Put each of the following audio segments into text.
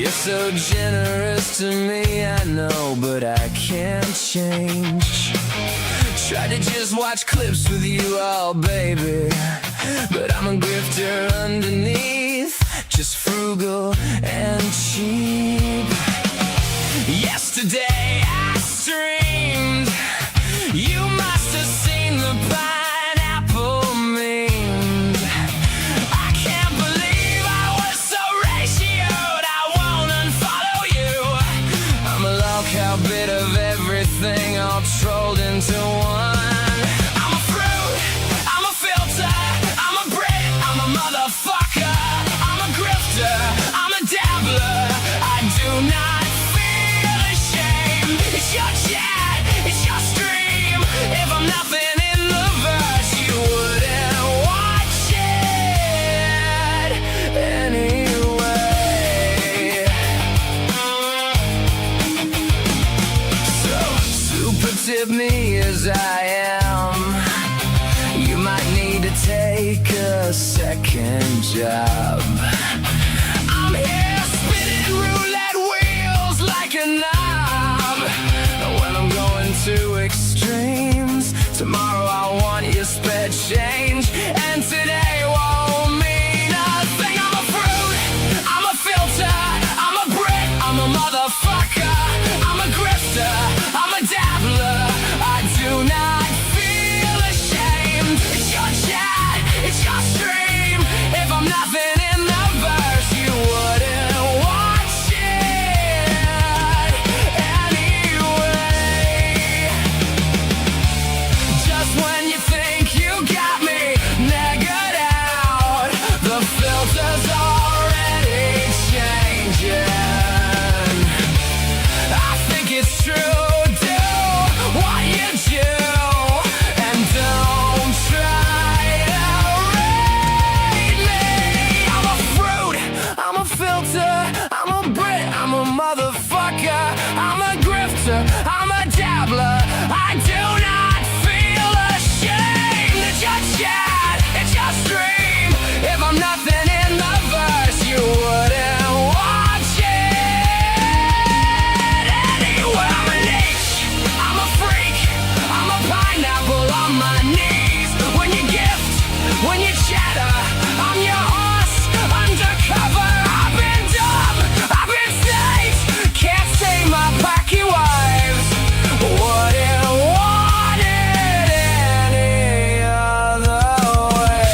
You're so generous to me, I know, but I can't change. Tried to just watch clips with you all, baby, but I'm a grifter underneath, just frugal and cheap. Yesterday I streamed. You must have seen the pineapple meme. I can't believe I was so ratioed. I won't unfollow you. I'm a lolcow, bit of everything, all trolled into one. I'm a fruit, I'm a filter, I'm a Brit, I'm a motherfucker. I'm a grifter, I'm a dabbler. I do not feel ashamed. It's your chat, it's your stream. If I'm nothing in the verse, you wouldn't watch it anyway. So, super tip me as I am. You might need to take a second job. I'm here spinning roulette wheels like a knob. When I'm going to extremes, tomorrow I want your spare change, and today won't mean a thing. I'm a fruit, I'm a filter, I'm a Brit, I'm a motherfucker. I'm a grifter, I'm a dabbler. I do not feel ashamed. It's your chat, it's your stream. If I'm nothing in the verse, you wouldn't watch it anyway. Just when you think you got me negated out, the filter's already changing. I think it's true. Do what you do, and don't try to read me. I'm a fruit, I'm a filter, I'm a Brit, I'm a motherfucker. I'm a grifter, I'm a dabbler. I do not feel ashamed. It's your chat, it's your stream. If I'm nothing in the verse, you wouldn't watch it anyway. I'm a niche, I'm a freak, I'm a pineapple on my knees. When you gift, when you chatter, I'm your horse undercover. I've been dumb, I've been snaked, can't say my packy wives wouldn't want it any other way.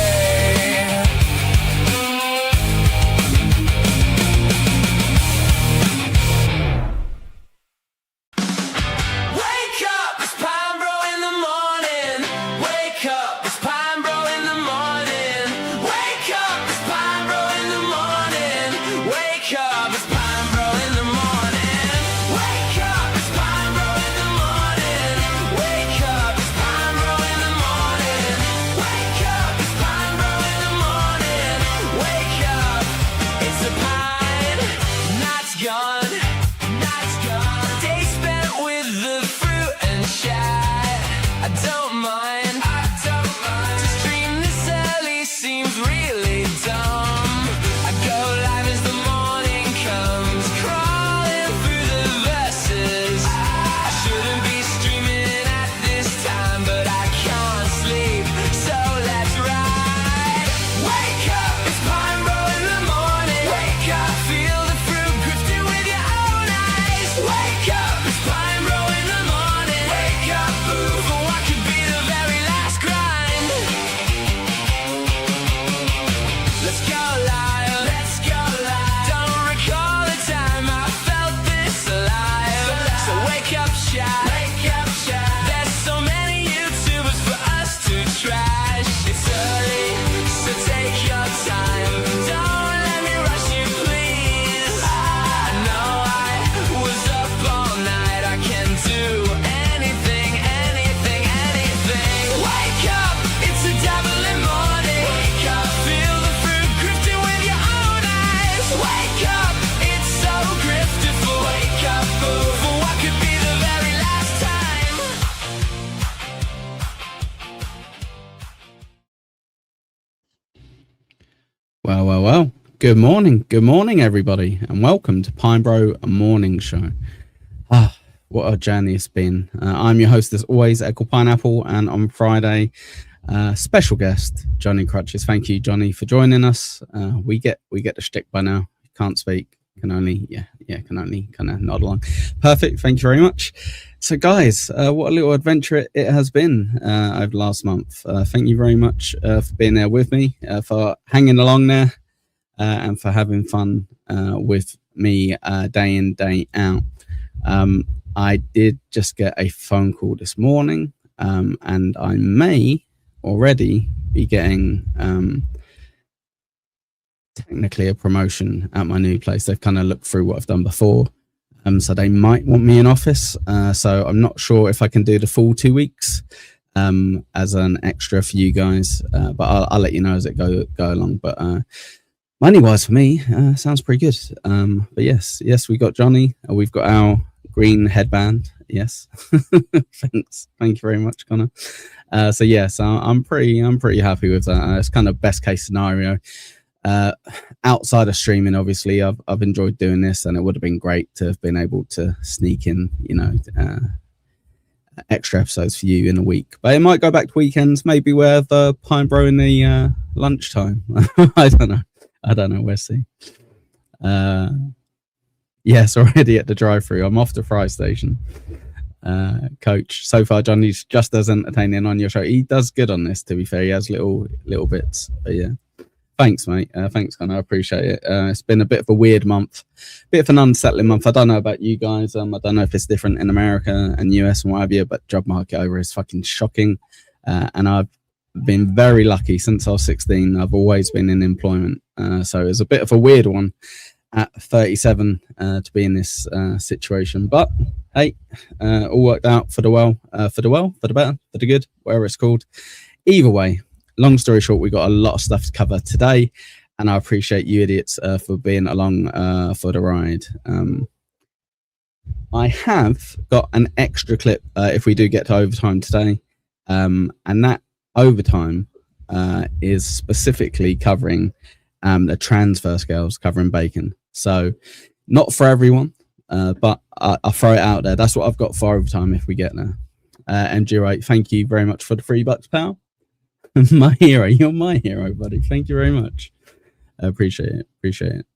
Wake up, it's Pine Bro in the morning. Wake up, it's Pine Bro in the morning. Wake up, it's Pine Bro in the morning. Wake up, it's Pine Bro in the morning. Wake up, it's Pine Bro in the morning. Wake up, it's Pine Bro in the morning. Wake up, it's Pine Bro in the morning. Wake up, it's a pine. Night's gone, night's gone. Day spent with the fruit and chat. I don't mind, I don't mind. To stream this early seems really dumb. I go live as the morning comes, crawling through the verses. I shouldn't be streaming at this time, but I can't sleep, so let's ride. Wake up, it's Pine Bro in the morning. Wake up, feel the fruit grifting with your Good morning, everybody, and welcome to Pinebro Morning Show. What a journey it's been. I'm your host, as always, Echo Pineapple, and on Friday, special guest Johnny Crutches. Thank you, Johnny, for joining us. We get the shtick by now. Can't speak, can only kind of nod along. Perfect. Thank you very much. So, guys, what a little adventure it has been over the last month. Thank you very much for being there with me, for hanging along there. And for having fun with me day in, day out. I did just get a phone call this morning, and I may already be getting technically a promotion at my new place. They've kind of looked through what I've done before, so they might want me in office. So I'm not sure if I can do the full 2 weeks as an extra for you guys, but I'll let you know as it go along. But money wise for me, sounds pretty good. But yes, we got Johnny. We've got our green headband. Yes, thanks. Thank you very much, Connor. So yes, I'm pretty happy with that. It's kind of best case scenario. Outside of streaming, obviously, I've enjoyed doing this, and it would have been great to have been able to sneak in, extra episodes for you in a week. But it might go back to weekends, maybe where the Pinebro in the lunchtime. I don't know. We'll see. Yes, already at the drive-through. I'm off to Fry Station. Coach, so far Johnny's just as entertaining on your show. He does good on this, to be fair. He has little bits. But yeah, thanks, mate. Thanks, Connor. I appreciate it. It's been a bit of a weird month, bit of an unsettling month. I don't know about you guys. I don't know if it's different in America and US and what have you, but job market over is fucking shocking. And I've been very lucky since I was 16. I've always been in employment. So it's a bit of a weird one at 37 to be in this situation. But hey, all worked out for the better, for the good, whatever it's called. Either way, long story short, we got a lot of stuff to cover today, and I appreciate you idiots for being along for the ride. I have got an extra clip if we do get to overtime today, and that overtime is specifically covering the transfer scales, covering bacon. So not for everyone, but I'll throw it out there. That's what I've got for overtime if we get there. MG8, thank you very much for the $3, pal. My hero, you're my hero, buddy. Thank you very much. I appreciate it.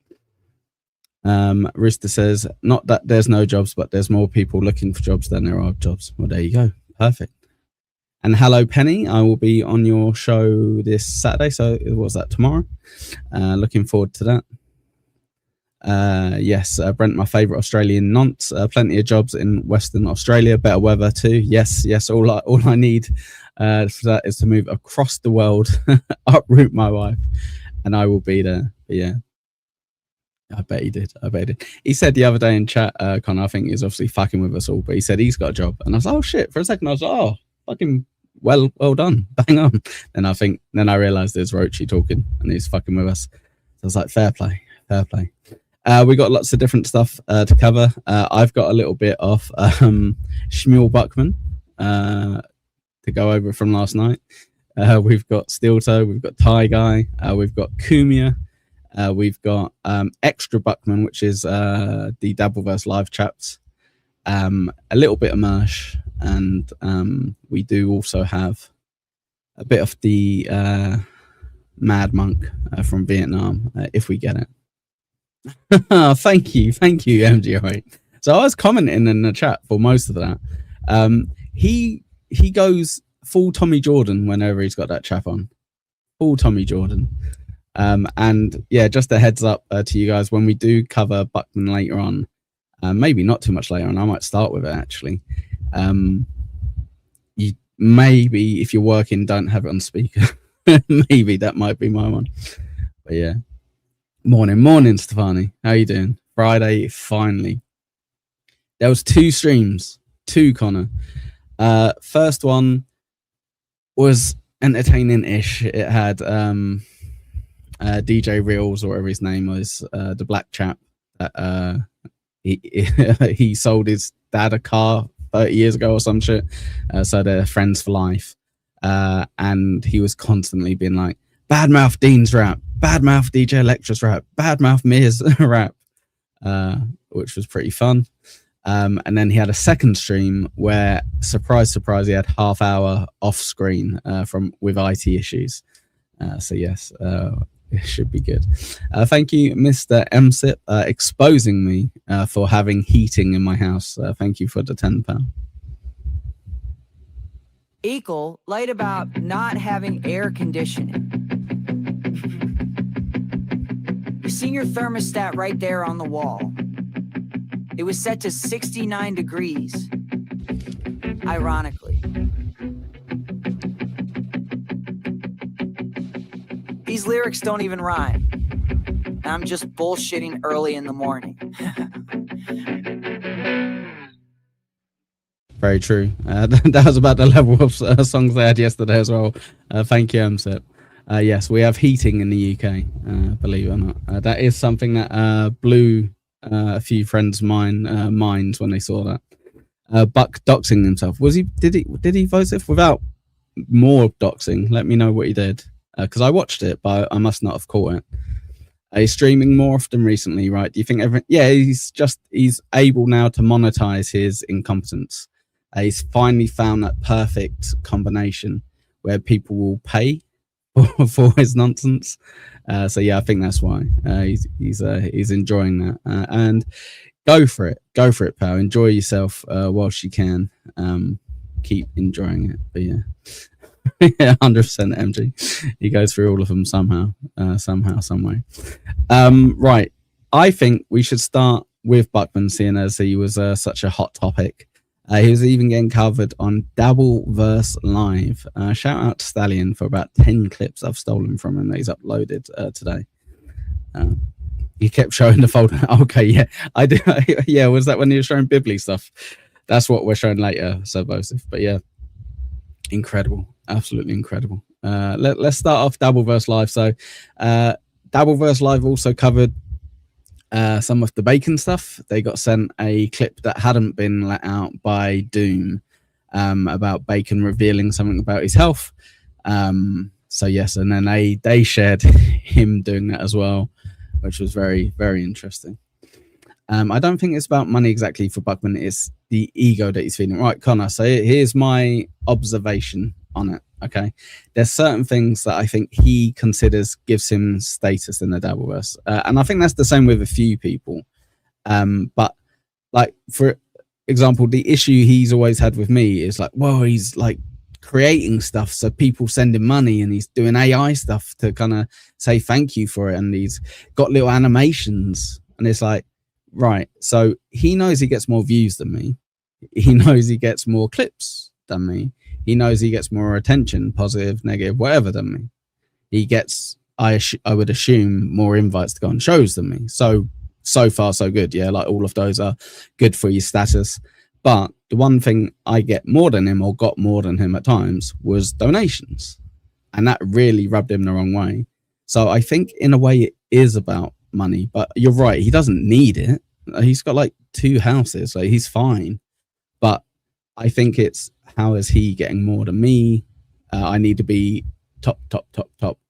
Rooster says, not that there's no jobs, but there's more people looking for jobs than there are jobs. Well, there you go. Perfect. And hello, Penny. I will be on your show this Saturday. So what's that, tomorrow? Looking forward to that. Yes, Brent, my favourite Australian nonce. Plenty of jobs in Western Australia. Better weather too. Yes. All I need for that is to move across the world, uproot my wife, and I will be there. But yeah, I bet he did. He said the other day in chat, Connor, I think he's obviously fucking with us all, but he said he's got a job, and I was like, oh shit. For a second, I was like, oh, fucking well done, bang on. Then I realised there's Roachy talking, and he's fucking with us. So I was like, fair play. We got lots of different stuff to cover. I've got a little bit of Shmuel Buckman to go over from last night. We've got Steel Toe, we've got Tie Guy, we've got Kumia, we've got Extra Buckman, which is the Dabbleverse live chats, a little bit of Mersh, and we do also have a bit of the Mad Monk from Vietnam, if we get it. Thank you, MGO8. So I was commenting in the chat for most of that. He goes full Tommy Jordan whenever he's got that chap on. Full Tommy Jordan. And yeah, just a heads up to you guys, when we do cover Buckman later on, maybe not too much later on, I might start with it actually. You maybe, if you're working, don't have it on speaker. Maybe that might be my one. But yeah. Morning, Stefani. How you doing? Friday, finally. There was 2 streams, Connor. First one was entertaining-ish. It had DJ Reels, or whatever his name was, the black chap. He sold his dad a car 30 years ago or some shit. So they're friends for life. And he was constantly being like, badmouth Dean's rap. badmouth DJ Electra's rap, badmouth Mia's rap, which was pretty fun. And then he had a second stream where, surprise, surprise, he had half hour off screen with IT issues. So yes, it should be good. Thank you, Mr. MSIP, exposing me for having heating in my house. Thank you for the £10. Equal light about not having air conditioning. You've seen your thermostat right there on the wall. It was set to 69 degrees, ironically. These lyrics don't even rhyme. And I'm just bullshitting early in the morning. Very true. That was about the level of songs they had yesterday as well. Thank you, MSIP. Yes, we have heating in the UK, believe it or not. That is something that blew a few friends of mine minds when they saw that. Buck doxing himself. Did he vote it without more doxing? Let me know what he did, because I watched it, but I must not have caught it. He's streaming more often recently, right? Do you think he's able now to monetize his incompetence? He's finally found that perfect combination where people will pay for his nonsense. So yeah, I think that's why he's enjoying that. And go for it, pal. Enjoy yourself whilst you can. Keep enjoying it. But yeah, yeah, 100% MG. He goes through all of them somehow, some way. Right. I think we should start with Buckman, seeing as he was such a hot topic. He was even getting covered on Dabbleverse Live. Shout out to Stallion for about 10 clips I've stolen from him that he's uploaded today. He kept showing the folder. Okay, yeah, I did. Yeah, was that when he was showing Bibli stuff? That's what we're showing later, so Bosif. But yeah, incredible, absolutely incredible. Let's start off Dabbleverse Live. So Dabbleverse Live also covered some of the Bacon stuff. They got sent a clip that hadn't been let out by Doom about Bacon revealing something about his health. So yes, and then they shared him doing that as well, which was very, very interesting. I don't think it's about money exactly for Buckman. It's the ego that he's feeling. Right, Connor, so here's my observation on it. Okay, there's certain things that I think he considers gives him status in the Dabbleverse, and I think that's the same with a few people. But like, for example, the issue he's always had with me is like, well, he's like creating stuff, so people send him money, and he's doing AI stuff to kind of say thank you for it, and he's got little animations, and it's like, right, so he knows he gets more views than me, he knows he gets more clips than me. He knows he gets more attention, positive, negative, whatever, than me. He gets, I would assume, more invites to go on shows than me. So far, so good. Yeah, like all of those are good for your status. But the one thing I get more than him, or got more than him at times, was donations. And that really rubbed him the wrong way. So I think in a way it is about money. But you're right, he doesn't need it. He's got like 2 houses, so he's fine. But I think it's, how is he getting more than me? I need to be top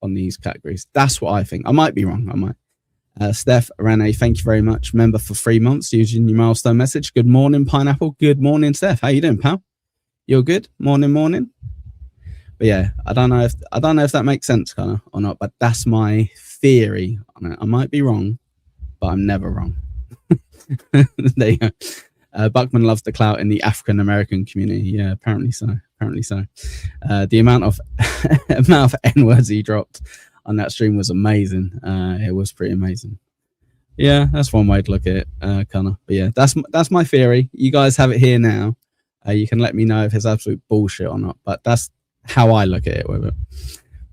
on these categories. That's what I think. I might be wrong. I might. Steph Rene, thank you very much. Member for 3 months using your milestone message. Good morning, Pineapple. Good morning, Steph. How you doing, pal? You're good? Morning. But yeah, I don't know if that makes sense, kind of, or not. But that's my theory on it. I might be wrong, but I'm never wrong. There you go. Buckman loves the clout in the African American community. Yeah, apparently so. The amount of N words he dropped on that stream was amazing. It was pretty amazing. Yeah, that's one way to look at it, Connor. But yeah, that's my theory. You guys have it here now. You can let me know if it's absolute bullshit or not. But that's how I look at it with it.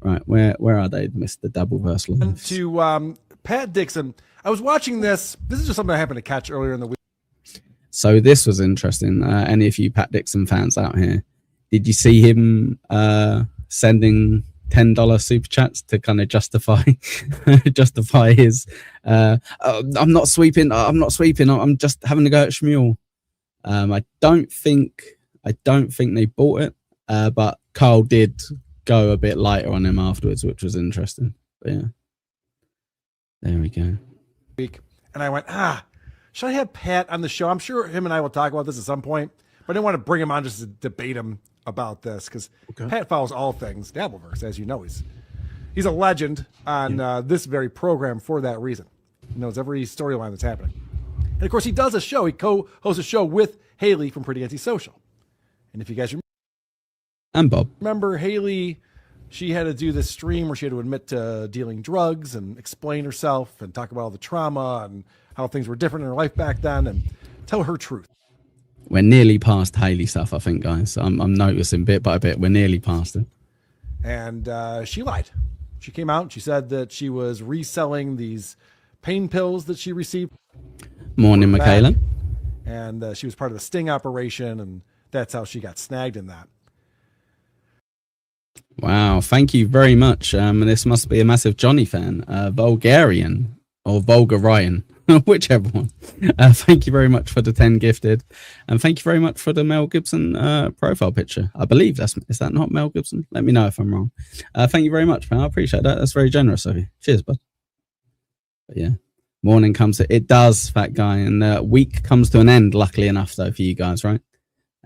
Right, where are they, Mr. Dabbleverse Live? To Pat Dixon, I was watching this. This is just something I happened to catch earlier in the week. So this was interesting. Any of you Pat Dixon fans out here, did you see him sending $10 super chats to kind of justify his I'm not sweeping, I'm just having to go at Shmuel. I don't think they bought it, but Carl did go a bit lighter on him afterwards, which was interesting. But yeah, There we go. week, and I went, should I have Pat on the show? I'm sure him and I will talk about this at some point, but I didn't want to bring him on just to debate him about this because Pat follows all things Dabbleverse, as you know. He's a legend on this very program for that reason. He knows every storyline that's happening. And of course, he does a show. He co-hosts a show with Haley from Pretty Antisocial. And if you guys And Bob. remember Haley, she had to do this stream where she had to admit to dealing drugs and explain herself and talk about all the trauma and how things were different in her life back then and tell her truth. We're nearly past Haley stuff, I think, guys. I'm noticing bit by bit. We're nearly past it. And she lied. She came out and she said that she was reselling these pain pills that she received. Morning, Michaela. And she was part of the sting operation, and that's how she got snagged in that. Wow, thank you very much. This must be a massive Johnny fan. Bulgarian or Bulgarian, whichever one. Thank you very much for the 10 gifted. And thank you very much for the Mel Gibson profile picture. I believe is that not Mel Gibson? Let me know if I'm wrong. Thank you very much, man. I appreciate that. That's very generous of you. Cheers, bud. But yeah, morning comes to, it does, fat guy. And the week comes to an end, luckily enough, though, for you guys, right?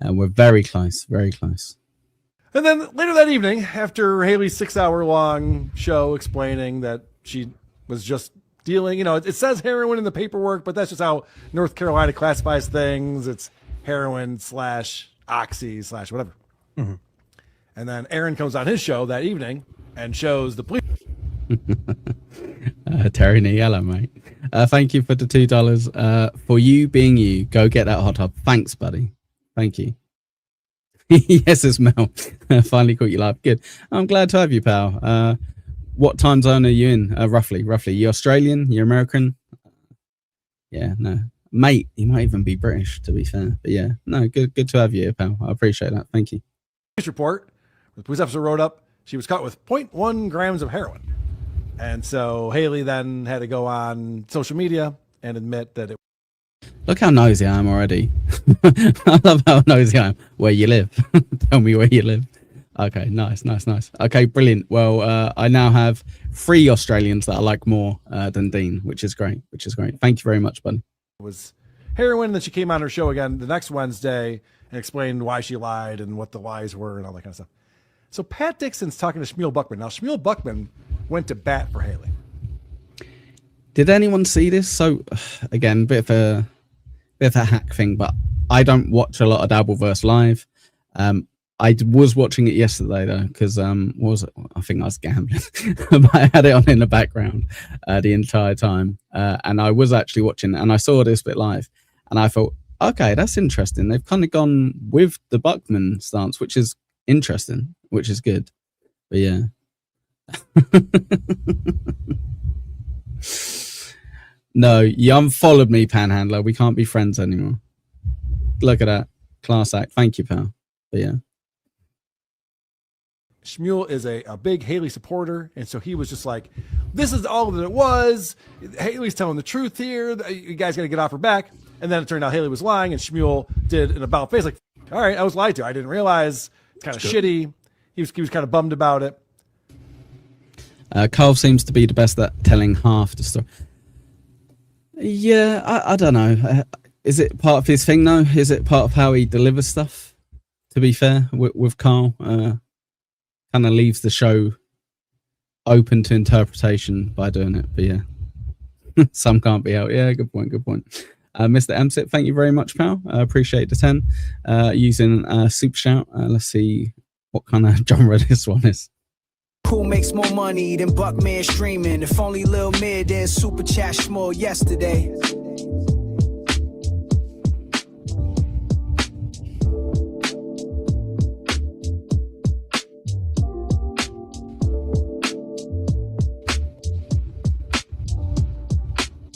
We're very close, very close. And then later that evening, after Haley's 6-hour-long show explaining that she was just dealing, it says heroin in the paperwork, but that's just how North Carolina classifies things. It's heroin / oxy / whatever. Mm-hmm. And then Aaron comes on his show that evening and shows the police. Terry Niella, mate. Thank you for the $2. For you being you, go get that hot tub. Thanks, buddy. Thank you. Yes, it's Mel. Finally caught you live. Good. I'm glad to have you, pal. What time zone are you in? Roughly. You Australian? You American? Yeah, no. Mate, you might even be British, to be fair. But yeah, no, good to have you here, pal. I appreciate that. Thank you. Police report. The police officer wrote up she was caught with 0.1 grams of heroin. And so Haley then had to go on social media and admit that it. Look how nosy I am already. I love how nosy I am. Where you live? Tell me where you live. Okay, nice. Okay, brilliant. Well, I now have 3 Australians that I like more than Dean, which is great. Thank you very much, buddy. It was heroin. Then she came on her show again the next Wednesday and explained why she lied and what the lies were and all that kind of stuff. So Pat Dixon's talking to Shmuel Buckman. Now, Shmuel Buckman went to bat for Haley. Did anyone see this? So, again, bit of a hack thing, but I don't watch a lot of Dabbleverse live. I was watching it yesterday though, because what was it? I think I was gambling, but I had it on in the background the entire time, and I was actually watching it, and I saw this bit live, and I thought, okay, that's interesting. They've kind of gone with the Buckman stance, which is interesting, which is good. But yeah. No, you unfollowed me, Panhandler. We can't be friends anymore. Look at that. Class act. Thank you, pal. But yeah. Shmuel is a big Haley supporter, and so he was just like, this is all that it was. Haley's telling the truth here. You guys got to get off her back. And then it turned out Haley was lying, and Shmuel did an about face like, all right, I was lied to. I didn't realize. It's kind of shitty. He was kind of bummed about it. Carl seems to be the best at telling half the story. Yeah, I don't know. Is it part of his thing, though? Is it part of how he delivers stuff? To be fair, with Carl, kind of leaves the show open to interpretation by doing it. But yeah, some can't be out. Yeah, good point. Mr. MSIP, thank you very much, pal. I appreciate the 10. Using Super Shout. Let's see what kind of genre this one is. Who makes more money than Buckman streaming? If only Lil Mid did super chat Shmuel yesterday.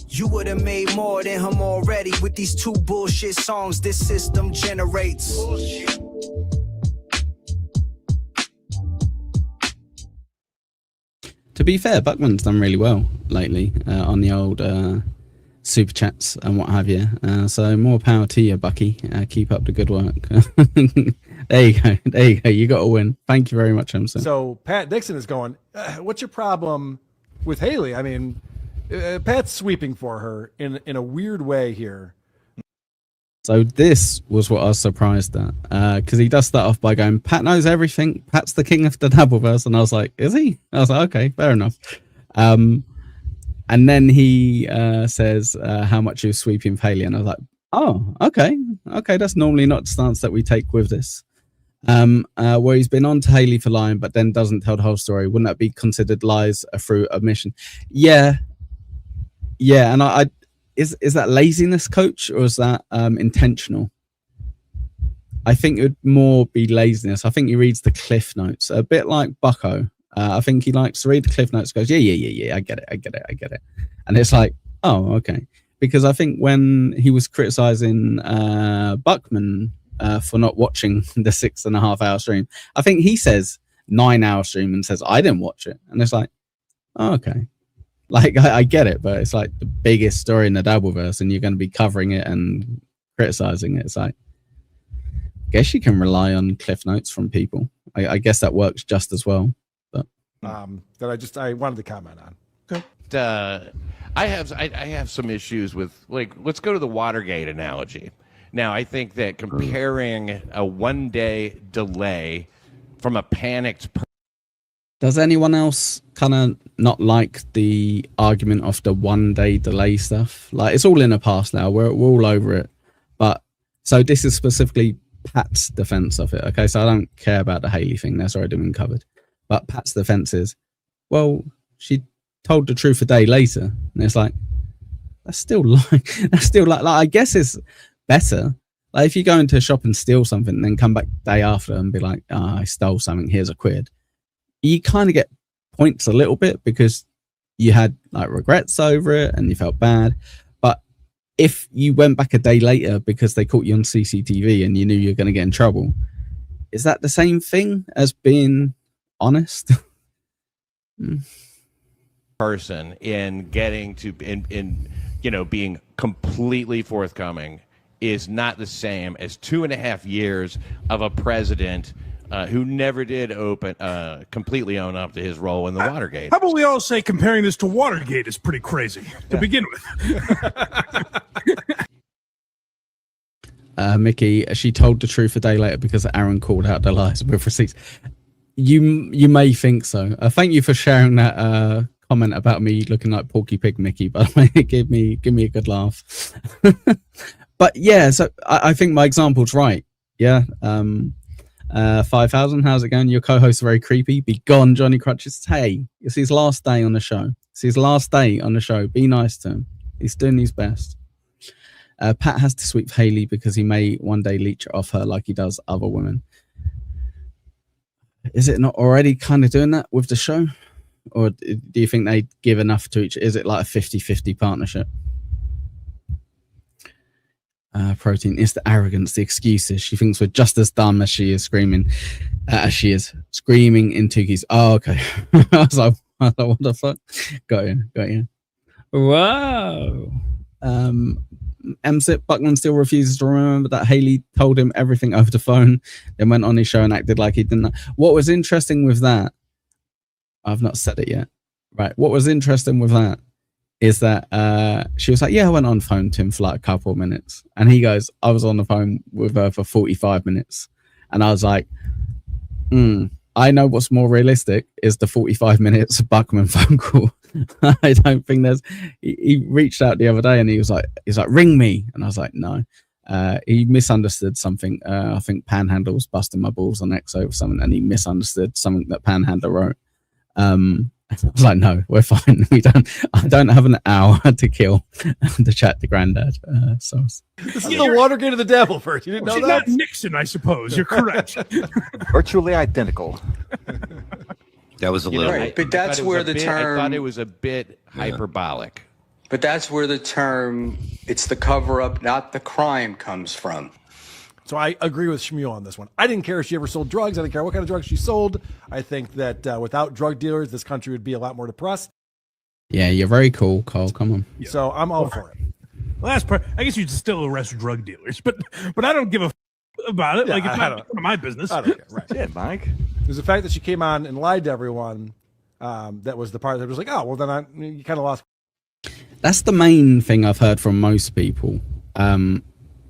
You would have made more than him already with these 2 bullshit songs this system generates. Bullshit. To be fair, Buckman's done really well lately on the old super chats and what have you. So more power to you, Bucky. Keep up the good work. There you go. You got to win. Thank you very much, Emerson. So Pat Dixon is going, what's your problem with Haley? I mean, Pat's sweeping for her in a weird way here. So this was what I was surprised at, because he does start off by going, Pat knows everything. Pat's the king of the Dabbleverse. And I was like, is he? I was like, okay, fair enough. And then he says how much he was sweeping Haley. And I was like, oh, okay. Okay, that's normally not the stance that we take with this. Where he's been on to Haley for lying, but then doesn't tell the whole story. Wouldn't that be considered lies through omission? Yeah. Yeah, and I is that laziness, coach, or is that intentional? I think it would more be laziness. I think he reads the cliff notes a bit like Bucko. I think he likes to read the cliff notes, goes, yeah, I get it. And it's like, oh, okay. Because I think when he was criticizing Buckman for not watching the 6.5 hour stream, I think he says 9 hour stream and says, I didn't watch it. And it's like, oh, okay. Like, I get it, but it's like the biggest story in the Dabbleverse and you're going to be covering it and criticizing it. It's like, I guess you can rely on cliff notes from people. I guess that works just as well. But that I wanted to comment on. Okay. I have some issues with, like, let's go to the Watergate analogy. Now, I think that comparing a 1-day delay from a panicked does anyone else kind of not like the argument of the 1-day delay stuff? Like, it's all in the past now. We're all over it. But so this is specifically Pat's defense of it. Okay, so I don't care about the Haley thing. That's already been covered. But Pat's defense is, well, she told the truth a day later. And it's like, that's still like I guess it's better. Like, if you go into a shop and steal something and then come back the day after and be like, I stole something, here's a quid. You kind of get points a little bit because you had like regrets over it and you felt bad. But if you went back a day later because they caught you on CCTV and you knew you were going to get in trouble, is that the same thing as being honest? person in getting to in being completely forthcoming is not the same as 2.5 years of a president who never did completely own up to his role in the Watergate. How about we all say comparing this to Watergate is pretty crazy to begin with? Mickey, she told the truth a day later because Aaron called out the lies with receipts. You may think so. Thank you for sharing that comment about me looking like Porky Pig, Mickey. By the way, give me a good laugh. But yeah, so I think my example's right. Yeah. 5,000, how's it going? Your co-host is very creepy. Be gone, Johnny Crutches. Hey, it's his last day on the show. It's his last day on the show. Be nice to him. He's doing his best. Pat has to sweep Haley because he may one day leech off her like he does other women. Is it not already kind of doing that with the show? Or do you think they give enough to each? Is it like a 50-50 partnership? Protein is the arrogance, the excuses. She thinks we're just as dumb as she is screaming in Tukey's. Oh, okay. I was like, what the fuck? Got you. Wow. MSIP Buckman still refuses to remember that Haley told him everything over the phone, then went on his show and acted like he didn't know. What was interesting with that, I've not said it yet. Right. What was interesting with that is that she was like, yeah, I went on phone to him for like a couple of minutes. And he goes, I was on the phone with her for 45 minutes. And I was like, I know what's more realistic is the 45 minutes Buckman phone call. I don't think he reached out the other day and he's like, ring me. And I was like, no. He misunderstood something. I think Panhandle was busting my balls on X over something and he misunderstood something that Panhandle wrote. I was like, no, we're fine. I don't have an hour to kill to chat to Granddad. So this is the Watergate of the Dabbleverse. You didn't know She's that? not Nixon, I suppose. You're correct. Virtually identical. That was a little. Right, but that's where the term. I thought it was a bit hyperbolic. But that's where the term, it's the cover up, not the crime, comes from. So I agree with Shmuel on this one. I didn't care if she ever sold drugs. I didn't care what kind of drugs she sold. I think that without drug dealers, this country would be a lot more depressed. Yeah, you're very cool, Cole. Come on. Yeah. So I'm all for it. Well, that's I guess you'd still arrest drug dealers, but I don't give a about it. Yeah, like, it's not none of my business. I don't care. Right. Yeah, Mike. There's the fact that she came on and lied to everyone. That was the part that was like, oh, well, then you kind of lost That's the main thing I've heard from most people. And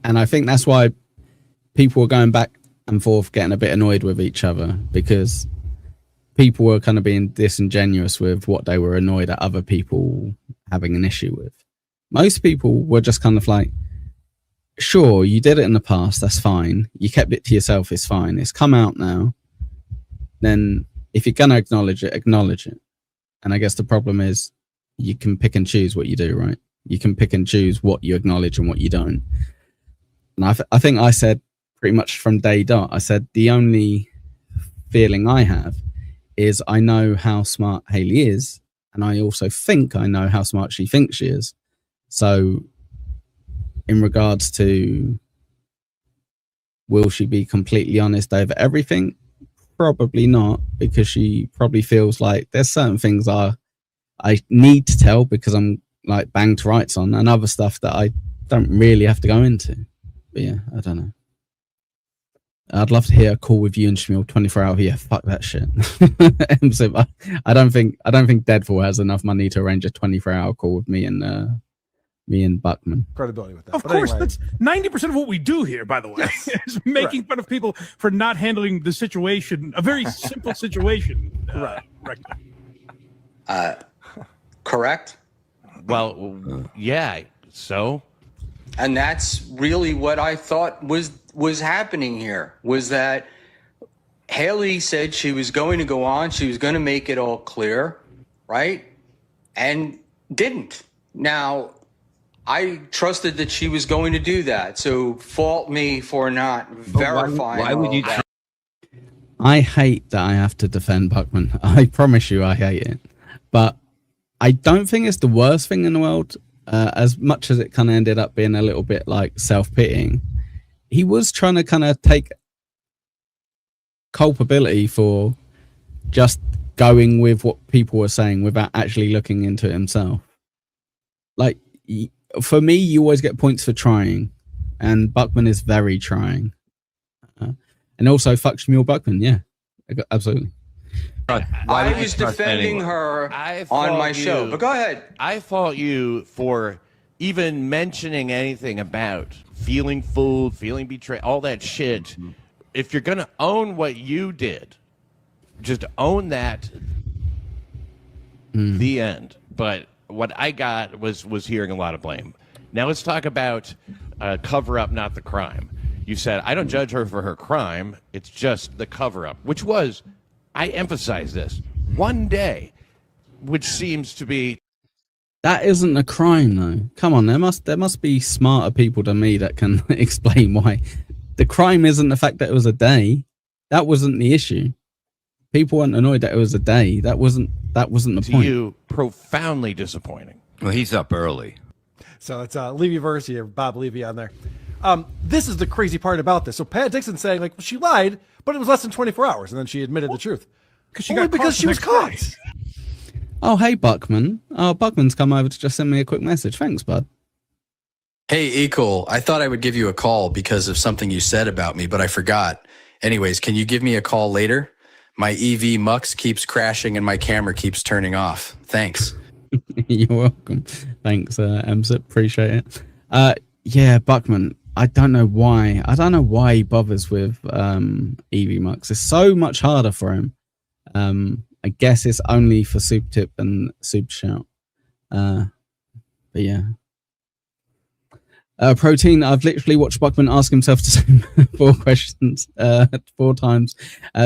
I think that's why people were going back and forth, getting a bit annoyed with each other, because people were kind of being disingenuous with what they were annoyed at other people having an issue with. Most people were just kind of like, sure, you did it in the past, that's fine. You kept it to yourself, it's fine. It's come out now. Then if you're going to acknowledge it, acknowledge it. And I guess the problem is you can pick and choose what you do, right? You can pick and choose what you acknowledge and what you don't. And I think I said pretty much from day dot, I said the only feeling I have is I know how smart Haley is, and I also think I know how smart she thinks she is. So in regards to will she be completely honest over everything? Probably not, because she probably feels like there's certain things I need to tell because I'm like banged to rights on, and other stuff that I don't really have to go into. But yeah, I don't know. I'd love to hear a call with you and Shmuel 24 hour. Yeah, fuck that shit. I don't think Deadfall has enough money to arrange a 24 hour call with me and Buckman. Credibility with that. Of But course, anyway. that's 90% of what we do here, by the way, is making fun of people for not handling the situation, a very simple situation. Correct? Well, yeah. So, And that's really what I thought was happening here, was that Haley said she was going to go on, she was going to make it all clear, right? And didn't. Now, I trusted that she was going to do that, so fault me for not verifying. Why would you? all that. I hate that I have to defend Buckman. I promise you I hate it. But I don't think it's the worst thing in the world, as much as it kind of ended up being a little bit like self-pitying. He was trying to kind of take culpability for just going with what people were saying without actually looking into it himself. Like, for me, you always get points for trying, and Buckman is very trying. And also, fuck Shmuel Buckman, yeah, absolutely. I was defending her on my show, but go ahead. I fault you for even mentioning anything about feeling fooled, feeling betrayed, all that shit. If you're going to own what you did, just own that. The end. But what I got was hearing a lot of blame. Now let's talk about cover up, not the crime. You said, I don't judge her for her crime. It's just the cover up, which was, I emphasize this, one day, which seems to be. That isn't a crime, though. Come on, there must be smarter people than me that can explain why. The crime isn't the fact that it was a day. That wasn't the issue. People weren't annoyed that it was a day. That wasn't the point. To you, profoundly disappointing. Well, he's up early. So it's Levyverse here, Bob Levy on there. This is the crazy part about this. So Pat Dixon's saying, like, well, she lied, but it was less than 24 hours, and then she admitted the truth. Because she was caught. Oh, hey, Buckman. Oh, Buckman's come over to just send me a quick message. Thanks, bud. Hey, Equal, I thought I would give you a call because of something you said about me, but I forgot. Anyways, can you give me a call later? My EV Mux keeps crashing and my camera keeps turning off. Thanks. You're welcome. Thanks, MSIP. Appreciate it. Yeah, Buckman. I don't know why. I don't know why he bothers with EV Mux. It's so much harder for him. I guess it's only for Super Tip and Super Shout. But yeah. Protein, I've literally watched Buckman ask himself the same 4 questions 4 times.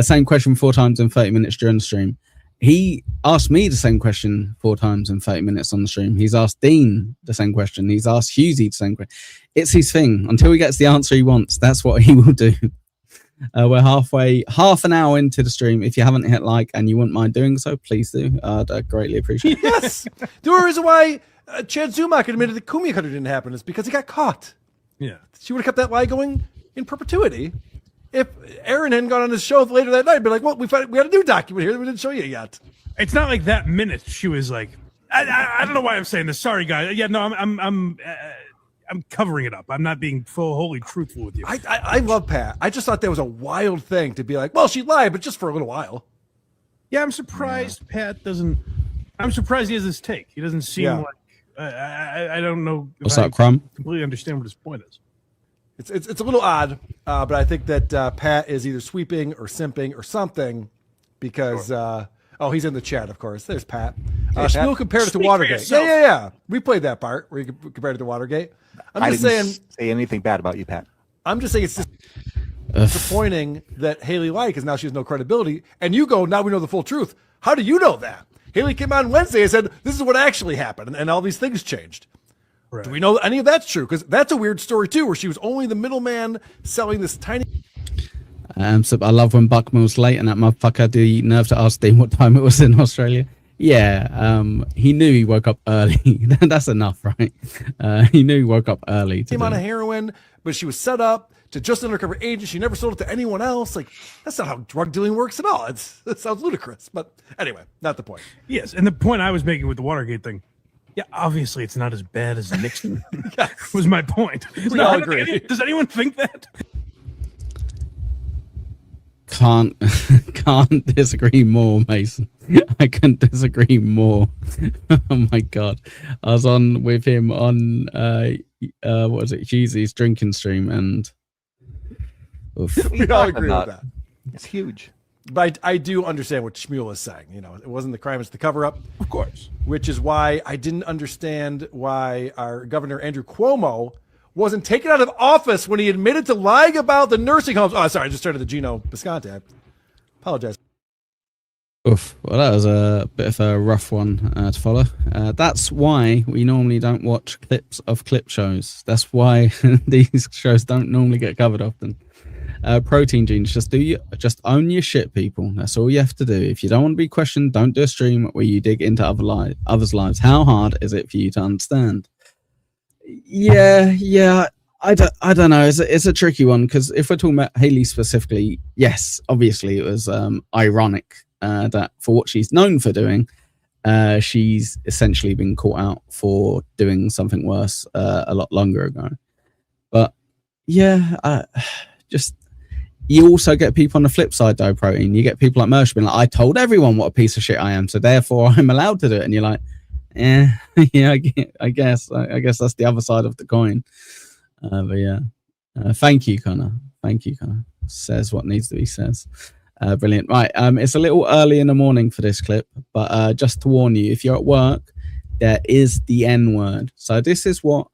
Same question 4 times in 30 minutes during the stream. He asked me the same question 4 times in 30 minutes on the stream. He's asked Dean the same question. He's asked Husey the same question. It's his thing. Until he gets the answer he wants, that's what he will do. We're half an hour into the stream. If you haven't hit like and you wouldn't mind doing so, please do. I'd greatly appreciate it. Yes. The reason why Chad Zumach admitted that Kumi Cutter didn't happen is because he got caught. Yeah. She would have kept that lie going in perpetuity. If Aaron hadn't gone on his show later that night, he'd be like, well, we had a new document here that we didn't show you yet. It's not like that minute she was like, I don't know why I'm saying this. Sorry, guys. Yeah, no, I'm covering it up. I'm not being wholly truthful with you. I love Pat. I just thought that was a wild thing to be like, well, she lied, but just for a little while. Yeah, I'm surprised Pat doesn't. I'm surprised he has this take. He doesn't seem like I don't know. If What's I up, Crumb? completely understand what his point is. It's a little odd, but I think that Pat is either sweeping or simping or something because he's in the chat, of course. There's Pat. Spiel compared it to Speak for Watergate. yourself. Yeah. We played that part where you compared it to Watergate. I didn't say anything bad about you, Pat. I'm just saying it's just disappointing that Haley because now she has no credibility, and you go, now we know the full truth. How do you know that? Haley came on Wednesday and said, this is what actually happened, and all these things changed. Right. Do we know any of that's true? Because that's a weird story, too, where she was only the middleman selling this tiny... So I love when Buckman's late and that motherfucker had the nerve to ask Dean what time it was in Australia. Yeah, he knew he woke up early. That's enough, right? He knew he woke up early. Came on a heroin, but she was set up to just undercover agent. She never sold it to anyone else. Like, that's not how drug dealing works at all. It sounds ludicrous. But anyway, not the point. Yes, and the point I was making with the Watergate thing, yeah, obviously it's not as bad as Nixon. Was my point. We all agree. Does anyone think that? Can't disagree more, Mason. I couldn't disagree more. Oh my god, I was on with him on what was it, Jeezy's drinking stream, and oof. We all agree with that. It's huge. But I do understand what Shmuel is saying. You know, it wasn't the crime, it's the cover up. Of course. Which is why I didn't understand why our Governor Andrew Cuomo wasn't taken out of office when he admitted to lying about the nursing homes. Oh, sorry, I just started the Gino Bisconte. I apologize. Oof. Well, that was a bit of a rough one to follow. That's why we normally don't watch clips of clip shows. That's why these shows don't normally get covered often. Protein Genes, just own your shit, people. That's all you have to do. If you don't want to be questioned, don't do a stream where you dig into others' lives. How hard is it for you to understand? Yeah. I don't know. It's a tricky one because if we're talking about Haley specifically, yes, obviously it was ironic that for what she's known for doing, she's essentially been caught out for doing something worse a lot longer ago. But yeah, just you also get people on the flip side though, Protein. You get people like Mersh being like, I told everyone what a piece of shit I am, so therefore I'm allowed to do it. And you're like, yeah, I guess that's the other side of the coin. But yeah, thank you, Connor. Says what needs to be said. Brilliant. Right, it's a little early in the morning for this clip, but just to warn you, if you're at work, there is the N word. So this is what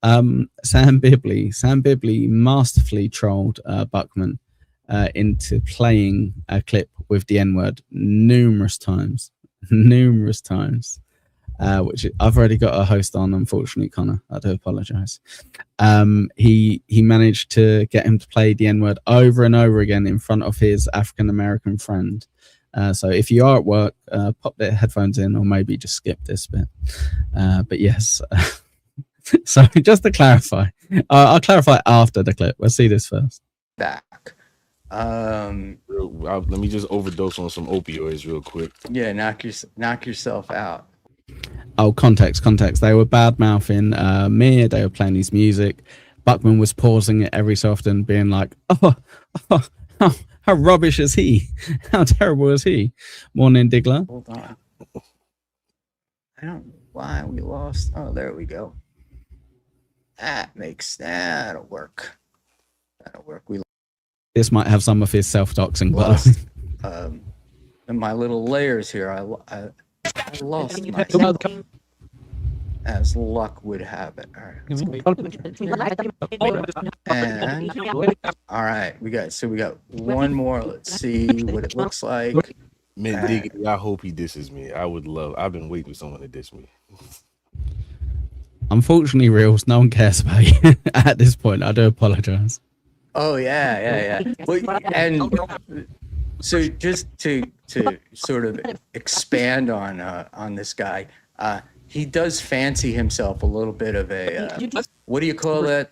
Sam Bibley masterfully trolled Buckman into playing a clip with the N word numerous times. Which I've already got a host on, unfortunately, Connor. I do apologize. He managed to get him to play the N-word over and over again in front of his African-American friend. So if you are at work, pop the headphones in or maybe just skip this bit. But yes. So just to clarify, I'll clarify after the clip. Let's see this first. Back. Let me just overdose on some opioids real quick. Yeah, knock yourself out. Oh, context. They were bad mouthing Mir. They were playing his music. Buckman was pausing it every so often, being like, "Oh, how rubbish is he? How terrible is he?" Morning, Diggler. Hold on. I don't know why we lost. Oh, there we go. That'll work. This might have some of his self-doxing, but in my little layers here, I lost myself, as luck would have it. All right. We got one more. Let's see what it looks like. Man, Diggity, I hope he disses me. I've been waiting for someone to diss me. Unfortunately, Reels, no one cares about you at this point. I do apologize. Oh yeah. Well, and so just to sort of expand on this guy, he does fancy himself a little bit of a what do you call that,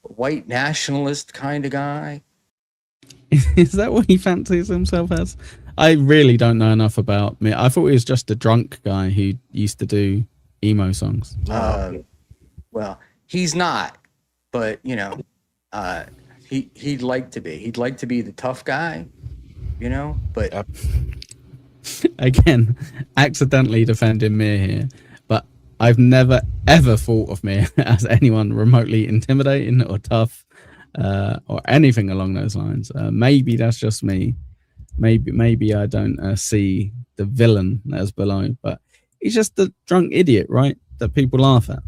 white nationalist kind of guy. Is that what he fancies himself as? I really don't know enough about me. I thought he was just a drunk guy who used to do emo songs. Well, he's not, but you know, he'd like to be. He'd like to be the tough guy, you know. But again, accidentally defending Mir here, but I've never ever thought of me as anyone remotely intimidating or tough, or anything along those lines. Maybe that's just me. Maybe I don't see the villain that's below, but he's just the drunk idiot, right? That people laugh at.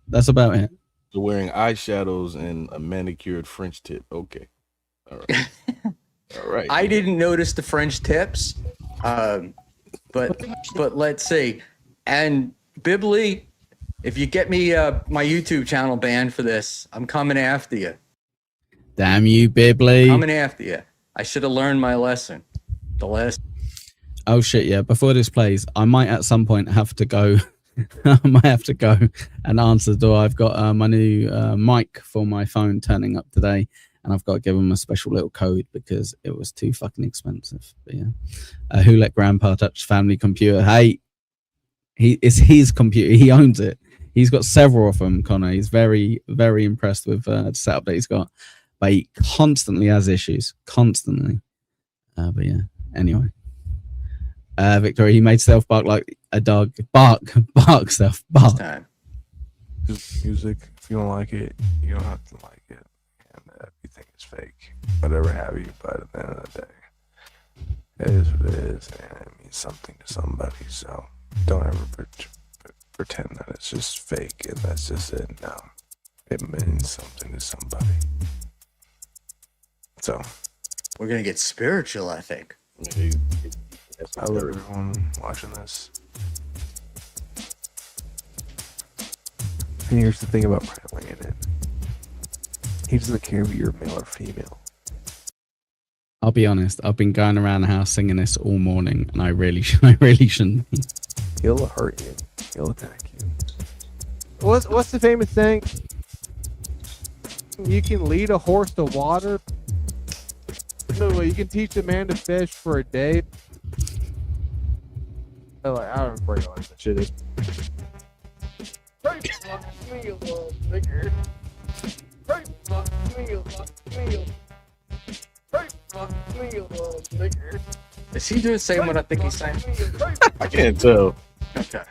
That's about it. So wearing eyeshadows and a manicured French tip. Okay. All right. All right. I didn't notice the French tips, but let's see. And Bibly, if you get me my YouTube channel banned for this, I'm coming after you. Damn you, Bibly. Coming after you. I should have learned my lesson. The last. Oh shit! Yeah. Before this plays, I might at some point have to go. I might have to go and answer the door. I've got my new mic for my phone turning up today, and I've got to give him a special little code because it was too fucking expensive. But yeah, who let Grandpa touch family computer? Hey, it's his computer. He owns it. He's got several of them. Connor. He's very, very impressed with the setup that he's got, but he constantly has issues. Constantly. But yeah. Anyway. Victoria, he made self bark like a dog. Bark self bark. Just music. If you don't like it, you don't have to like it. And if you think it's fake, whatever have you. But at the end of the day, it is what it is, and it means something to somebody. So don't ever pretend that it's just fake and that's just it. No, it means something to somebody. So we're gonna get spiritual, I think. I love everyone watching this. And here's the thing about Bradley in it. He doesn't care if you're male or female. I'll be honest. I've been going around the house singing this all morning, and I really shouldn't. He'll hurt you. He'll attack you. What's the famous saying? You can lead a horse to water. No, you can teach a man to fish for a day. Like, I don't break on that shit. Is he doing saying what I think he's saying? I can't tell. Okay.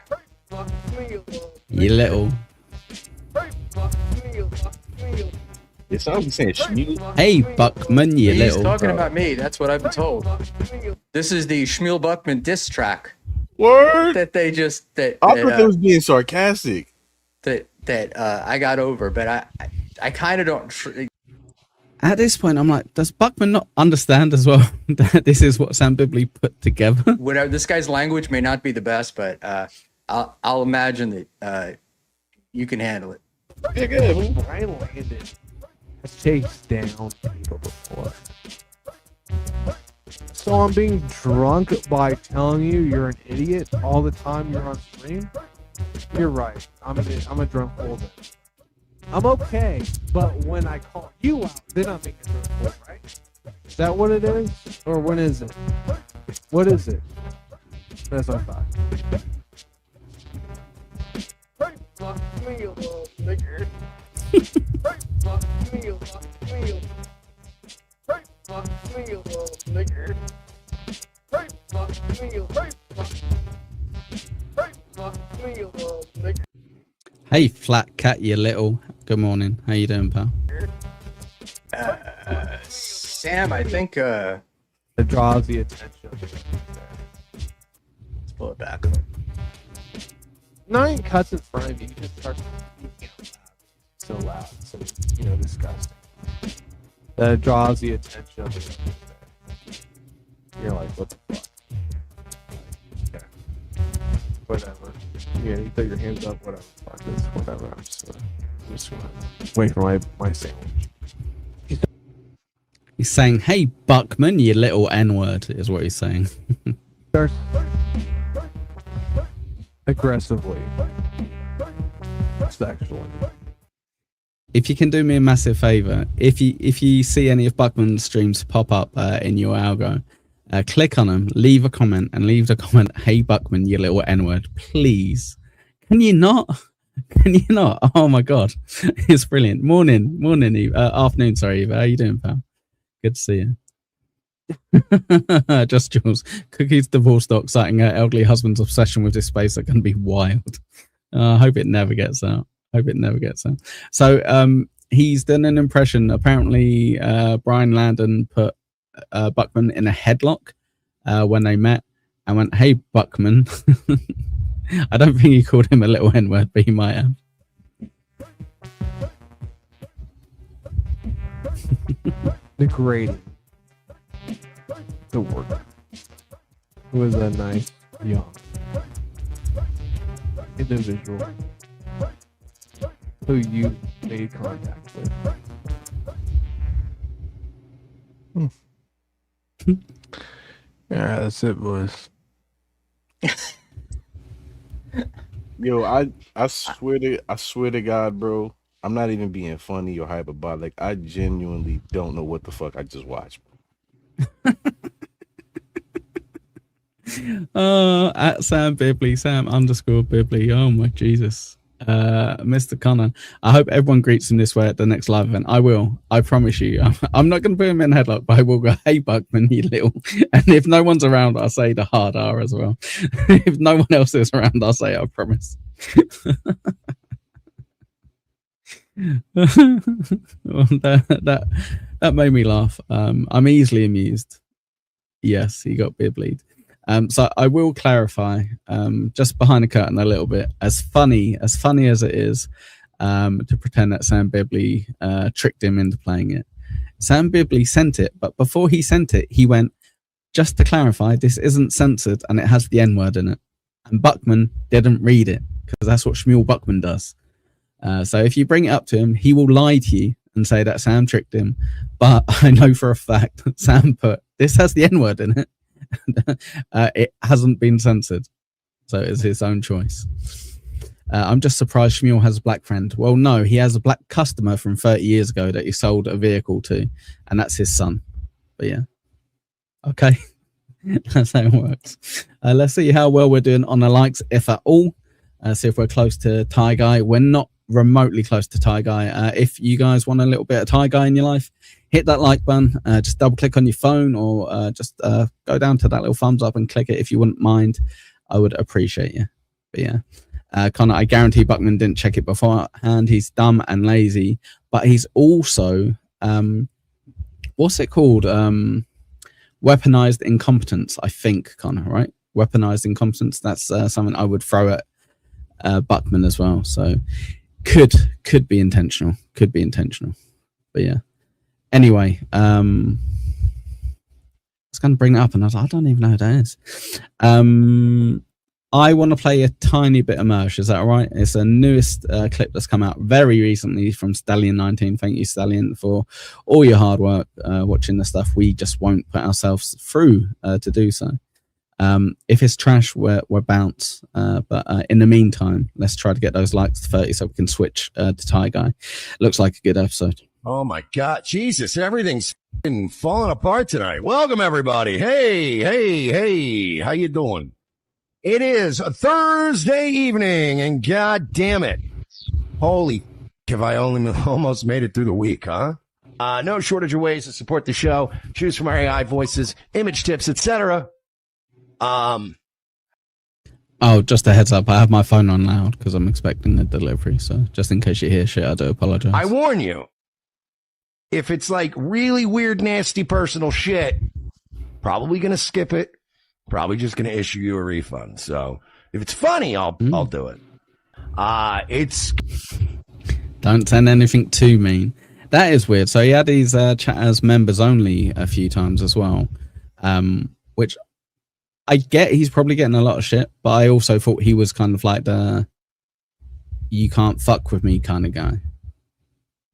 You little. It sounds like he's saying Shmuel. Hey, Buckman, you He's little. talking about me. That's what I've been told. This is the Shmuel Buckman diss track. Word. That they just I thought they was being sarcastic. That I got over, but I kind of don't. At this point, I'm like, does Buckman not understand as well that this is what Sam Bibley put together? Whatever. This guy's language may not be the best, but I'll imagine that you can handle it. Yeah, good. I landed a chase down people before. So I'm being drunk by telling you you're an idiot all the time you're on stream? You're right. I'm a drunk fool then. I'm okay, but when I call you out, then I'm making a drunk fool, right? Is that what it is? Or when is it? What is it? That's what I thought. Hey, flat cat, you little. Good morning. How you doing, pal? Sam, I think it draws the attention. Let's pull it back. Nine cuts in front of you. You just start speaking so loud, so disgusting. That draws the attention. You're like, what the fuck? Okay. Whatever. Yeah, you throw your hands up. Whatever. Fuck this. Whatever. I'm just gonna wait for my sandwich. He's saying, "Hey, Buckman, you little N-word," is what he's saying. Starts aggressively, sexually. If you can do me a massive favor, if you see any of Buckman's streams pop up in your algo, click on them, leave a comment, and leave the comment, "Hey Buckman, you little N-word," please. Can you not? Can you not? Oh my god, it's brilliant. Morning, Eve. Afternoon, sorry, Eva. How you doing, pal? Good to see you. Just Jules. Cookie's divorce doc citing her elderly husband's obsession with this space are going to be wild. I hope it never gets out. So he's done an impression. Apparently, Brian Landon put Buckman in a headlock when they met and went, "Hey, Buckman." I don't think he called him a little N-word, but he might have. Degrading the work. It was a nice, young individual who you made contact with. Yeah, that's it, boys. Yo, I swear to God, bro. I'm not even being funny or hyperbolic. I genuinely don't know what the fuck I just watched. At Sam Bibley, Sam_Bibley. Oh my Jesus. Mr. Connor, I hope everyone greets him this way at the next live event. I will. I promise you. I'm not going to put him in headlock, but I will go, "Hey, Buckman, you little." And if no one's around, I'll say the hard R as well. If no one else is around, I'll say, "I promise." Well, that made me laugh. I'm easily amused. Yes, he got Biblied. So I will clarify, just behind the curtain a little bit, as funny as it is, to pretend that Sam Bibley tricked him into playing it. Sam Bibley sent it, but before he sent it, he went, "Just to clarify, this isn't censored and it has the N-word in it." And Buckman didn't read it, because that's what Shmuel Buckman does. So if you bring it up to him, he will lie to you and say that Sam tricked him. But I know for a fact Sam put, "This has the N-word in it." It hasn't been censored, so it's his own choice. I'm just surprised Shmuel has a black friend. Well, no, he has a black customer from 30 years ago that he sold a vehicle to, and that's his son. But yeah, okay. That's how it works. Let's see how well we're doing on the likes, if at all. See if we're close to Ty Guy. We're not remotely close to Ty Guy. If you guys want a little bit of Ty Guy in your life, hit that like button. Just double click on your phone, or just go down to that little thumbs up and click it if you wouldn't mind. I would appreciate you. But yeah, Connor, I guarantee Buckman didn't check it beforehand. He's dumb and lazy, but he's also what's it called? Weaponized incompetence, I think, Connor, right? Weaponized incompetence. That's something I would throw at Buckman as well. So could be intentional. But yeah. Anyway, I was going to bring it up, and I was like, I don't even know who that is. I want to play a tiny bit of Mersh. Is that all right? It's the newest clip that's come out very recently from Stallion19. Thank you, Stallion, for all your hard work watching the stuff. We just won't put ourselves through to do so. If it's trash, we're bounce. But in the meantime, let's try to get those likes to 30 so we can switch to Ty Guy. Looks like a good episode. Oh my God, Jesus, everything's falling apart tonight. Welcome everybody. Hey, how you doing? It is a Thursday evening, and God damn it. Holy have I only almost made it through the week, huh? No shortage of ways to support the show. Choose from our AI voices, image tips, etc. Oh, just a heads up. I have my phone on loud because I'm expecting a delivery. So just in case you hear shit, I do apologize. I warn you, if it's like really weird, nasty personal shit, probably going to skip it. Probably just going to issue you a refund. So if it's funny, I'll do it. Don't send anything too mean. That is weird. So he had these chat as members only a few times as well, which I get. He's probably getting a lot of shit, but I also thought he was kind of like the "you can't fuck with me" kind of guy.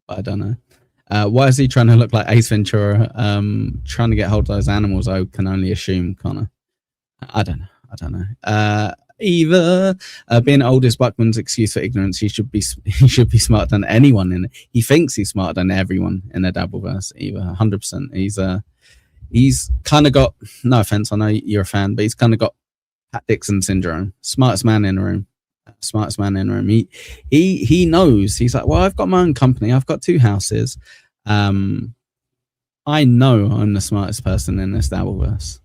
But I don't know. Why is he trying to look like Ace Ventura? Trying to get hold of those animals, I can only assume, Connor. I don't know. Either being old is Buckman's excuse for ignorance. He should be smarter than anyone in it. He thinks he's smarter than everyone in the Dabbleverse. Either 100%. He's kind of got, no offense, I know you're a fan, but he's kind of got Pat Dixon syndrome. Smartest man in the room. He knows. He's like, well, I've got my own company. I've got 2 houses. I know I'm the smartest person in this Dabbleverse.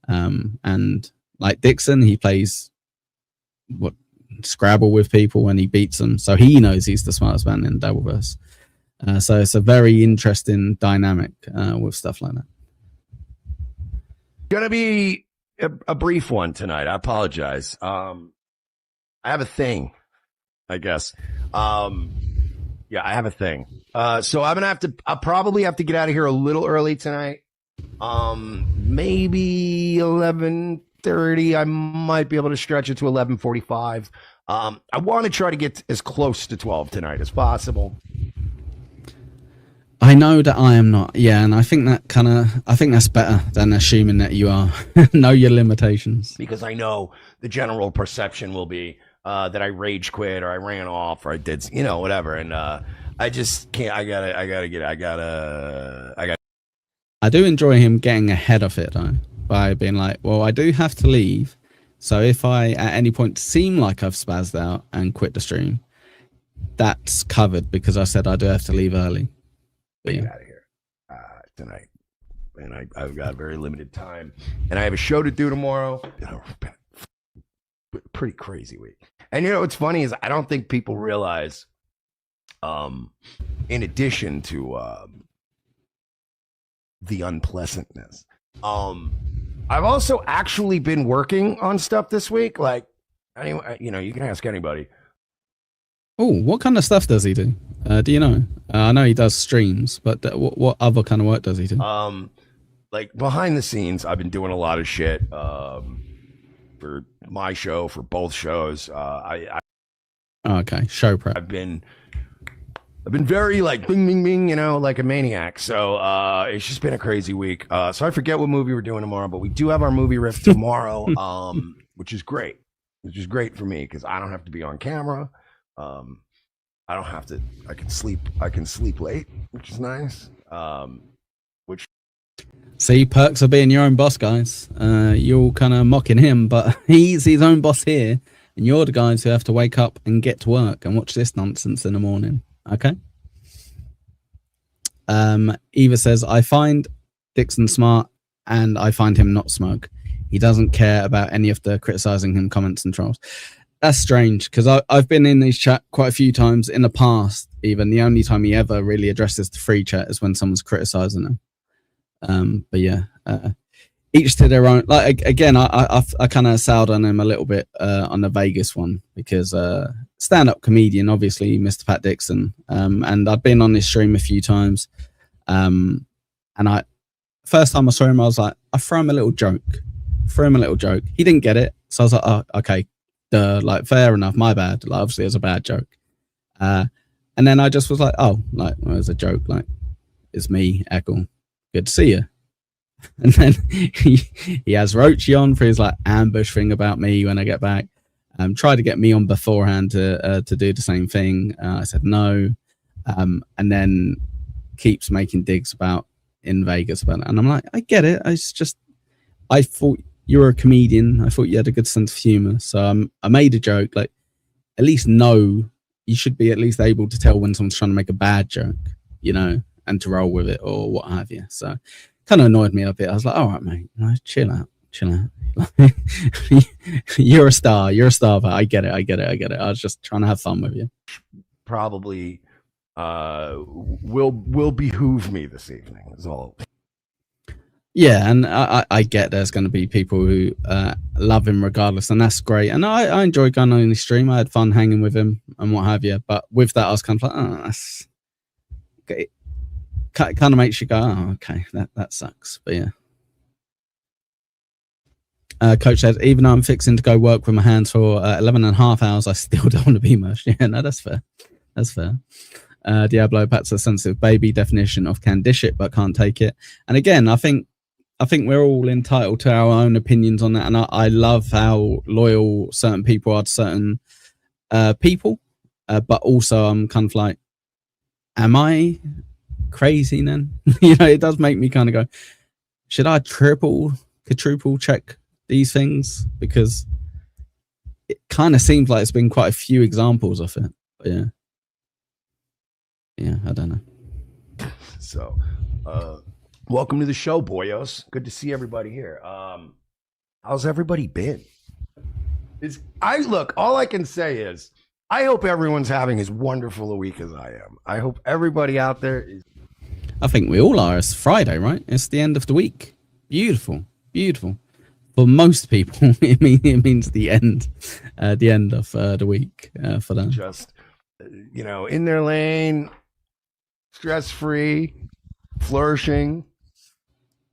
And like Dixon, he plays Scrabble with people and he beats them. So he knows he's the smartest man in Dabbleverse. So it's a very interesting dynamic with stuff like that. Gonna be a brief one tonight. I apologize. I have a thing, I guess. Yeah, I have a thing. So I'll probably have to get out of here a little early tonight. Maybe 11:30. I might be able to stretch it to 11:45. I want to try to get as close to 12 tonight as possible. I know that I am not. Yeah, and I think that's better than assuming that you are. Know your limitations. Because I know the general perception will be that I rage quit or I ran off or I did, whatever. And I just can't. I do enjoy him getting ahead of it though, by being like, well, I do have to leave. So if I at any point seem like I've spazzed out and quit the stream, that's covered because I said I do have to leave early. Get out of here tonight, and I've got very limited time, and I have a show to do tomorrow. Pretty crazy week. And what's funny is I don't think people realize, in addition to the unpleasantness, I've also actually been working on stuff this week. Like, anyway, you can ask anybody. Oh, what kind of stuff does he do? Do you know? I know he does streams, but what other kind of work does he do? Like behind the scenes, I've been doing a lot of shit for my show, for both shows. Okay, show prep. I've been very like bing, bing, bing, like a maniac. So it's just been a crazy week. So I forget what movie we're doing tomorrow, but we do have our movie riff tomorrow, which is great. Which is great for me because I don't have to be on camera. I don't have to. I can sleep late, which is nice. See, perks of being your own boss, guys. You're kind of mocking him, but he's his own boss here, and you're the guys who have to wake up and get to work and watch this nonsense in the morning. Okay. Eva says, I find Dixon smart, and I find him not smug. He doesn't care about any of the criticizing him comments and trolls. That's strange because I've been in his chat quite a few times in the past. Even the only time he ever really addresses the free chat is when someone's criticizing him. But yeah, each to their own. Like again, I kind of soured on him a little bit on the Vegas one because stand-up comedian, obviously, Mr. Pat Dixon, and I'd been on his stream a few times, and first time I saw him, I was like, I throw him a little joke. He didn't get it, so I was like, oh, okay. Like fair enough, my bad. Like obviously it was a bad joke, and then I just was like, oh, like well, it was a joke. Like it's me, Eccles. Good to see you. And then he has Roachy on for his like ambush thing about me when I get back. Tried to get me on beforehand to do the same thing. I said no, and then keeps making digs about in Vegas about it. And I'm like, I get it. I thought you were a comedian. I thought you had a good sense of humor. So I made a joke. Like, at least know you should be at least able to tell when someone's trying to make a bad joke, and to roll with it or what have you. So kind of annoyed me a bit. I was like, all right, mate, chill out. You're a star, but I get it. I was just trying to have fun with you. Probably will behoove me this evening is all. Yeah, and I get there's going to be people who love him regardless, and that's great. And I enjoy going on his stream. I had fun hanging with him and what have you. But with that, I was kind of like, oh, that's okay. Kind of makes you go, oh, okay, that sucks. But yeah. Coach said, even though I'm fixing to go work with my hands for 11 and a half hours, I still don't want to be immersed. Yeah, no, that's fair. Diablo, Pat's a sensitive baby definition of can dish it but can't take it. And again, I think we're all entitled to our own opinions on that. And I love how loyal certain people are to certain people. But also I'm kind of like, am I crazy then? It does make me kind of go, should I triple check these things? Because it kind of seems like it's been quite a few examples of it. But yeah, I don't know. So, welcome to the show, boyos. Good to see everybody here. How's everybody been? All I can say is I hope everyone's having as wonderful a week as I am. I hope everybody out there is. I think we all are. It's Friday, right? It's the end of the week. Beautiful, beautiful. For most people, it means the end of the week for them. Just, in their lane, stress-free, flourishing,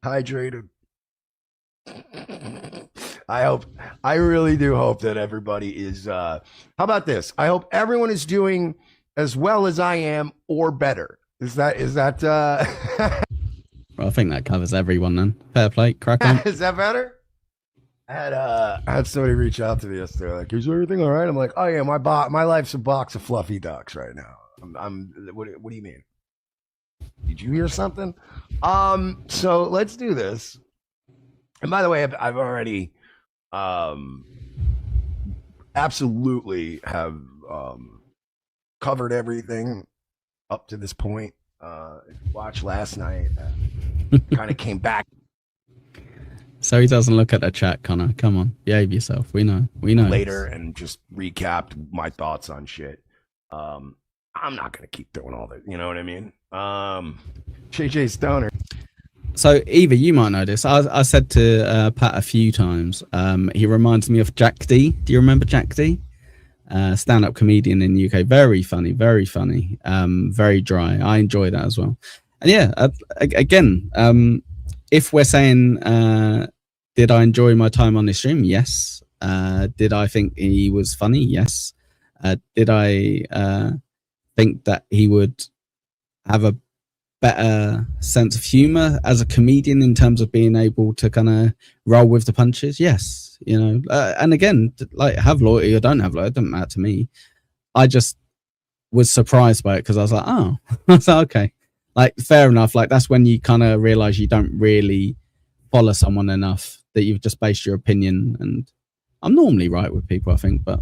hydrated. I really do hope that everybody is, how about this? I hope everyone is doing as well as I am or better. Is that Well, I think that covers everyone then. Fair play, crack on. Is that better? I had somebody reach out to me yesterday, like, is everything all right? I'm like, oh yeah, my life's a box of fluffy ducks right now. What do you mean? Did you hear something? So let's do this. And by the way, I've already absolutely have covered everything up to this point. Watched last night, kind of came back. So he doesn't look at the chat, Connor. Come on, behave yourself. We know. Later and just recapped my thoughts on shit. I'm not gonna keep doing all that. You know what I mean? JJ Stoner. So Eva, you might know this. I said to Pat a few times. He reminds me of Jack D. Do you remember Jack D? Stand-up comedian in the UK. Very funny, very funny. Very dry. I enjoy that as well. And yeah, again, if we're saying, did I enjoy my time on this stream? Yes. Did I think he was funny? Yes. Did I think that he would have a better sense of humor as a comedian in terms of being able to kind of roll with the punches? Yes. And again, like, have loyalty or don't have loyalty, it doesn't matter to me. I just was surprised by it because I was like, oh, I was like, okay, like, fair enough. Like, that's when you kind of realize you don't really follow someone enough, that you've just based your opinion. And I'm normally right with people, I think, but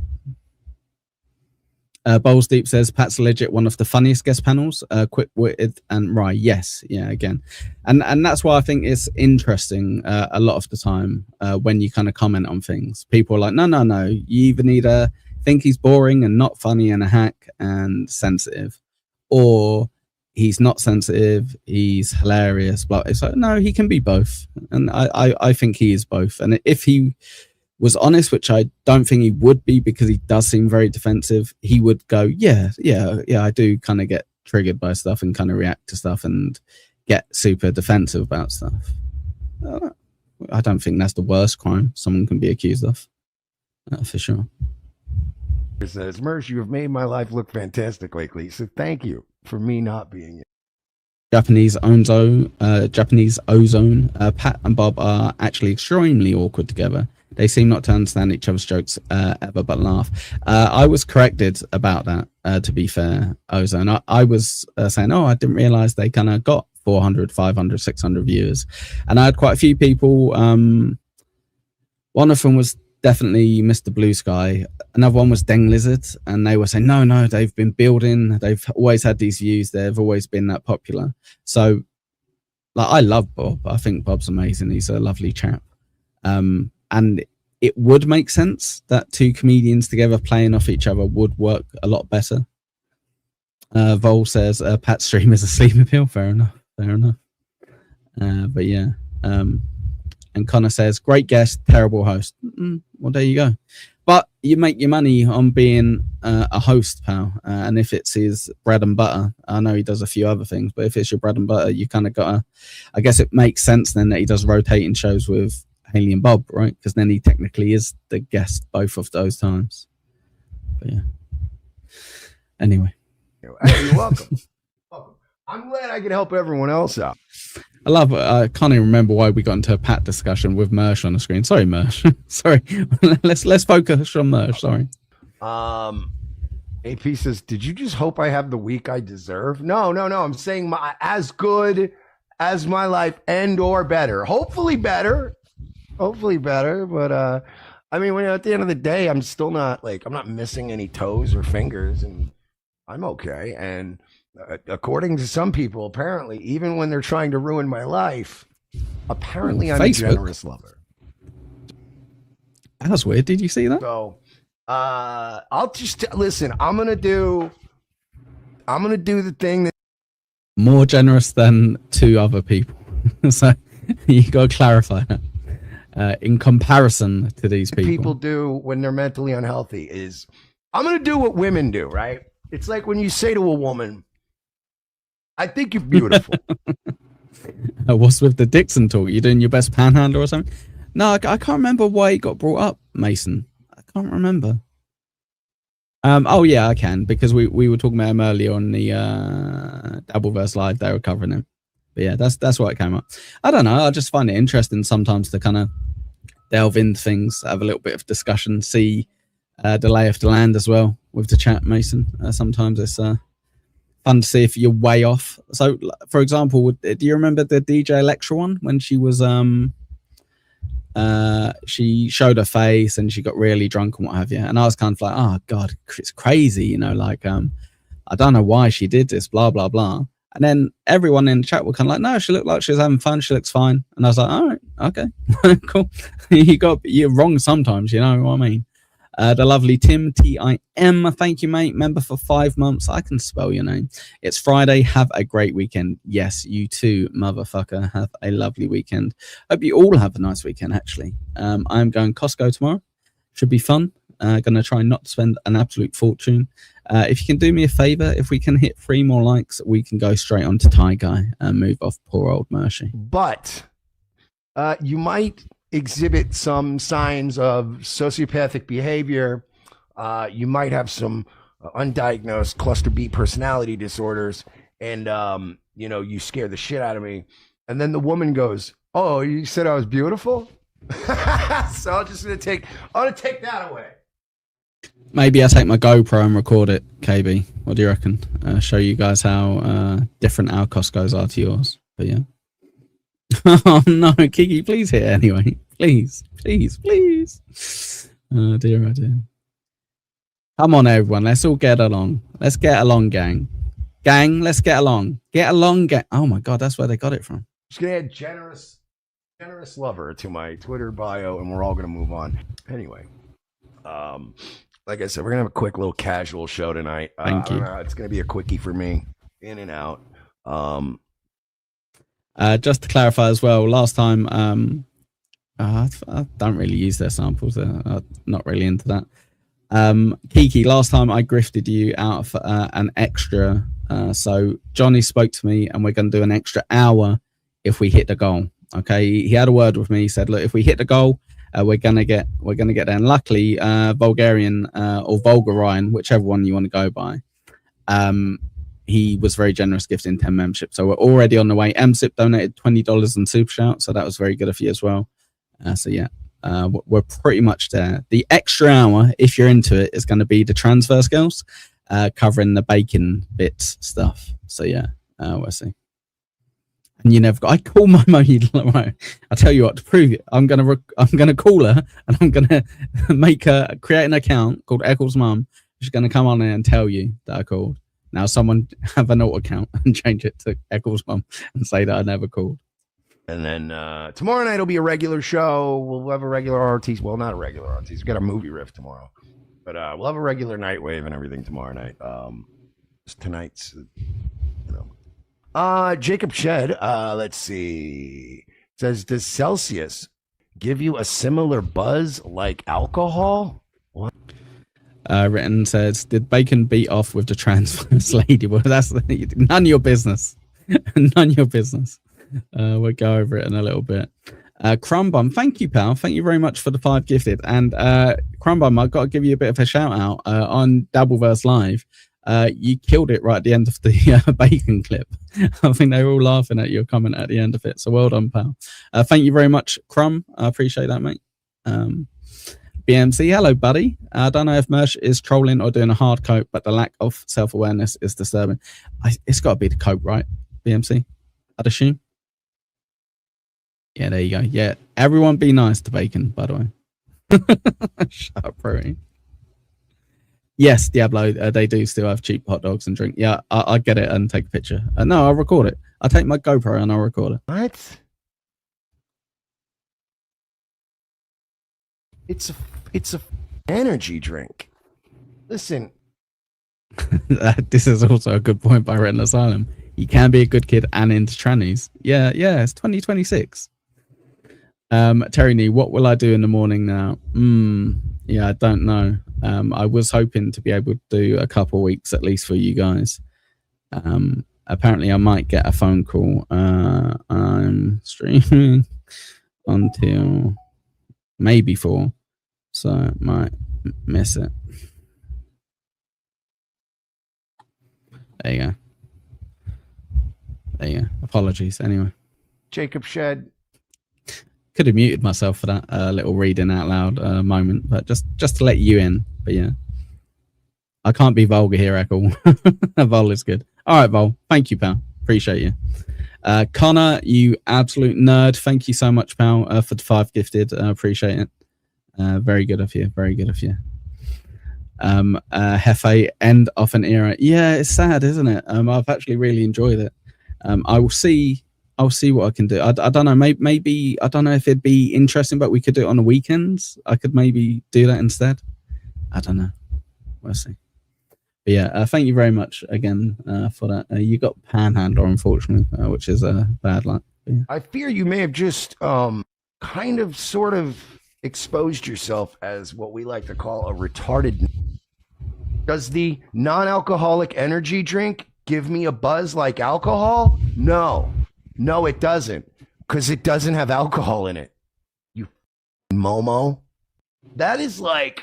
Bowls Deep says Pat's legit one of the funniest guest panels, quick-witted and wry. Yes, yeah, again, and that's why I think it's interesting a lot of the time when you kind of comment on things. People are like, no, you either need to think he's boring and not funny and a hack and sensitive, or he's not sensitive, he's hilarious. But it's like, no, he can be both, and I think he is both. And if he was honest, which I don't think he would be because he does seem very defensive, he would go, yeah, I do kind of get triggered by stuff and kind of react to stuff and get super defensive about stuff. I don't think that's the worst crime someone can be accused of, for sure. It says, Mersh, you have made my life look fantastic lately, so thank you for me not being it. Japanese ozone. Pat and Bob are actually extremely awkward together. They seem not to understand each other's jokes ever but laugh. I was corrected about that, to be fair, Ozone. I was saying, I didn't realize they kind of got 400, 500, 600 viewers. And I had quite a few people. One of them was definitely Mr. Blue Sky. Another one was Deng Lizard. And they were saying, no, they've been building. They've always had these views. They've always been that popular. So, like, I love Bob. I think Bob's amazing. He's a lovely chap. And it would make sense that two comedians together playing off each other would work a lot better. Vol says Pat's stream is a sleeping pill. Fair enough. But yeah. And Connor says, great guest, terrible host. Well, there you go. But you make your money on being a host, pal. And if it's his bread and butter, I know he does a few other things, but if it's your bread and butter, you kind of got to, I guess it makes sense then that he does rotating shows with Haley and Bob, right? Because then he technically is the guest both of those times. But yeah. Anyway. Hey, you're welcome. I'm glad I can help everyone else out. I can't even remember why we got into a Pat discussion with Mersh on the screen. Sorry, Mersh. Sorry. let's focus on Mersh. Sorry. AP says, did you just hope I have the week I deserve? No. I'm saying as good as my life and or better. Hopefully better. But I mean, when at the end of the day, I'm still not I'm not missing any toes or fingers, and I'm okay. And according to some people, apparently, even when they're trying to ruin my life, apparently I'm a generous lover. That was weird. Did you see that? So, I'll just listen. I'm gonna do the thing that More generous than 2 other people. So you got to clarify that. In comparison to these people do when they're mentally unhealthy is I'm gonna do what women do, right? It's like when you say to a woman, I think you're beautiful. What's with the Dixon talk? You doing your best panhandler or something? No, I can't remember why it got brought up, Mason. I can't remember. Oh yeah, I can, because we were talking about him earlier on the Dabbleverse live. They were covering him. But yeah, that's why it came up. I don't know. I just find it interesting sometimes to kind of delve into things, have a little bit of discussion, see the lay of the land as well with the chat, Mason. Sometimes it's fun to see if you're way off. So, for example, do you remember the DJ Lecture one when she was she showed her face and she got really drunk and what have you? And I was kind of like, oh god, it's crazy, you know, like I don't know why she did this, blah blah blah. And then everyone in the chat were kind of like, no, she looked like she was having fun, she looks fine. And I was like, all right, okay, cool. You're wrong sometimes, you know what I mean? The lovely Tim, Tim, thank you, mate. Member for 5 months. I can spell your name. It's Friday. Have a great weekend. Yes, you too, motherfucker. Have a lovely weekend. Hope you all have a nice weekend, actually. I'm going Costco tomorrow. Should be fun. Gonna try not to spend an absolute fortune. If you can do me a favor, if we can hit 3 more likes, we can go straight on to Tie Guy and move off poor old Mercy. But you might exhibit some signs of sociopathic behavior. You might have some undiagnosed cluster B personality disorders, and you know, you scare the shit out of me. And then the woman goes, "Oh, you said I was beautiful?" So I'm just gonna take that away. Maybe I take my GoPro and record it, KB. What do you reckon? Show you guys how different our Costco's are to yours. But yeah. Oh no, Kiki, please hit anyway. Please. Oh dear, oh dear. Come on, everyone. Let's all get along. Let's get along, gang. Gang, let's get along. Get along, gang. Oh my god, that's where they got it from. Just gonna add generous lover to my Twitter bio, and we're all gonna move on. Anyway, like I said, we're gonna have a quick little casual show tonight. Thank you. It's gonna be a quickie for me, in and out. Just to clarify as well, last time, I don't really use their samples. I'm not really into that. Kiki, last time I grifted you out of an extra. So Johnny spoke to me, and we're going to do an extra hour if we hit the goal. Okay, he had a word with me. He said, "Look, if we hit the goal, we're gonna get there." And luckily, Bulgarian or Bulgarian, whichever one you want to go by, he was very generous, gifting 10 memberships. So we're already on the way. MSIP donated $20 in Super Shout, so that was very good of you as well. So yeah, we're pretty much there. The extra hour, if you're into it, is going to be the transverse girls, covering the bacon bits stuff. So yeah, we'll see. And you never got. I call my mummy. Right, I tell you what, to prove it, I'm gonna call her, and I'm gonna create an account called Eccles Mum. She's gonna come on there and tell you that I called. Now someone have an alt account and change it to Eccles Mum and say that I never called. And then tomorrow night will be a regular show. We'll have a regular RTs. Well, not a regular RTs. We've got a movie riff tomorrow. But we'll have a regular Nightwave and everything tomorrow night. Tonight's, you know. Jacob Shed, let's see. Says, does Celsius give you a similar buzz like alcohol? What? Written says, did bacon beat off with the transverse lady? Well, that's none of your business. None of your business. We'll go over it in a little bit. Crumbum, thank you, pal. Thank you very much for the 5 gifted. And Crumbum, I've got to give you a bit of a shout out on Dabbleverse Live. You killed it right at the end of the bacon clip. I think they were all laughing at your comment at the end of it. So well done, pal. Thank you very much, Crumb. I appreciate that, mate. BMC, hello, buddy. I don't know if Mersh is trolling or doing a hard coat, but the lack of self-awareness is disturbing. It's got to be the coat, right, BMC? I'd assume. Yeah, there you go. Yeah, everyone be nice to bacon, by the way. Shut up, Protein. Yes, Diablo, they do still have cheap hot dogs and drink. Yeah, I'll get it and take a picture. No, I'll record it. I'll take my GoPro and I'll record it. What? It's a energy drink. Listen, This is also a good point by Ren Asylum. You can be a good kid and into trannies. Yeah, it's 2026. Terry Nee, what will I do in the morning now? Yeah, I don't know. I was hoping to be able to do a couple weeks at least for you guys. Apparently I might get a phone call. I'm streaming until maybe 4, so I might miss it. There you go. Apologies anyway. Jacob Shed. Could have muted myself for that little reading out loud moment, but just to let you in. But yeah, I can't be vulgar here, Echo. Vol is good. All right, Vol. Thank you, pal. Appreciate you. Connor, you absolute nerd. Thank you so much, pal, for the 5 gifted. Appreciate it. Very good of you. Very good of you. Hefe, end of an era. Yeah, it's sad, isn't it? I've actually really enjoyed it. I'll see what I can do. I don't know. Maybe I don't know if it'd be interesting, but we could do it on the weekends. I could maybe do that instead. I don't know. We'll see. But yeah, thank you very much again for that. You got Panhandler, unfortunately, which is a bad luck. Yeah. I fear you may have just sort of exposed yourself as what we like to call a retarded. Does the non-alcoholic energy drink give me a buzz like alcohol? No, it doesn't, because it doesn't have alcohol in it. You Momo. That is like...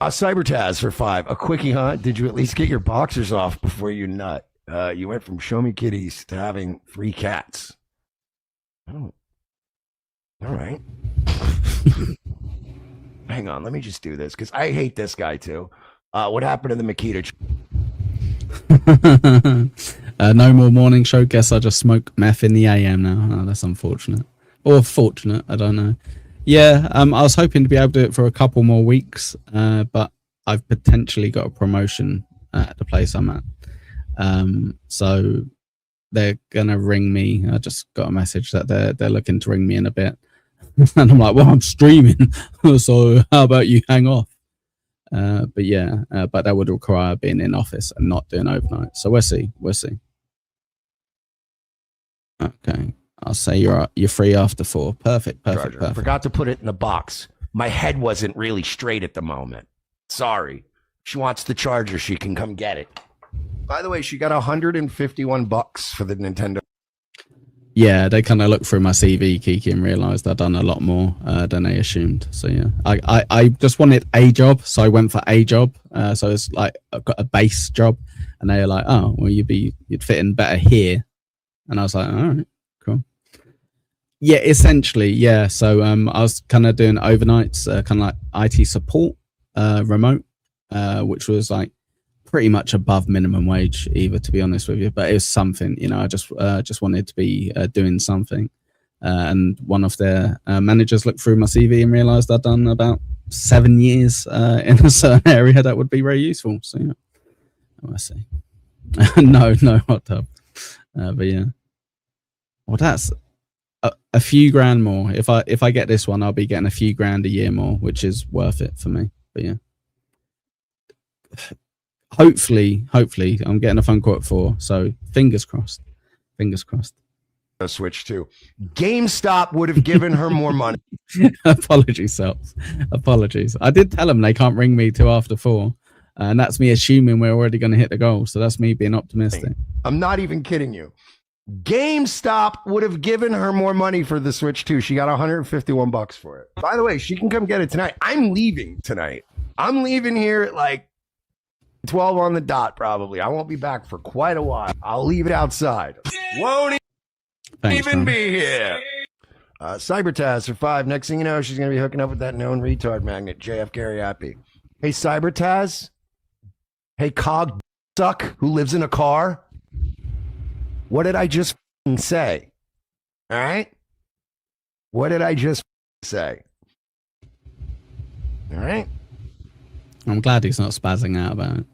Cybertaz for 5. A quickie, huh? Did you at least get your boxers off before you nut? You went from show me kitties to having 3 cats. Oh. All right. Hang on, let me just do this, because I hate this guy too. What happened to the Makita? No more morning show. Guess I just smoke meth in the AM now. Oh, that's unfortunate. Or fortunate, I don't know. Yeah, I was hoping to be able to do it for a couple more weeks, but I've potentially got a promotion at the place I'm at. So they're gonna ring me. I just got a message that they're looking to ring me in a bit. And I'm like, well, I'm streaming, so how about you hang off? But yeah, but that would require being in office and not doing overnight. So we'll see. Okay, I'll say you're free after 4. Perfect. Forgot to put it in the box. My head wasn't really straight at the moment. Sorry. She wants the charger. She can come get it. By the way, she got $151 for the Nintendo. Yeah, they kind of looked through my CV, Kiki, and realised I'd done a lot more than they assumed. So yeah, I just wanted a job, so I went for a job. So it's like I've got a base job, and they were like, "Oh, well, you'd fit in better here." And I was like, "All right, cool." Yeah, essentially, yeah. So I was kind of doing overnights, kind of like IT support, remote, which was like pretty much above minimum wage, either, to be honest with you, but it was something, I just wanted to be doing something. And one of their managers looked through my CV and realized I'd done about 7 years in a certain area that would be very useful. So yeah, I see. no hot tub, but yeah. Well, that's a few grand more. If I get this one, I'll be getting a few grand a year more, which is worth it for me. But yeah. Hopefully, I'm getting a phone call at 4. So fingers crossed. A Switch 2. GameStop would have given her more money. Apologies, Self. Apologies. I did tell them they can't ring me till after 4. And that's me assuming we're already going to hit the goal. So that's me being optimistic. I'm not even kidding you. GameStop would have given her more money for the Switch 2. She got $151 for it. By the way, she can come get it tonight. I'm leaving tonight. I'm leaving here at like 12 on the dot, probably. I won't be back for quite a while. I'll leave it outside. Won't even be here. Cybertaz for 5. Next thing you know, she's going to be hooking up with that known retard magnet, JF Gary Appy. Hey, Cybertaz. Hey, Cog Suck, who lives in a car. What did I just say? All right? What did I just say? All right? I'm glad he's not spazzing out about it.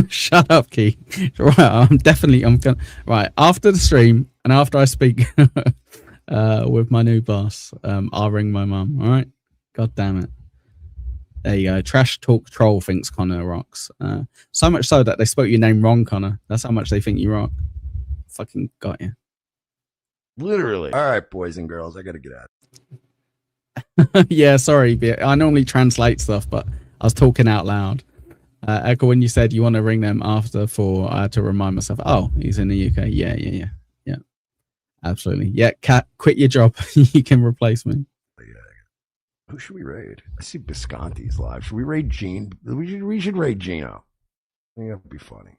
Shut up, Key. Right, I'm gonna right after the stream and after I speak with my new boss. I'll ring my mum. All right. God damn it. There you go. Trash Talk Troll thinks Connor rocks. So much so that they spoke your name wrong, Connor. That's how much they think you rock. Fucking got you. Literally. All right, boys and girls, I gotta get out. Yeah, sorry. I normally translate stuff, but I was talking out loud. Echo, when you said you want to ring them after 4, I had to remind myself, oh, he's in the UK. Yeah. Absolutely. Yeah, Cat, quit your job. You can replace me. Who should we raid? I see Bisconti's live. Should we raid Gene? We should raid Gino. I think that'd be funny.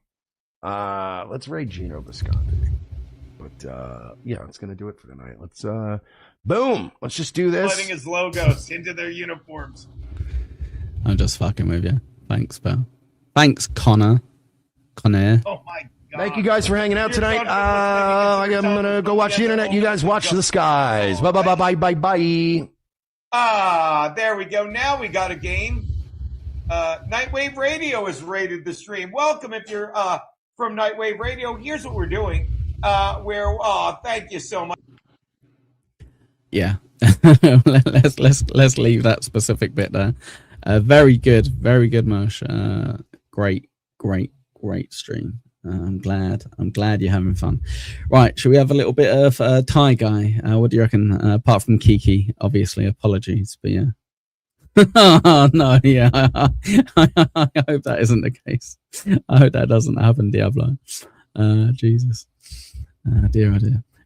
Let's raid Gino Bisconti. But yeah, it's gonna do it for tonight. Let's boom. Let's just do this. Putting his logos into their uniforms. I'm just fucking with you. Thanks, pal. Thanks, Connor. Oh my God. Thank you guys for hanging out tonight. I'm gonna go watch the internet. You guys watch the skies. Bye. There we go. Now we got a game. Nightwave Radio has rated the stream. Welcome if you're from Nightwave Radio. Here's what we're doing. Thank you so much. Yeah. let's leave that specific bit there. Very good, Mosh. Great stream. I'm glad you're having fun. Right, should we have a little bit of Thai guy? What do you reckon? Apart from Kiki, obviously, apologies, but yeah. Oh, no, yeah. I hope that isn't the case. I hope that doesn't happen, Diablo. Jesus. Oh dear.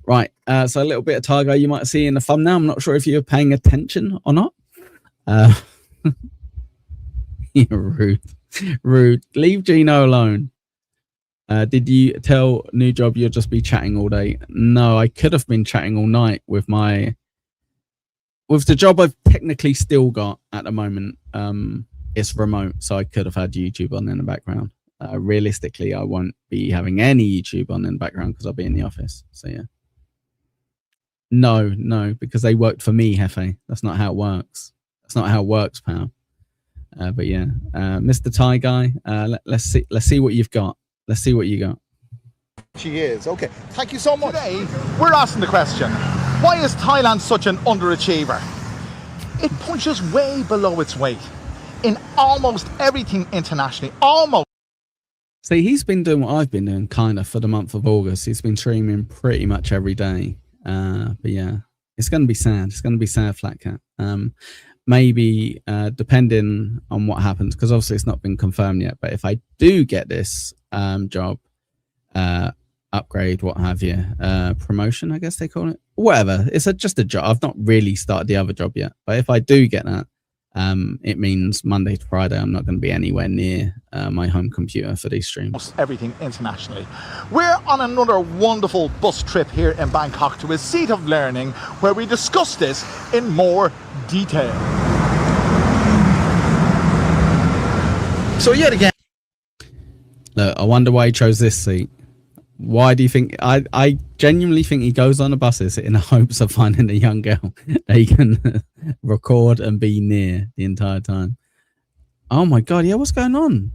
Right, so a little bit of Thai guy you might see in the thumbnail. I'm not sure if you're paying attention or not. You're rude. Leave Gino alone. Did you tell new job you'll just be chatting all day? No, I could have been chatting all night with the job I've technically still got at the moment. It's remote, so I could have had YouTube on in the background. Realistically, I won't be having any YouTube on in the background because I'll be in the office. So yeah. No, because they worked for me, Hefe. That's not how it works. That's not how it works, pal. But yeah, Mr. Thai guy, let's see what you've got. Let's see what you got. She is. Okay. Thank you so much. Today, we're asking the question, why is Thailand such an underachiever? It punches way below its weight in almost everything internationally. Almost. See, he's been doing what I've been doing, kind of, for the month of August. He's been streaming pretty much every day. But yeah, it's going to be sad. It's going to be sad, Flat Cat. Maybe depending on what happens, because obviously it's not been confirmed yet. But if I do get this job, upgrade, what have you, promotion, I guess they call it, whatever. It's just a job. I've not really started the other job yet. But if I do get that, it means Monday to Friday I'm not going to be anywhere near my home computer for these streams. Everything internationally. We're on another wonderful bus trip here in Bangkok to a seat of learning where we discuss this in more detail. So yet again, look, I wonder why he chose this seat. Why do you think? I genuinely think he goes on the buses in the hopes of finding a young girl that he can record and be near the entire time. Oh my God, yeah, what's going on?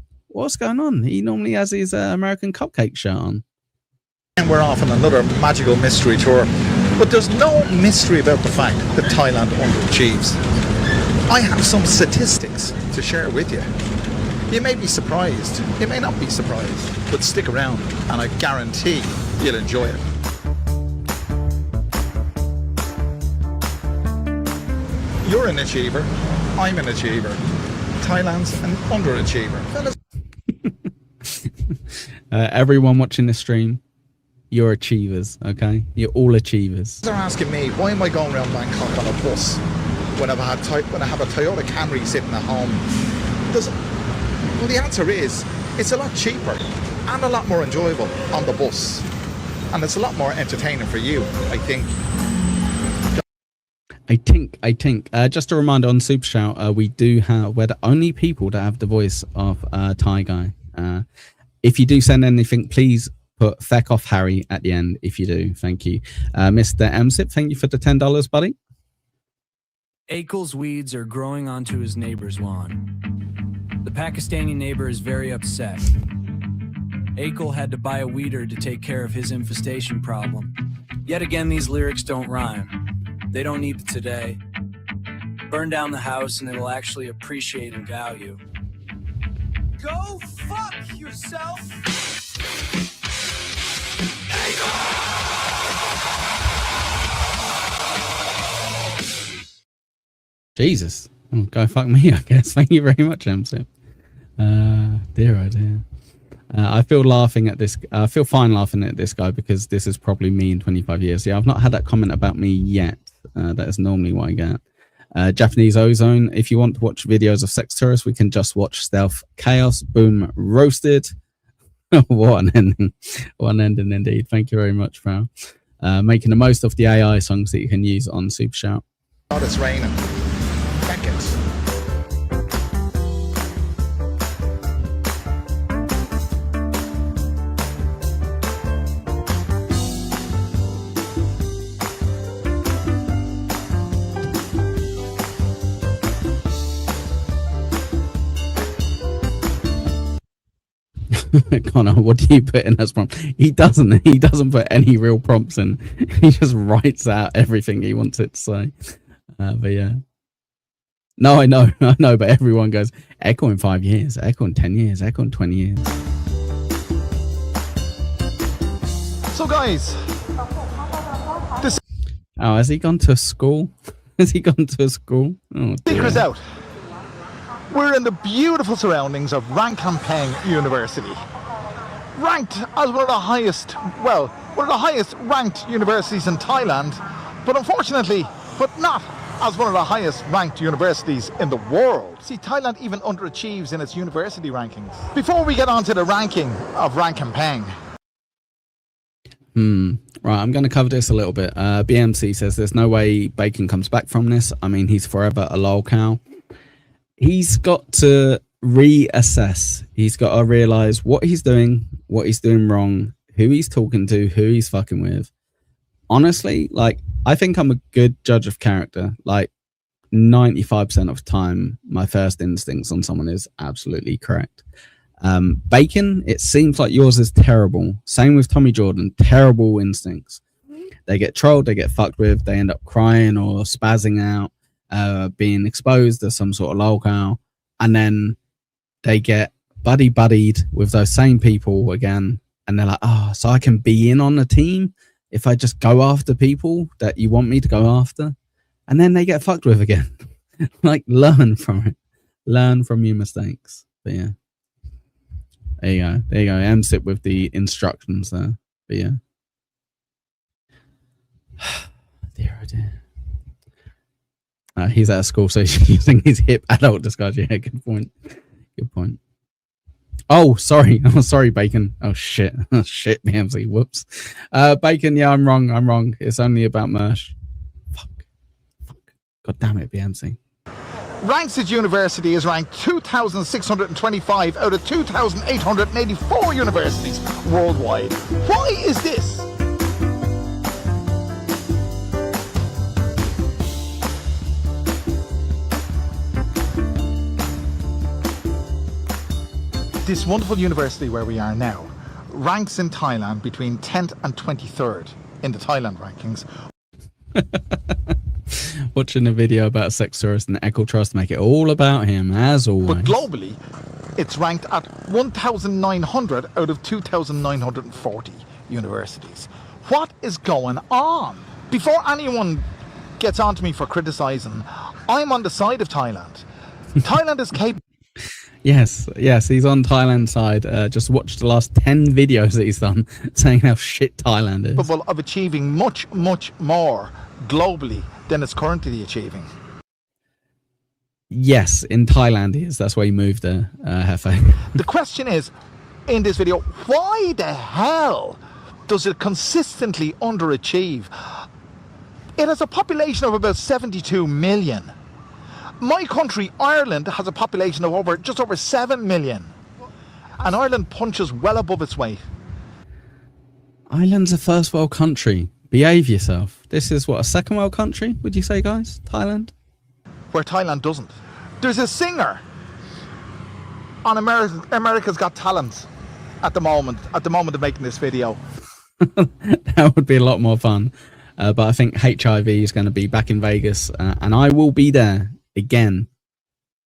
He normally has his American Cupcake shirt on. And we're off on another magical mystery tour, but there's no mystery about the fact that Thailand underachieves. I have some statistics to share with you. You may be surprised, you may not be surprised, but stick around and I guarantee you'll enjoy it. You're an achiever, I'm an achiever. Thailand's an underachiever. Everyone watching the stream, you're achievers, okay? You're all achievers. They're asking me, why am I going around Bangkok on a bus when I have a Toyota Camry sitting at home? Well, the answer is, it's a lot cheaper and a lot more enjoyable on the bus. And it's a lot more entertaining for you, I think. I think. Just a reminder on Super Shout, we're the only people that have the voice of Thai Guy. If you do send anything, please put feck off Harry at the end. If you do, thank you. Mr. MSIP, thank you for the $10, buddy. Akel's weeds are growing onto his neighbor's lawn. The Pakistani neighbor is very upset. Akel had to buy a weeder to take care of his infestation problem. Yet again, these lyrics don't rhyme. They don't need it today. Burn down the house and it'll actually appreciate in value. Go fuck yourself. Jesus. Oh, go fuck me, I guess. Thank you very much, MC. Dear oh dear. I feel laughing at this. I feel fine laughing at this guy because this is probably me in 25 years. Yeah, I've not had that comment about me yet. That is normally what I get. Japanese Ozone. If you want to watch videos of sex tourists, we can just watch Stealth Chaos. Boom, roasted. What an ending. What an ending indeed. Thank you very much, Frau. Making the most of the AI songs that you can use on Super Shout. God, it's raining. Thank it. Connor, what do you put in as prompt? He doesn't put any real prompts in. He just writes out everything he wants it to say. But yeah. No, I know, but everyone goes, Echo in 5 years, Echo in 10 years, Echo in 20 years. So guys, the Oh, has he gone to a school? Has he gone to a school? Oh, secret's dear. out. We're in the beautiful surroundings of Rangkampeng University. Ranked as one of the highest ranked universities in Thailand, but unfortunately, not as one of the highest ranked universities in the world. See, Thailand even underachieves in its university rankings. Before we get on to the ranking of Rangkampeng. Right, I'm going to cover this a little bit. BMC says there's no way Bacon comes back from this. I mean, he's forever a lol cow. He's got to reassess. He's got to realize what he's doing wrong, who he's talking to, who he's fucking with. Honestly, like, I think I'm a good judge of character. Like, 95% of the time, my first instincts on someone is absolutely correct. Bacon, it seems like yours is terrible. Same with Tommy Jordan, terrible instincts. They get trolled, they get fucked with, they end up crying or spazzing out. Being exposed as some sort of lolcow, and then they get buddied with those same people again, and they're like, oh, so I can be in on the team if I just go after people that you want me to go after, and then they get fucked with again. Like, learn from it, learn from your mistakes. But yeah, there you go. M-sit with the instructions there. But yeah, dear oh dear. He's out of school, so he's using his hip adult disguise. Yeah, good point. Good point. Oh, sorry. Oh, sorry, Bacon. Oh, shit. Oh, shit, BMC. Whoops. Bacon, yeah, I'm wrong. It's only about Mersh. Fuck. God damn it, BMC. Ranksted University is ranked 2,625 out of 2,884 universities worldwide. Why is this? This wonderful university where we are now ranks in Thailand between 10th and 23rd in the Thailand rankings. Watching a video about a sex tourist and Echo tries to make it all about him, as always. But globally, it's ranked at 1,900 out of 2,940 universities. What is going on? Before anyone gets on to me for criticising, I'm on the side of Thailand. Thailand is capable. Yes, he's on Thailand's side. Just watch the last 10 videos that he's done saying how shit Thailand is. Capable of achieving much, much more globally than it's currently achieving. Yes, in Thailand he is. That's why he moved there, Hefe. The question is, in this video, why the hell does it consistently underachieve? It has a population of about 72 million. My country, Ireland, has a population of just over 7 million. And Ireland punches well above its weight. Ireland's a first world country. Behave yourself. This is what, a second world country, would you say, guys? Thailand? Where Thailand doesn't. There's a singer on America's Got Talent at the moment of making this video. That would be a lot more fun. But I think HIV is going to be back in Vegas, and I will be there again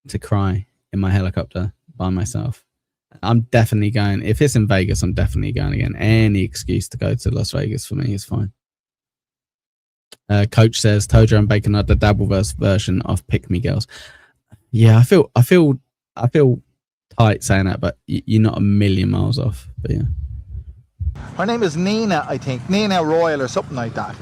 to cry in my helicopter by myself. I'm definitely going. If it's in Vegas, I'm definitely going again. Any excuse to go to Las Vegas for me is fine. Coach says Tojo and Bacon are the Dabbleverse version of Pick Me Girls. Yeah, I feel tight saying that, but you're not a million miles off. But yeah. Her name is Nina, I think. Nina Royal or something like that.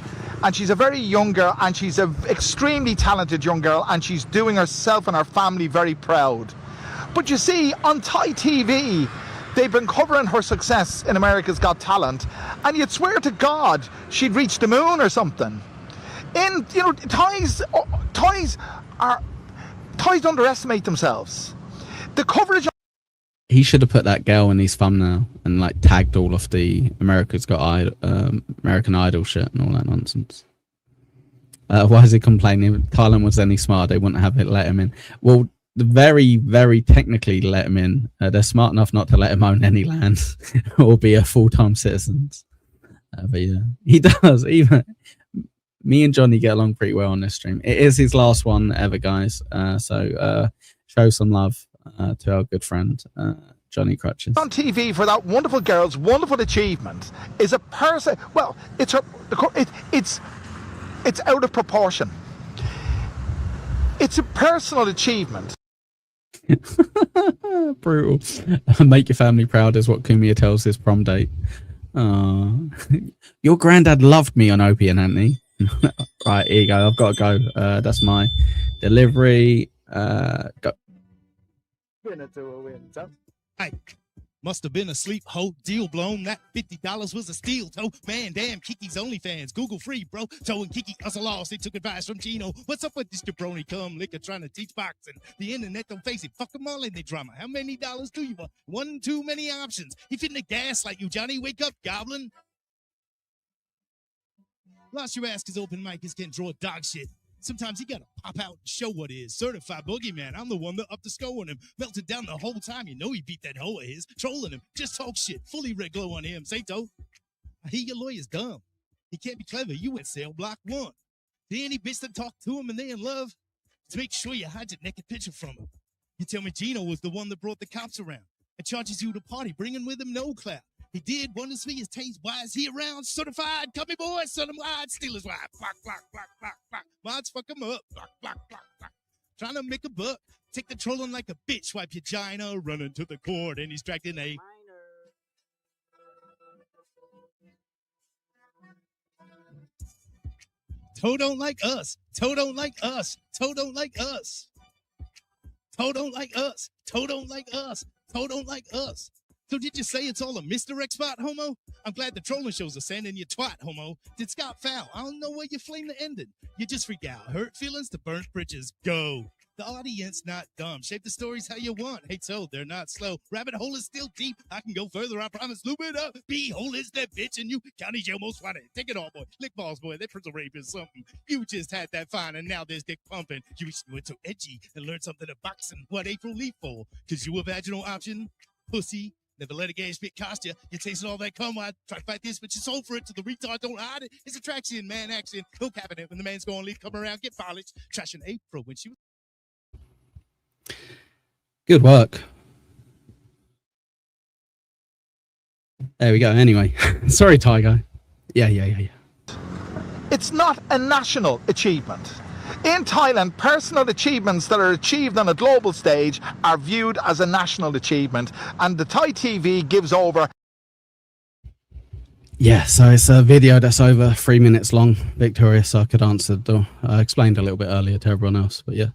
And she's a very young girl, and she's an extremely talented young girl, and she's doing herself and her family very proud. But you see, on Thai TV, they've been covering her success in America's Got Talent, and you'd swear to God she'd reach the moon or something. Thais underestimate themselves. The coverage. He should have put that girl in his thumbnail and like tagged all of the American Idol shit and all that nonsense. Why is he complaining? If Thailand was any smart, they wouldn't have it let him in. Well, very, very technically let him in. They're smart enough not to let him own any land or be a full-time citizen. But yeah, he does. Even me and Johnny get along pretty well on this stream. It is his last one ever, guys. So show some love to our good friend Johnny Crutches. On TV for that wonderful girl's wonderful achievement is a person. Well, it's out of proportion. It's a personal achievement. Brutal. Make your family proud is what Kumia tells his prom date. Your granddad loved me on Opie and Anthony. Right, here you go. I've got to go. That's my delivery. Go. Hey, must have been a sleep hoe, deal blown. That $50 was a steal toe. Man, damn, Kiki's OnlyFans. Google free, bro. Joe and Kiki us a loss. They took advice from Gino. What's up with this jabroni cum liquor trying to teach boxing? The internet don't face it. Fuck them all in the drama. How many dollars do you want? One too many options. He finna gas like you, Johnny. Wake up, goblin. Lost your ass cause open micers can't draw dog shit. Sometimes you gotta pop out and show what is. Certified boogeyman, I'm the one that upped the score on him. Melted down the whole time, you know he beat that hoe of his. Trolling him, just talk shit, fully red glow on him. Sato, I hear your lawyer's dumb. He can't be clever, you went cell block 1. The any bitch that talk to him and they in love, to make sure you hide your naked picture from him. You tell me Gino was the one that brought the cops around and charges you to party, bringing with him no clout. He did wonders for his taste. Why is he around? Certified cubby boy, son him wide, steal his wife. Block, block, block, block, block. Mods fuck him up. Block, block, block, block. Trying to make a buck. Take the trolling like a bitch. Wipe your gina. Running to the court and he's dragged in a. Toe don't like us. Toe don't like us. Toe don't like us. Toe don't like us. Toe don't like us. Toe don't like us. So did you say it's all a misdirect spot, homo? I'm glad the trolling shows are sending you twat, homo. Did Scott foul? I don't know where you flame the ending. You just freak out. Hurt feelings to burnt bridges. Go. The audience not dumb. Shape the stories how you want. Hey, so they're not slow. Rabbit hole is still deep. I can go further, I promise. Loop it up. B-hole is that bitch, and you county jail most wanted. Take it all, boy. Lick balls, boy. That prison rape is something. You just had that fine, and now there's dick pumping. You went so edgy and learned something of boxing. What April leave for? Cause you a vaginal option? Pussy. Never let a gay spit cost you. You tasted all that cum. I try to fight this, but you sold for it to the retard. Don't hide it. It's attraction, man, action. No cabinet when the man's going to leave. Come around, get polished. Trashing April when she was. Good work. There we go. Anyway, sorry, Tiger. Yeah. It's not a national achievement. In Thailand, personal achievements that are achieved on a global stage are viewed as a national achievement, and the Thai TV gives over. Yeah, so it's a video that's over 3 minutes long, Victoria, so I could answer the door. I explained a little bit earlier to everyone else, but yeah.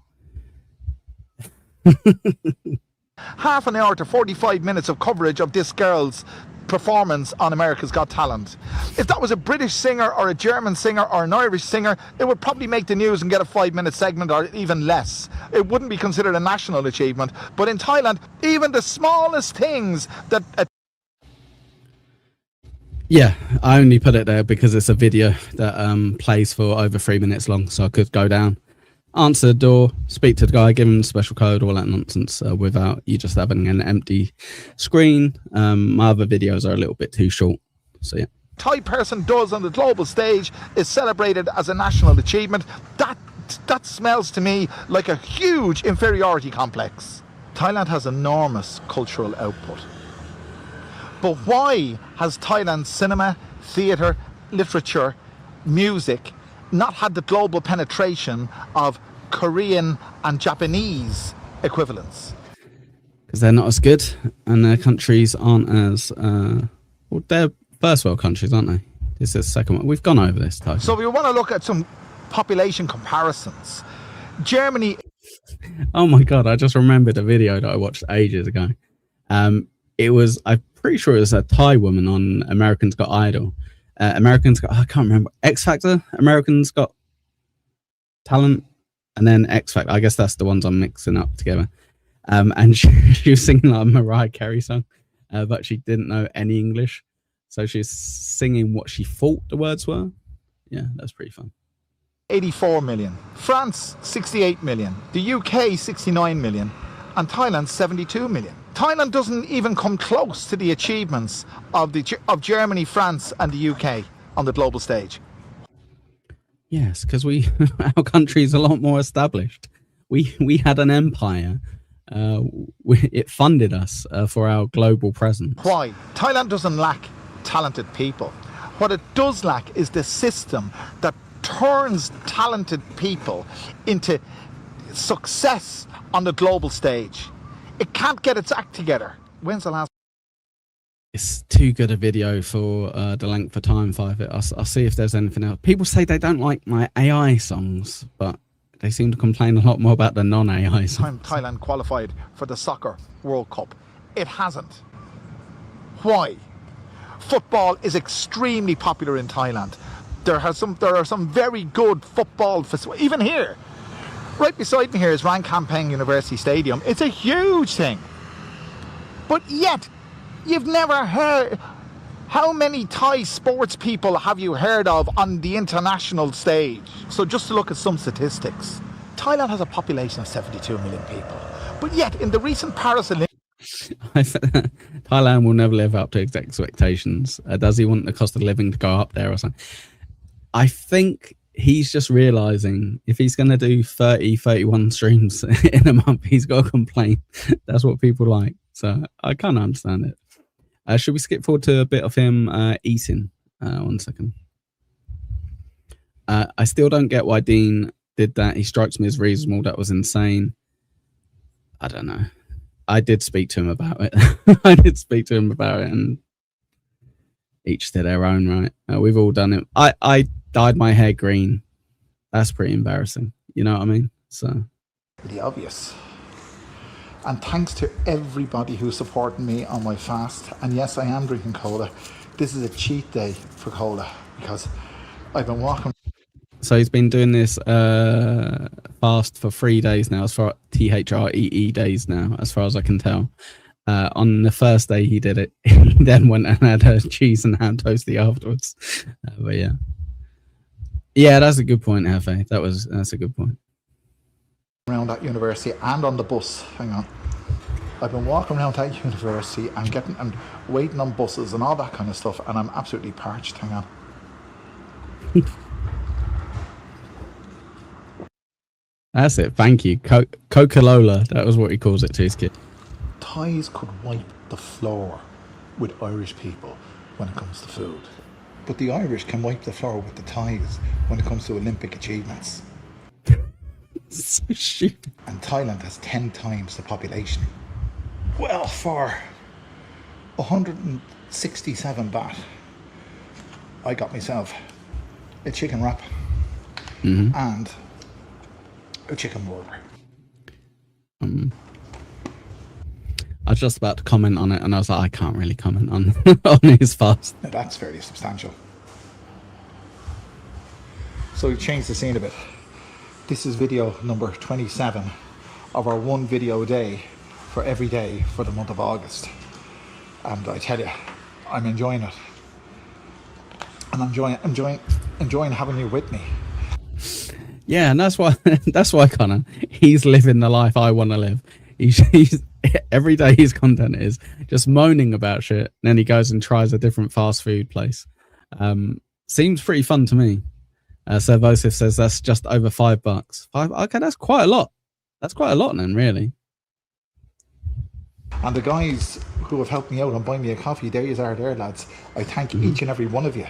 Half an hour to 45 minutes of coverage of this girl's performance on America's Got Talent. If that was a British singer or a German singer or an Irish singer, it would probably make the news and get a 5-minute segment or even less. It wouldn't be considered a national achievement. But in Thailand, even the smallest things that... Yeah, I only put it there because it's a video that plays for over 3 minutes long, so I could go down, answer the door, speak to the guy, give him the special code, all that nonsense, without you just having an empty screen. My other videos are a little bit too short, so yeah. Thai person does on the global stage is celebrated as a national achievement. That smells to me like a huge inferiority complex. Thailand has enormous cultural output. But why has Thailand's cinema, theatre, literature, music not had the global penetration of Korean and Japanese equivalents? Because they're not as good, and their countries aren't as well, they're first world countries, aren't they? This is the second one. We've gone over this type. So we want to look at some population comparisons. Germany. Oh my god! I just remembered a video that I watched ages ago. It was, I'm pretty sure it was a Thai woman on American's Got Idol. American's Got, I can't remember, X Factor. American's Got Talent, and then X Factor. I guess that's the ones I'm mixing up together. And she was singing like a Mariah Carey song, but she didn't know any English, so she's singing what she thought the words were. Yeah, that's pretty fun. 84 million. France, 68 million. The UK, 69 million. And Thailand, 72 million. Thailand doesn't even come close to the achievements of Germany, France, and the UK on the global stage. Yes, because our country is a lot more established. We had an empire. It funded us for our global presence. Why? Thailand doesn't lack talented people. What it does lack is the system that turns talented people into success on the global stage. It can't get its act together. When's the last? It's too good a video for the length of time for it. I'll see if there's anything else. People say they don't like my AI songs, but they seem to complain a lot more about the non-AI songs. Thailand qualified for the Soccer World Cup. It hasn't. Why? Football is extremely popular in Thailand. There are some very good football facilities, even here. Right beside me here is Rangkampeng University Stadium. It's a huge thing. But yet, you've never heard... How many Thai sports people have you heard of on the international stage? So just to look at some statistics. Thailand has a population of 72 million people. But yet, in the recent Paris Olympics... Thailand will never live up to expectations. Does he want the cost of living to go up there or something? I think he's just realizing if he's going to do 31 streams in a month, he's got to complain. That's what people like. So I kind of understand it. Should we skip forward to a bit of him eating? 1 second. I still don't get why Dean did that. He strikes me as reasonable. That was insane. I don't know. I did speak to him about it. And each to their own, right? We've all done it. I dyed my hair green. That's pretty embarrassing. You know what I mean? So pretty obvious. And thanks to everybody who's supporting me on my fast. And yes, I am drinking cola. This is a cheat day for cola because I've been walking. So he's been doing this fast for 3 days now, as far THREE days now, as far as I can tell. On the first day he did it, he then went and had a cheese and ham toasty afterwards. But yeah, that's a good point, Hefe. That's a good point. Around that university and on the bus. Hang on. I've been walking around that university and waiting on buses and all that kind of stuff, and I'm absolutely parched. Hang on. That's it. Thank you. Coca-Cola. That was what he calls it to his kid. Thais could wipe the floor with Irish people when it comes to food. But the Irish can wipe the floor with the Thais when it comes to Olympic achievements. So stupid. And Thailand has 10 times the population. Well, for 167 baht, I got myself a chicken wrap and a chicken burger. I was just about to comment on it, and I was like, I can't really comment on on his fast. Now that's fairly substantial. So we've changed the scene a bit. This is video number 27 of our one video a day for every day for the month of August. And I tell you, I'm enjoying it. And I'm enjoying having you with me. Yeah, and that's why Connor, he's living the life I want to live. He's every day his content is just moaning about shit, and then he goes and tries a different fast food place. Seems pretty fun to me. Servosif says that's just over $5. Okay, that's quite a lot. That's quite a lot then, really. And the guys who have helped me out and buy me a coffee, there you are there, lads. I thank each and every one of you.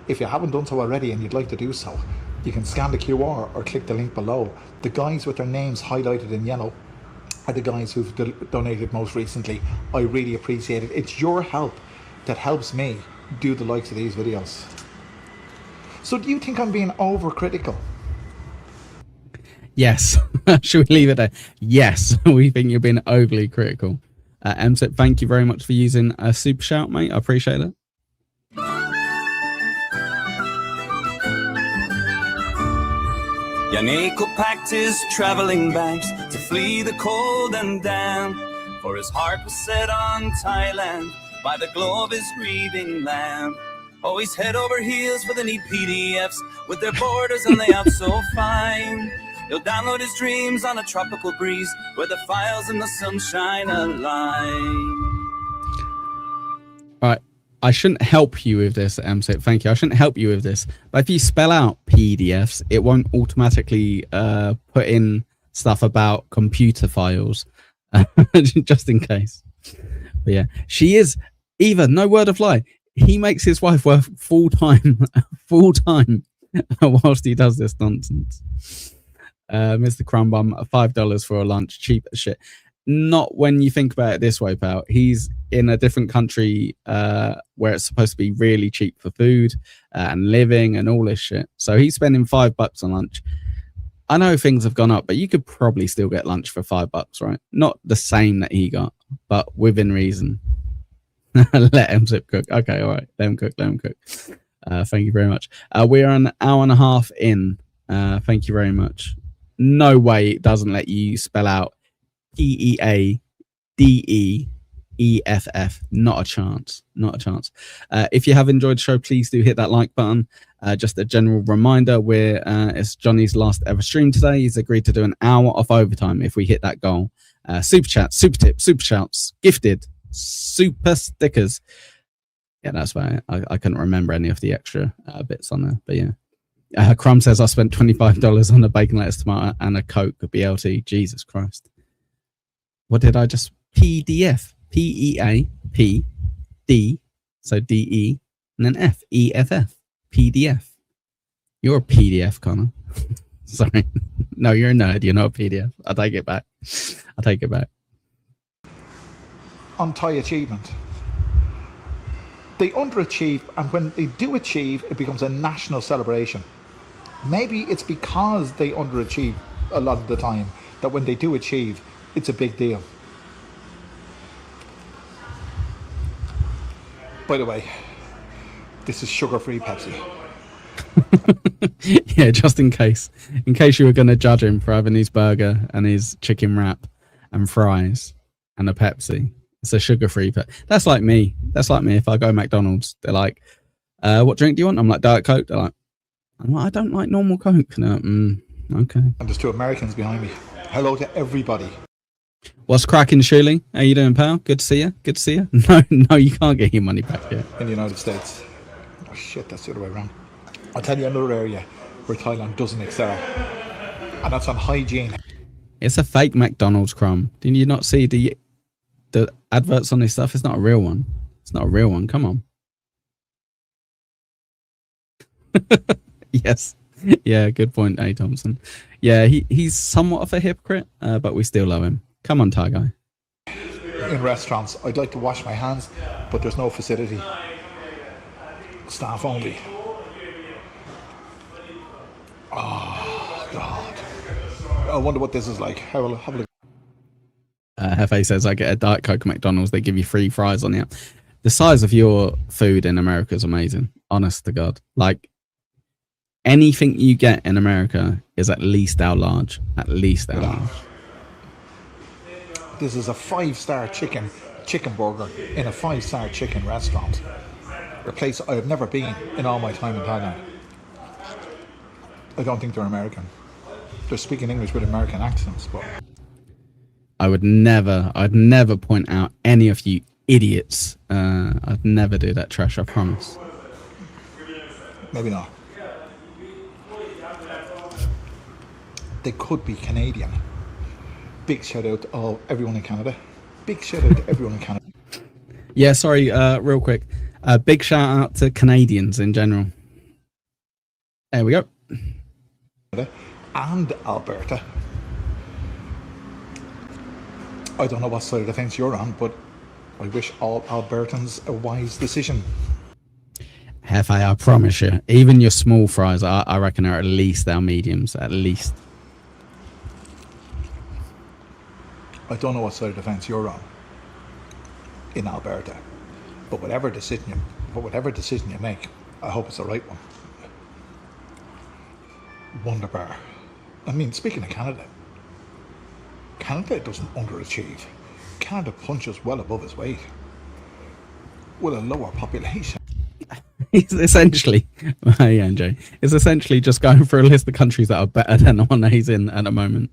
If you haven't done so already and you'd like to do so, you can scan the QR or click the link below. The guys with their names highlighted in yellow are the guys who've donated most recently. I really appreciate it. It's your help that helps me do the likes of these videos. So do you think I'm being overcritical? Yes. Should we leave it there? Yes, we think you're being overly critical. MSIP, thank you very much for using a super shout, mate. I appreciate it. Young Eagle packed his traveling bags to flee the cold and damp, for his heart was set on Thailand by the glow of his reading lamp. Always head over heels for the neat PDFs with their borders and layout so fine. He'll download his dreams on a tropical breeze where the files and the sunshine align. All right. I shouldn't help you with this, MSIP. Thank you. I shouldn't help you with this. But if you spell out PDFs, it won't automatically put in stuff about computer files, just in case. But yeah, she is, Eva, no word of lie. He makes his wife work full time whilst he does this nonsense. Mr. Crumbum, $5 for a lunch, cheap as shit. Not when you think about it this way, pal. He's in a different country where it's supposed to be really cheap for food and living and all this shit. So he's spending $5 on lunch. I know things have gone up, but you could probably still get lunch for $5, right? Not the same that he got, but within reason. Let him cook. Okay, all right. Let him cook. Thank you very much. We're an hour and a half in. Thank you very much. No way it doesn't let you spell out PEADEEFF. Not a chance. If you have enjoyed the show, please do hit that like button. Just a general reminder, it's Johnny's last ever stream today. He's agreed to do an hour off overtime if we hit that goal. Super chat, super tip, super shouts, gifted, super stickers. Yeah, that's why I couldn't remember any of the extra bits on there, but yeah. Crumb says I spent $25 on a bacon, lettuce, tomato, and a Coke, a BLT. Jesus Christ. What did I just... PDF. PEAPD. So DE. And then F. EFF. PDF. You're a PDF, Connor. Sorry. No, you're a nerd. You're not a PDF. I take it back. On Thai achievement. They underachieve, and when they do achieve, it becomes a national celebration. Maybe it's because they underachieve a lot of the time that when they do achieve, it's a big deal. By the way, this is sugar-free Pepsi. Yeah, just in case you were going to judge him for having his burger and his chicken wrap and fries and a Pepsi. It's a sugar-free Pepsi. That's like me. If I go to McDonald's, they're like, what drink do you want? I'm like, Diet Coke. They're like, I don't like normal Coke. No, okay. And there's two Americans behind me. Hello to everybody. What's cracking, Shirley? How you doing, pal? Good to see you. No, you can't get your money back yet. In the United States. Oh shit, that's the other way around. I'll tell you another area where Thailand doesn't excel. And that's on hygiene. It's a fake McDonald's, Crumb. Did you not see the adverts on this stuff? It's not a real one. Come on. Yes. Yeah, good point, A. Thompson. Yeah, he's somewhat of a hypocrite, but we still love him. Come on, Thai guy. In restaurants, I'd like to wash my hands, but there's no facility. Staff only. Oh, God. I wonder what this is like. Have a look. Hefe says, I get a Diet Coke at McDonald's. They give you free fries on the app. The size of your food in America is amazing. Honest to God. Like, anything you get in America is at least our large. Large. This is a 5-star chicken burger in a 5-star chicken restaurant. A place I have never been in all my time in Thailand. I don't think they're American. They're speaking English with American accents, but... I'd never point out any of you idiots. I'd never do that trash, I promise. Maybe not. They could be Canadian. Big shout out to everyone in Canada. Big shout out to everyone in Canada. Yeah, sorry, real quick. Big shout out to Canadians in general. There we go. And Alberta. I don't know what side of the fence you're on, but I wish all Albertans a wise decision. Hefe, I promise you. Even your small fries, I reckon, are at least our mediums. At least. I don't know what side of the fence you're on in Alberta, but whatever decision you make, I hope it's the right one. Wonderbar. I mean, speaking of Canada doesn't underachieve. Canada punches well above its weight with a lower population. He's essentially, hey Anjay, it's essentially just going through a list of countries that are better than the one that he's in at the moment.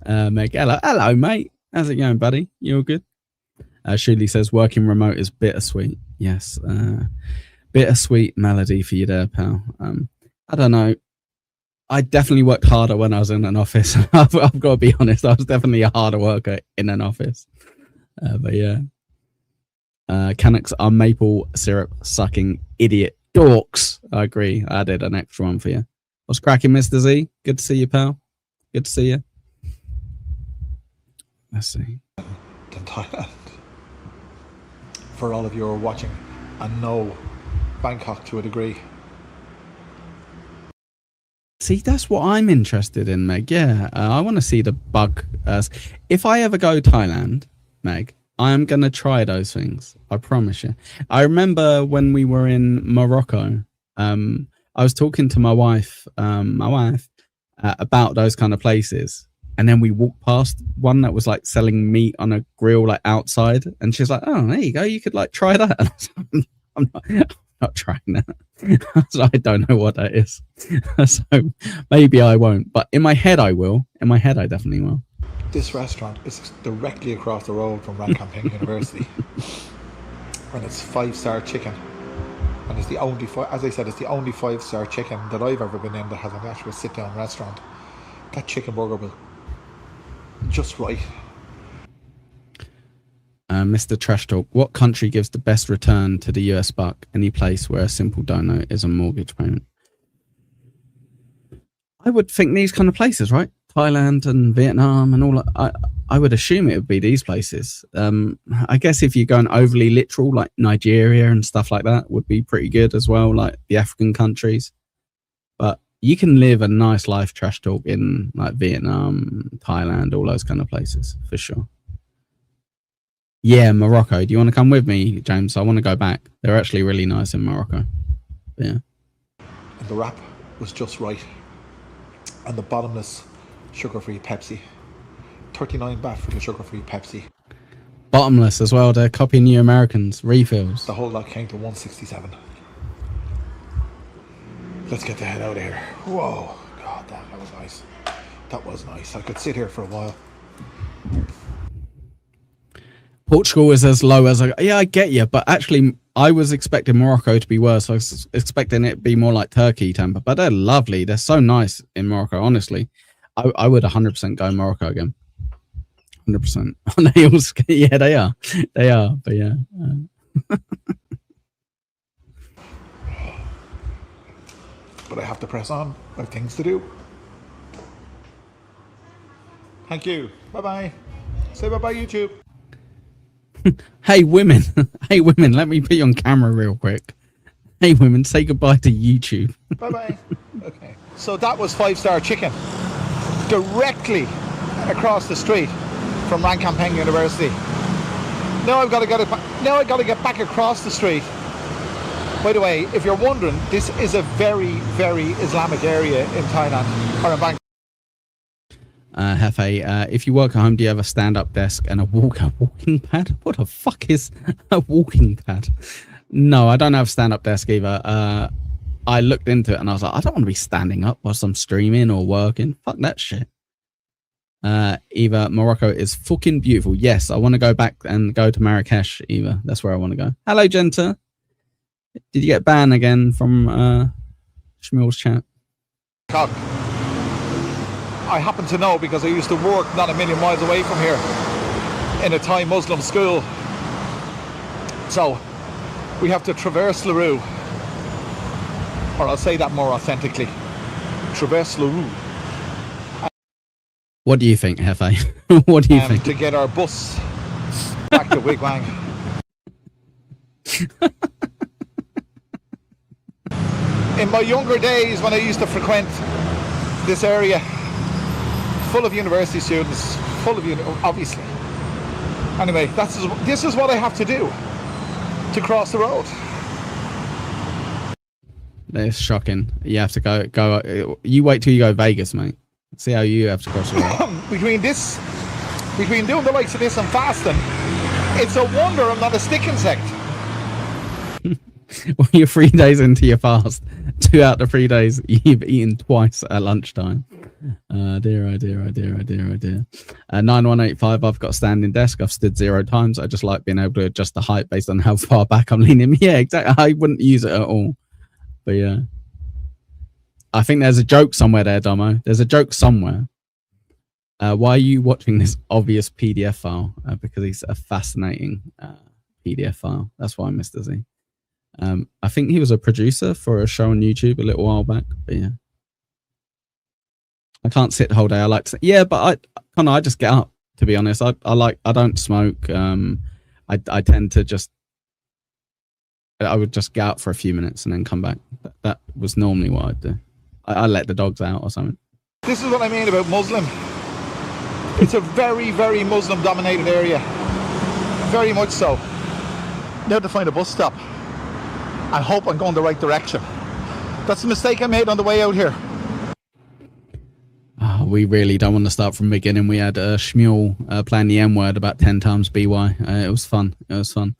Meg, hello, mate. How's it going, buddy? You all good? Shirley says working remote is bittersweet. Yes, bittersweet melody for you there, pal. I don't know. I definitely worked harder when I was in an office. I've got to be honest. I was definitely a harder worker in an office. But yeah. Canucks are maple syrup sucking idiot dorks. I agree. I added an extra one for you. What's cracking, Mr. Z? Good to see you, pal. Good to see you. Let's see. Than Thailand. For all of you who are watching and know Bangkok to a degree. See, that's what I'm interested in, Meg. Yeah, I want to see the bug. If I ever go Thailand, Meg, I am going to try those things. I promise you. I remember when we were in Morocco, I was talking to my wife, about those kind of places. And then we walked past one that was like selling meat on a grill, like outside. And she's like, oh, there you go. You could like try that. And I was like, I'm not trying that. So I don't know what that is. So maybe I won't. But in my head, I will. In my head, I definitely will. This restaurant is directly across the road from Rancamping University. And it's 5-star chicken. And it's the only, as I said, it's the only 5-star chicken that I've ever been in that has an actual sit-down restaurant. That chicken burger was just right. Mr. Trash Talk, what country gives the best return to the US buck? Any place where a simple donut is a mortgage payment? I would think these kind of places, right? Thailand and Vietnam and all that. I would assume it would be these places. I guess if you're going overly literal, like Nigeria and stuff like that, would be pretty good as well, like the African countries. But you can live a nice life, Trash Talk, in like Vietnam, Thailand, all those kind of places, for sure. Yeah, Morocco. Do you want to come with me, James? I want to go back. They're actually really nice in Morocco. Yeah. And the wrap was just right. And the bottomless sugar-free Pepsi. 39 baht for the sugar-free Pepsi. Bottomless as well. They're copying you Americans. Refills. The whole lot came to 167. Let's get the hell out of here. Whoa. God, that was nice. That was nice. I could sit here for a while. Portugal is as low as I get you, but actually I was expecting Morocco to be worse. I was expecting it to be more like Turkey temper, but they're lovely. They're so nice in Morocco, honestly. I would 100% go Morocco again. 100%. Yeah, they are. They are, but yeah. But I have to press on. I have things to do. Thank you. Bye-bye. Say bye-bye, YouTube. Hey, women. Hey, women, let me put you on camera real quick. Hey, women, say goodbye to YouTube. Bye-bye. Okay. So that was 5-star chicken. Directly across the street from Rancampeng University. Now I've got to get it now I got to get back across the street. By the way, if you're wondering, this is a very, very Islamic area in Thailand or in Bangkok. Hefe, if you work at home, do you have a stand-up desk and a walking pad? What the fuck is a walking pad? No, I don't have a stand-up desk either. I looked into it and I was like, I don't want to be standing up whilst I'm streaming or working. Fuck that shit. Eva, Morocco is fucking beautiful. Yes, I want to go back and go to Marrakesh, Eva. That's where I want to go. Hello, Genta. Did you get banned again from Shmuel's chat? God. I happen to know because I used to work not a million miles away from here in a Thai Muslim school. So we have to traverse LaRue, or I'll say that more authentically, traverse LaRue. What do you think, Hefe? What do you think? To get our bus back to Wigwang. In my younger days, when I used to frequent this area, full of university students, obviously. Anyway, this is what I have to do to cross the road. It's shocking. You have to go. You wait till you go Vegas, mate. See how you have to cross the road. between doing the likes of this and fasting, it's a wonder I'm not a stick insect. Well, you're 3 days into your fast. 2 out of the 3 days you've eaten twice at lunchtime. Dear, oh dear, oh dear, oh dear, oh dear. 9185, I've got a standing desk. I've stood 0 times. I just like being able to adjust the height based on how far back I'm leaning. Yeah, exactly. I wouldn't use it at all. But yeah. I think there's a joke somewhere there, Domo. There's a joke somewhere. Why are you watching this obvious PDF file? Because it's a fascinating PDF file. That's why, Mr. Z. I think he was a producer for a show on YouTube a little while back, but yeah. I can't sit the whole day. I like to, yeah, but I just get up, to be honest. I don't smoke. I tend to just, I would just get out for a few minutes and then come back. That was normally what I'd do. I let the dogs out or something. This is what I mean about Muslim. It's a very, very Muslim dominated area. Very much so. Now to find a bus stop. I hope I'm going the right direction. That's the mistake I made on the way out here. Oh, we really don't want to start from the beginning. We had Shmuel playing the M word about 10 times BY. It was fun. It was fun.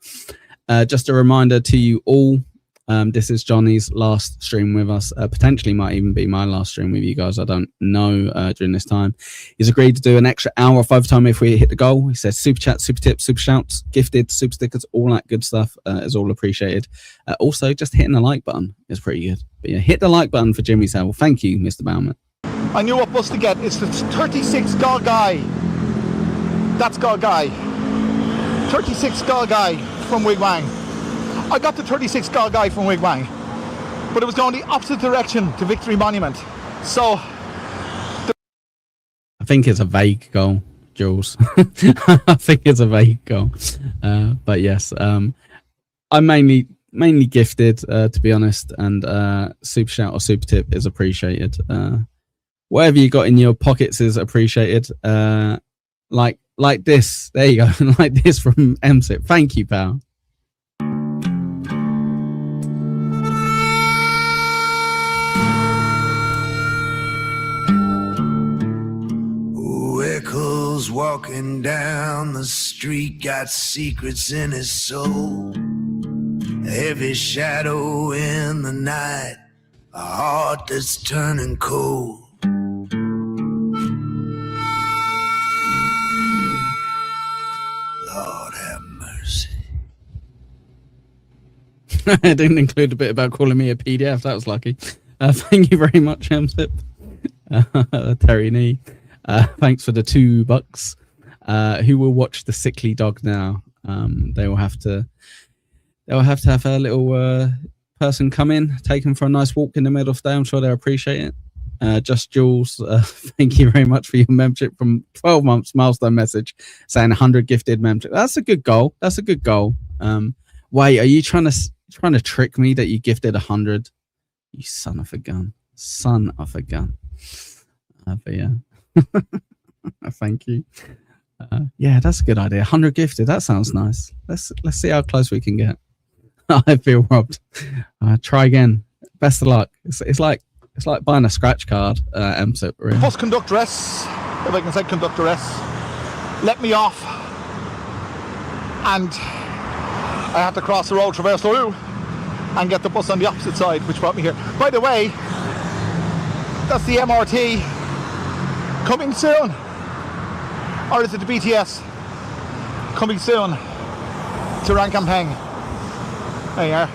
Just a reminder to you all, this is Johnny's last stream with us. Potentially might even be my last stream with you guys. I don't know during this time. He's agreed to do an extra hour of overtime if we hit the goal. He says super chat, super tips, super shouts, gifted, super stickers, all that good stuff is all appreciated. Also, just hitting the like button is pretty good. But yeah, hit the like button for Jimmy Savile. Thank you, Mr. Bauman. I knew what bus to get. It's the 36 Galgai. That's Galgai. 36 Galgai from Wigwang. I got the 36 Galgai from Wigwang, but it was going the opposite direction to Victory Monument. So I think it's a vague goal, Jules. I think it's a vague goal. But yes, I'm mainly gifted, to be honest, and super shout or super tip is appreciated. Whatever you got in your pockets is appreciated. Like this. There you go. Like this from MSIP. Thank you, pal. Echoes walking down the street, got secrets in his soul. A heavy shadow in the night, a heart that's turning cold. Lord have mercy. I didn't include a bit about calling me a PDF. That was lucky. Thank you very much, MSIP. Terry Nee. Thanks for the $2. Who will watch the sickly dog now? They will have to have a little person come in, take them for a nice walk in the middle of the day. I'm sure they'll appreciate it. Just Jules, thank you very much for your membership from 12 months milestone message saying 100 gifted membership. That's a good goal. That's a good goal. Wait, are you trying to trick me that you gifted 100? You son of a gun. Son of a gun. But yeah. Thank you. Yeah, that's a good idea. 100 gifted. That sounds nice. Let's see how close we can get. I feel robbed. Try again. Best of luck. It's like buying a scratch card. MSIP. Really. Bus conductress, if I can say conductress, let me off, and I had to cross the road, traverse the road, and get the bus on the opposite side, which brought me here. By the way, that's the MRT coming soon, or is it the BTS coming soon to Rancampang? There you are.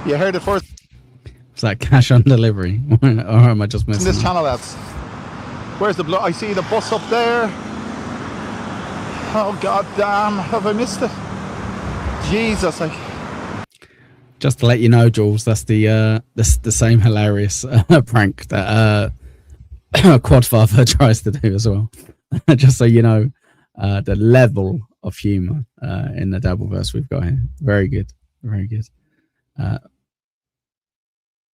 You heard it first Is that cash on delivery? Or am I just in missing this it? channel, lads. Where's the I see the bus up there. Oh god damn, have I missed it? Jesus, Just to let you know, Jules, that's the same hilarious prank that Quadfather tries to do as well. Just so you know, the level of humor in the Dabbleverse we've got here. Very good, very good.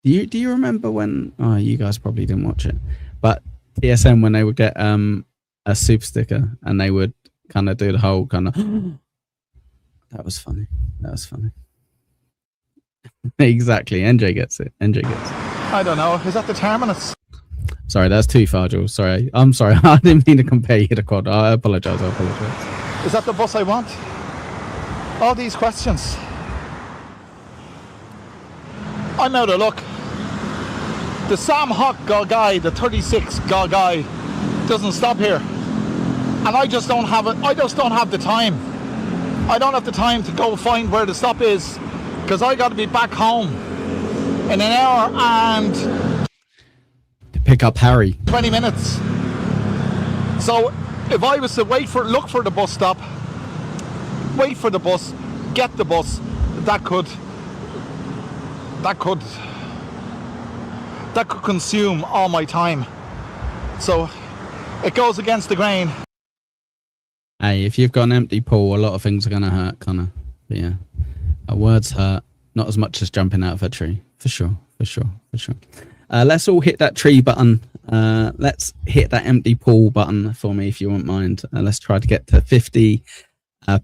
Do you remember when? Oh, you guys probably didn't watch it, but TSM when they would get a super sticker and they would kind of do the whole kind of. That was funny. That was funny. Exactly. NJ gets it. NJ gets it. I don't know. Is that the terminus? Sorry, that's too far, Jules. Sorry. I'm sorry. I didn't mean to compare you to Quad. I apologize. I apologize. Is that the bus I want? All these questions. I'm out of luck. The Sam Hock guy, the 36 guy, doesn't stop here. And I just don't have it. I just don't have the time. I don't have the time to go find where the stop is because I got to be back home in an hour and to pick up Harry. 20 minutes. So if I was to look for the bus stop, wait for the bus, get the bus, that could consume all my time. So it goes against the grain. Hey, if you've got an empty pool, a lot of things are going to hurt, Connor. But yeah, words hurt. Not as much as jumping out of a tree. For sure, for sure, for sure. Let's all hit that tree button. Let's hit that empty pool button for me, if you won't mind. Let's try to get to 50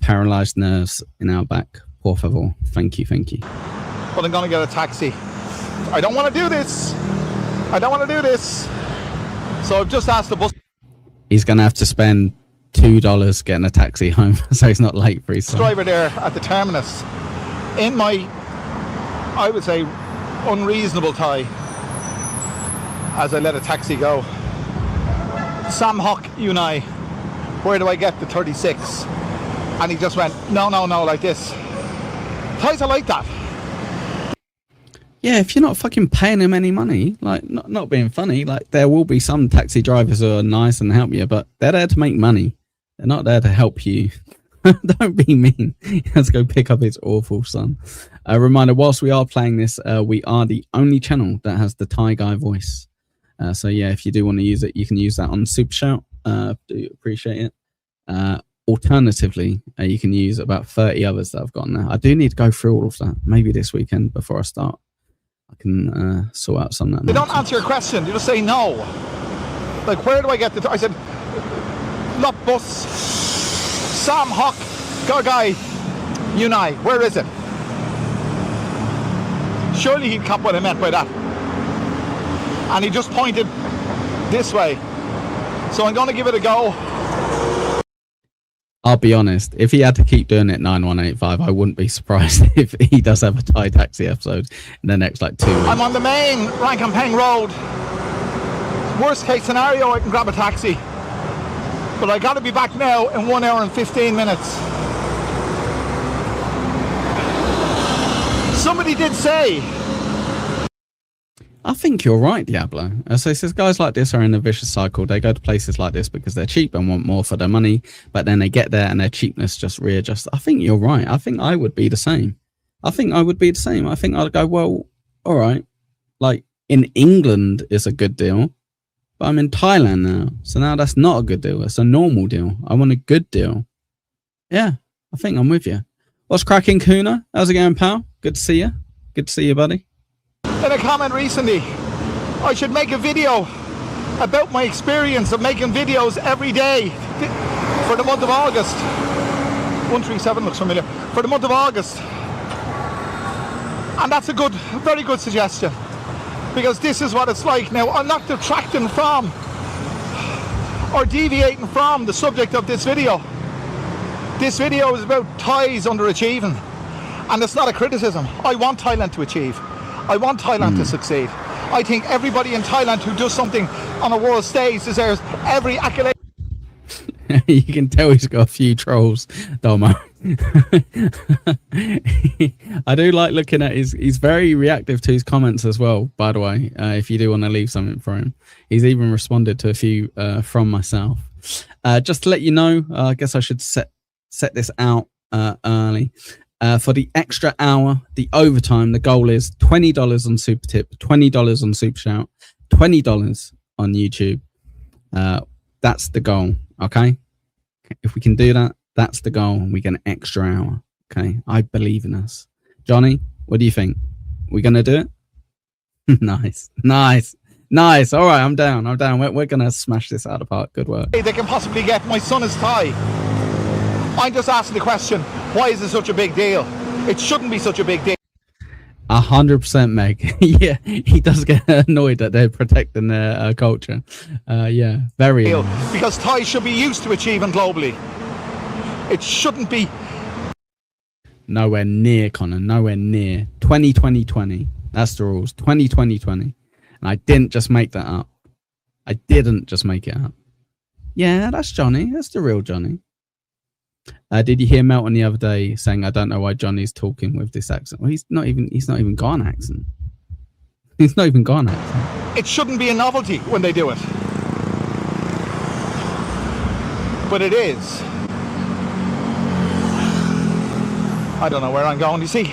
paralyzed nerves in our back. Por favor. Thank you, thank you. But I'm going to get a taxi. I don't want to do this. I don't want to do this. So I've just asked the bus. He's going to have to spend $2 getting a taxi home so he's not late for his son. Driver there at the terminus in my, I would say, unreasonable tie as I let a taxi go. Sam Hock, you and I, where do I get the 36? And he just went, no, like this. Ties are like that. Yeah, if you're not fucking paying him any money, like not being funny, like there will be some taxi drivers who are nice and help you, but they're there to make money. They're not there to help you. Don't be mean. He has to go pick up his awful son. A reminder, whilst we are playing this, we are the only channel that has the Thai guy voice. So yeah, if you do want to use it, you can use that on Super Shout. Do appreciate it. Alternatively, you can use about 30 others that I've got now. I do need to go through all of that. Maybe this weekend before I start. I can sort out some of that. They don't answer your question. You just say no. Like, where do I get the... I said, not bus. Sam Hock, guy, Unai, where is it? Surely he'd cop what I meant by that. And he just pointed this way. So I'm going to give it a go. I'll be honest, if he had to keep doing it 9185, I wouldn't be surprised if he does have a Thai taxi episode in the next like 2 weeks. I'm on the main Rankampeng Road. Worst case scenario, I can grab a taxi. But I got to be back now in 1 hour and 15 minutes. Somebody did say. I think you're right, Diablo. So it says guys like this are in a vicious cycle. They go to places like this because they're cheap and want more for their money, but then they get there and their cheapness just readjusts. I think you're right. I think I would be the same. I think I'd go, well, all right. Like in England is a good deal, but I'm in Thailand now. So now that's not a good deal. It's a normal deal. I want a good deal. Yeah, I think I'm with you. What's cracking, Kuna? How's it going, pal? Good to see you. Good to see you, buddy. In a comment recently, I should make a video about my experience of making videos every day for the month of August. 137 looks familiar. For the month of August. And that's a very good suggestion. Because this is what it's like. Now, I'm not detracting from or deviating from the subject of this video. This video is about Thais underachieving. And it's not a criticism. I want Thailand to achieve. I want Thailand to succeed. I think everybody in Thailand who does something on a world stage deserves every accolade. You can tell he's got a few trolls, Domo. I do like looking at he's very reactive to his comments as well, by the way. If you do want to leave something for him, he's even responded to a few from myself. Just to let you know, I guess I should set this out early. For the extra hour, the overtime, the goal is $20 on Super Tip, $20 on Super Shout, $20 on YouTube. That's the goal. Okay, if we can do that, that's the goal. We get an extra hour. Okay, I believe in us. Johnny, what do you think? We gonna do it? Nice. All right, I'm down. We're gonna smash this out of the park. Good work. They can possibly get. My son is Thai. I'm just asking the question, why is it such a big deal? It shouldn't be such a big deal. 100%, Meg. Yeah, he does get annoyed that they're protecting their culture. Yeah, very. Because Thai should be used to achieving globally. It shouldn't be. Nowhere near, Connor. Nowhere near. 2020. That's the rules. 2020. And I didn't just make that up. I didn't just make it up. Yeah, that's Johnny. That's the real Johnny. Did you hear Melton the other day saying, "I don't know why Johnny's talking with this accent"? Well, he's not even got an accent. He's not even got an accent. It shouldn't be a novelty when they do it. But it is. I don't know where I'm going. You see,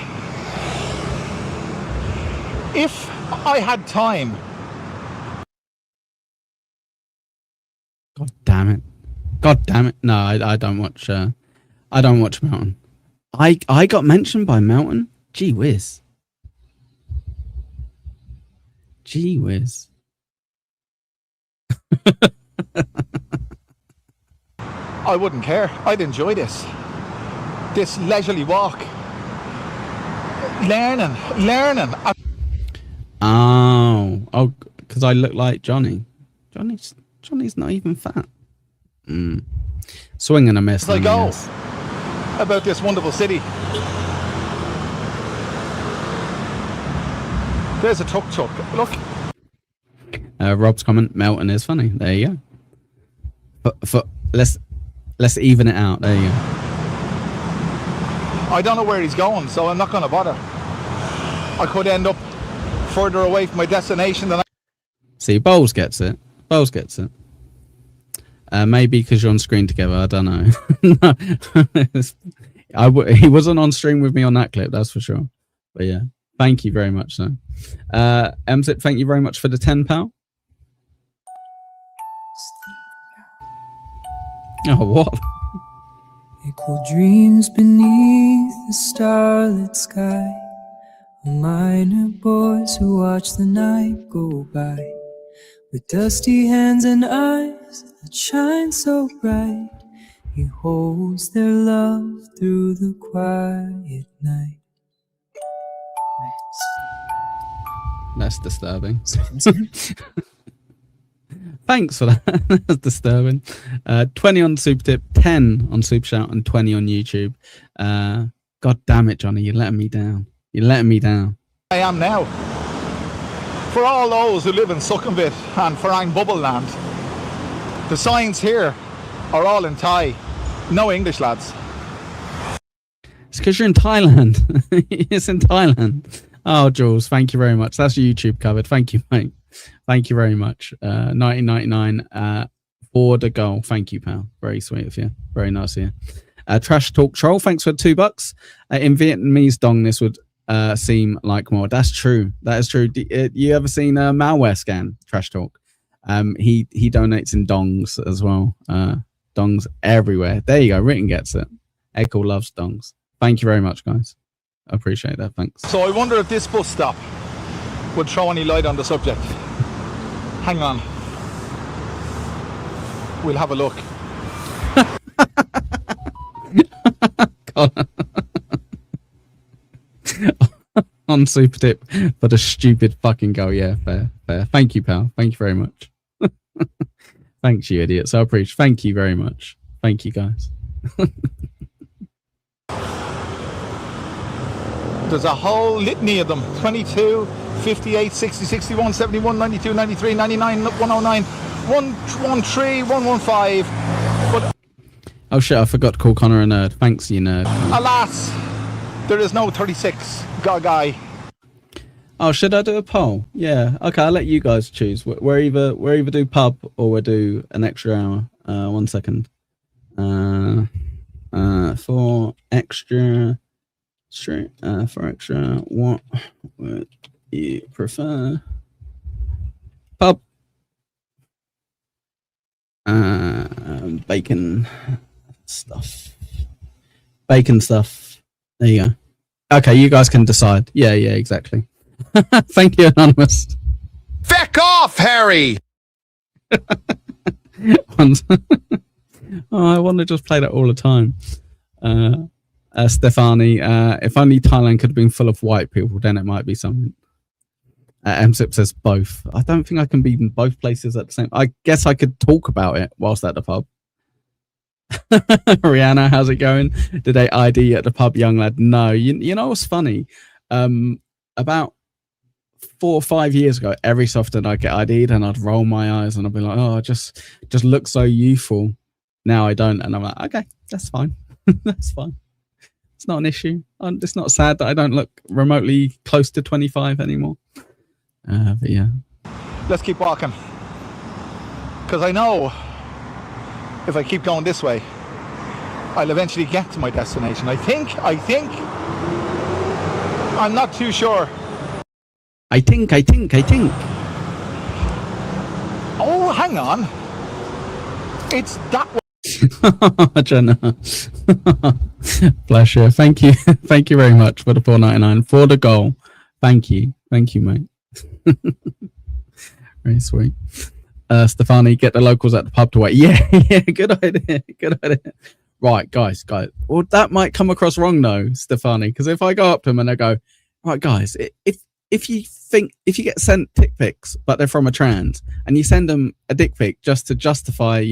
if I had time. God damn it. No, I don't watch. I don't watch Melton. I got mentioned by Melton. Gee whiz. I wouldn't care. I'd enjoy this leisurely walk. Learning. Oh, because I look like Johnny. Johnny's not even fat. Swing and a miss. As I go about this wonderful city. There's a tuk-tuk. Look. Rob's comment, Melton is funny. There you go. Let's even it out. There you go. I don't know where he's going, so I'm not going to bother. I could end up further away from my destination than I... See, Bowles gets it. Maybe because you're on screen together. I don't know. He wasn't on stream with me on that clip, that's for sure. But yeah, thank you very much, sir. MZip, thank you very much for the 10, pal. Oh, what? Echo dreams beneath the starlit sky. Minor boys who watch the night go by. With dusty hands and eyes that shine so bright, he holds their love through the quiet night. That's disturbing. Thanks for that. That's disturbing. 20 on Super Tip, 10 on Super Shout, and 20 on YouTube. God damn it, Johnny, you're letting me down. I am now. For all those who live in Sukhumvit and Farang Bubble Land, the signs here are all in Thai. No English, lads. It's because you're in Thailand. It's in Thailand. Oh, Jules, thank you very much. That's your YouTube covered. Thank you, mate. Thank you very much. 1999 for the goal. Thank you, pal. Very sweet of you. Very nice of you. Trash Talk Troll, thanks for $2. In Vietnamese dong, this would seem like more. That's true. That is true. You ever seen a malware scan? Trash Talk. He donates in dongs as well. Dongs everywhere. There you go. Written gets it. Echo loves dongs. Thank you very much, guys. I appreciate that. Thanks. So I wonder if this bus stop would throw any light on the subject. Hang on. We'll have a look. On Super Tip for the stupid fucking goal. Yeah, fair. Thank you, pal. Thank you very much. Thanks, you idiots. I appreciate. Thank you very much. Thank you, guys. There's a whole litany of them. 22, 58, 60, 61, 71, 92, 93, 99, 109, 113, 115. But Oh shit, I forgot to call Connor a nerd. Thanks, you nerd. Alas, there is no 36 guy. Oh, should I do a poll? Yeah. Okay, I'll let you guys choose. We're either do pub or we'll do an extra hour. 1 second. For extra, what would you prefer? Pub. Bacon stuff. Bacon stuff. There you go. Okay, you guys can decide. Yeah, exactly. Thank you, Anonymous. Feck off, Harry! I want to just play that all the time. Stefani, if only Thailand could have been full of white people, then it might be something. MSIP says both. I don't think I can be in both places at the same. I guess I could talk about it whilst at the pub. Rihanna, how's it going? Did they ID at the pub, young lad? No. You know what's funny? About 4 or 5 years ago, every so often I'd get ID'd and I'd roll my eyes and I'd be like, oh, just look so youthful. Now I don't, and I'm like, okay, that's fine. That's fine. It's not an issue. It's not sad that I don't look remotely close to 25 anymore. But yeah. Let's keep walking. Because I know if I keep going this way, I'll eventually get to my destination. I think. I'm not too sure. I think. Oh, hang on. It's that way. Jenna. Pleasure. Thank you. Thank you very much for the $4.99 for the goal. Thank you, mate. Very sweet. Stefani, get the locals at the pub to wait. Yeah, good idea. Right, guys. Well, that might come across wrong though, Stefani, because if I go up to them and I go, right, guys, if you get sent dick pics, but they're from a trans, and you send them a dick pic just to justify,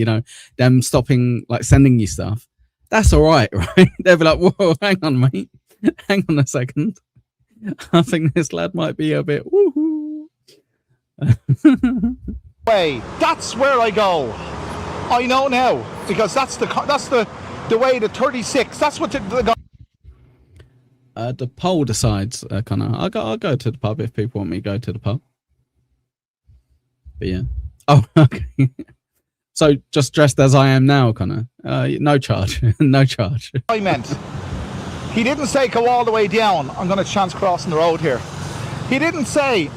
them stopping like sending you stuff, that's all right, right? They'll be like, whoa, hang on, mate, hang on a second. I think this lad might be a bit woohoo. Way. That's where I go. I know now because that's the way the 36. That's what the poll decides, Connor. I'll go to the pub if people want me to go to the pub. But yeah. Oh, okay. So just dressed as I am now, Connor. No charge. No charge. I meant. He didn't say go all the way down. I'm going to chance crossing the road here. He didn't say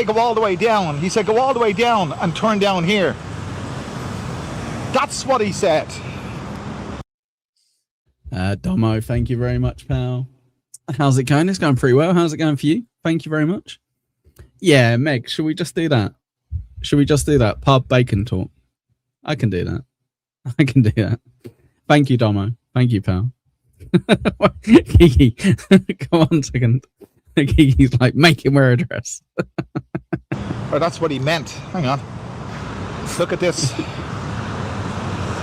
go all the way down. He said go all the way down and turn down here. That's what he said. Domo, thank you very much, pal. How's it going? It's going pretty well. How's it going for you? Thank you very much. Yeah, Meg, should we just do that? Pub bacon talk. I can do that. Thank you, Domo. Thank you, pal. Kiki, come on a second. Kiki's like, make him wear a dress. Oh, that's what he meant. Hang on. Look at this.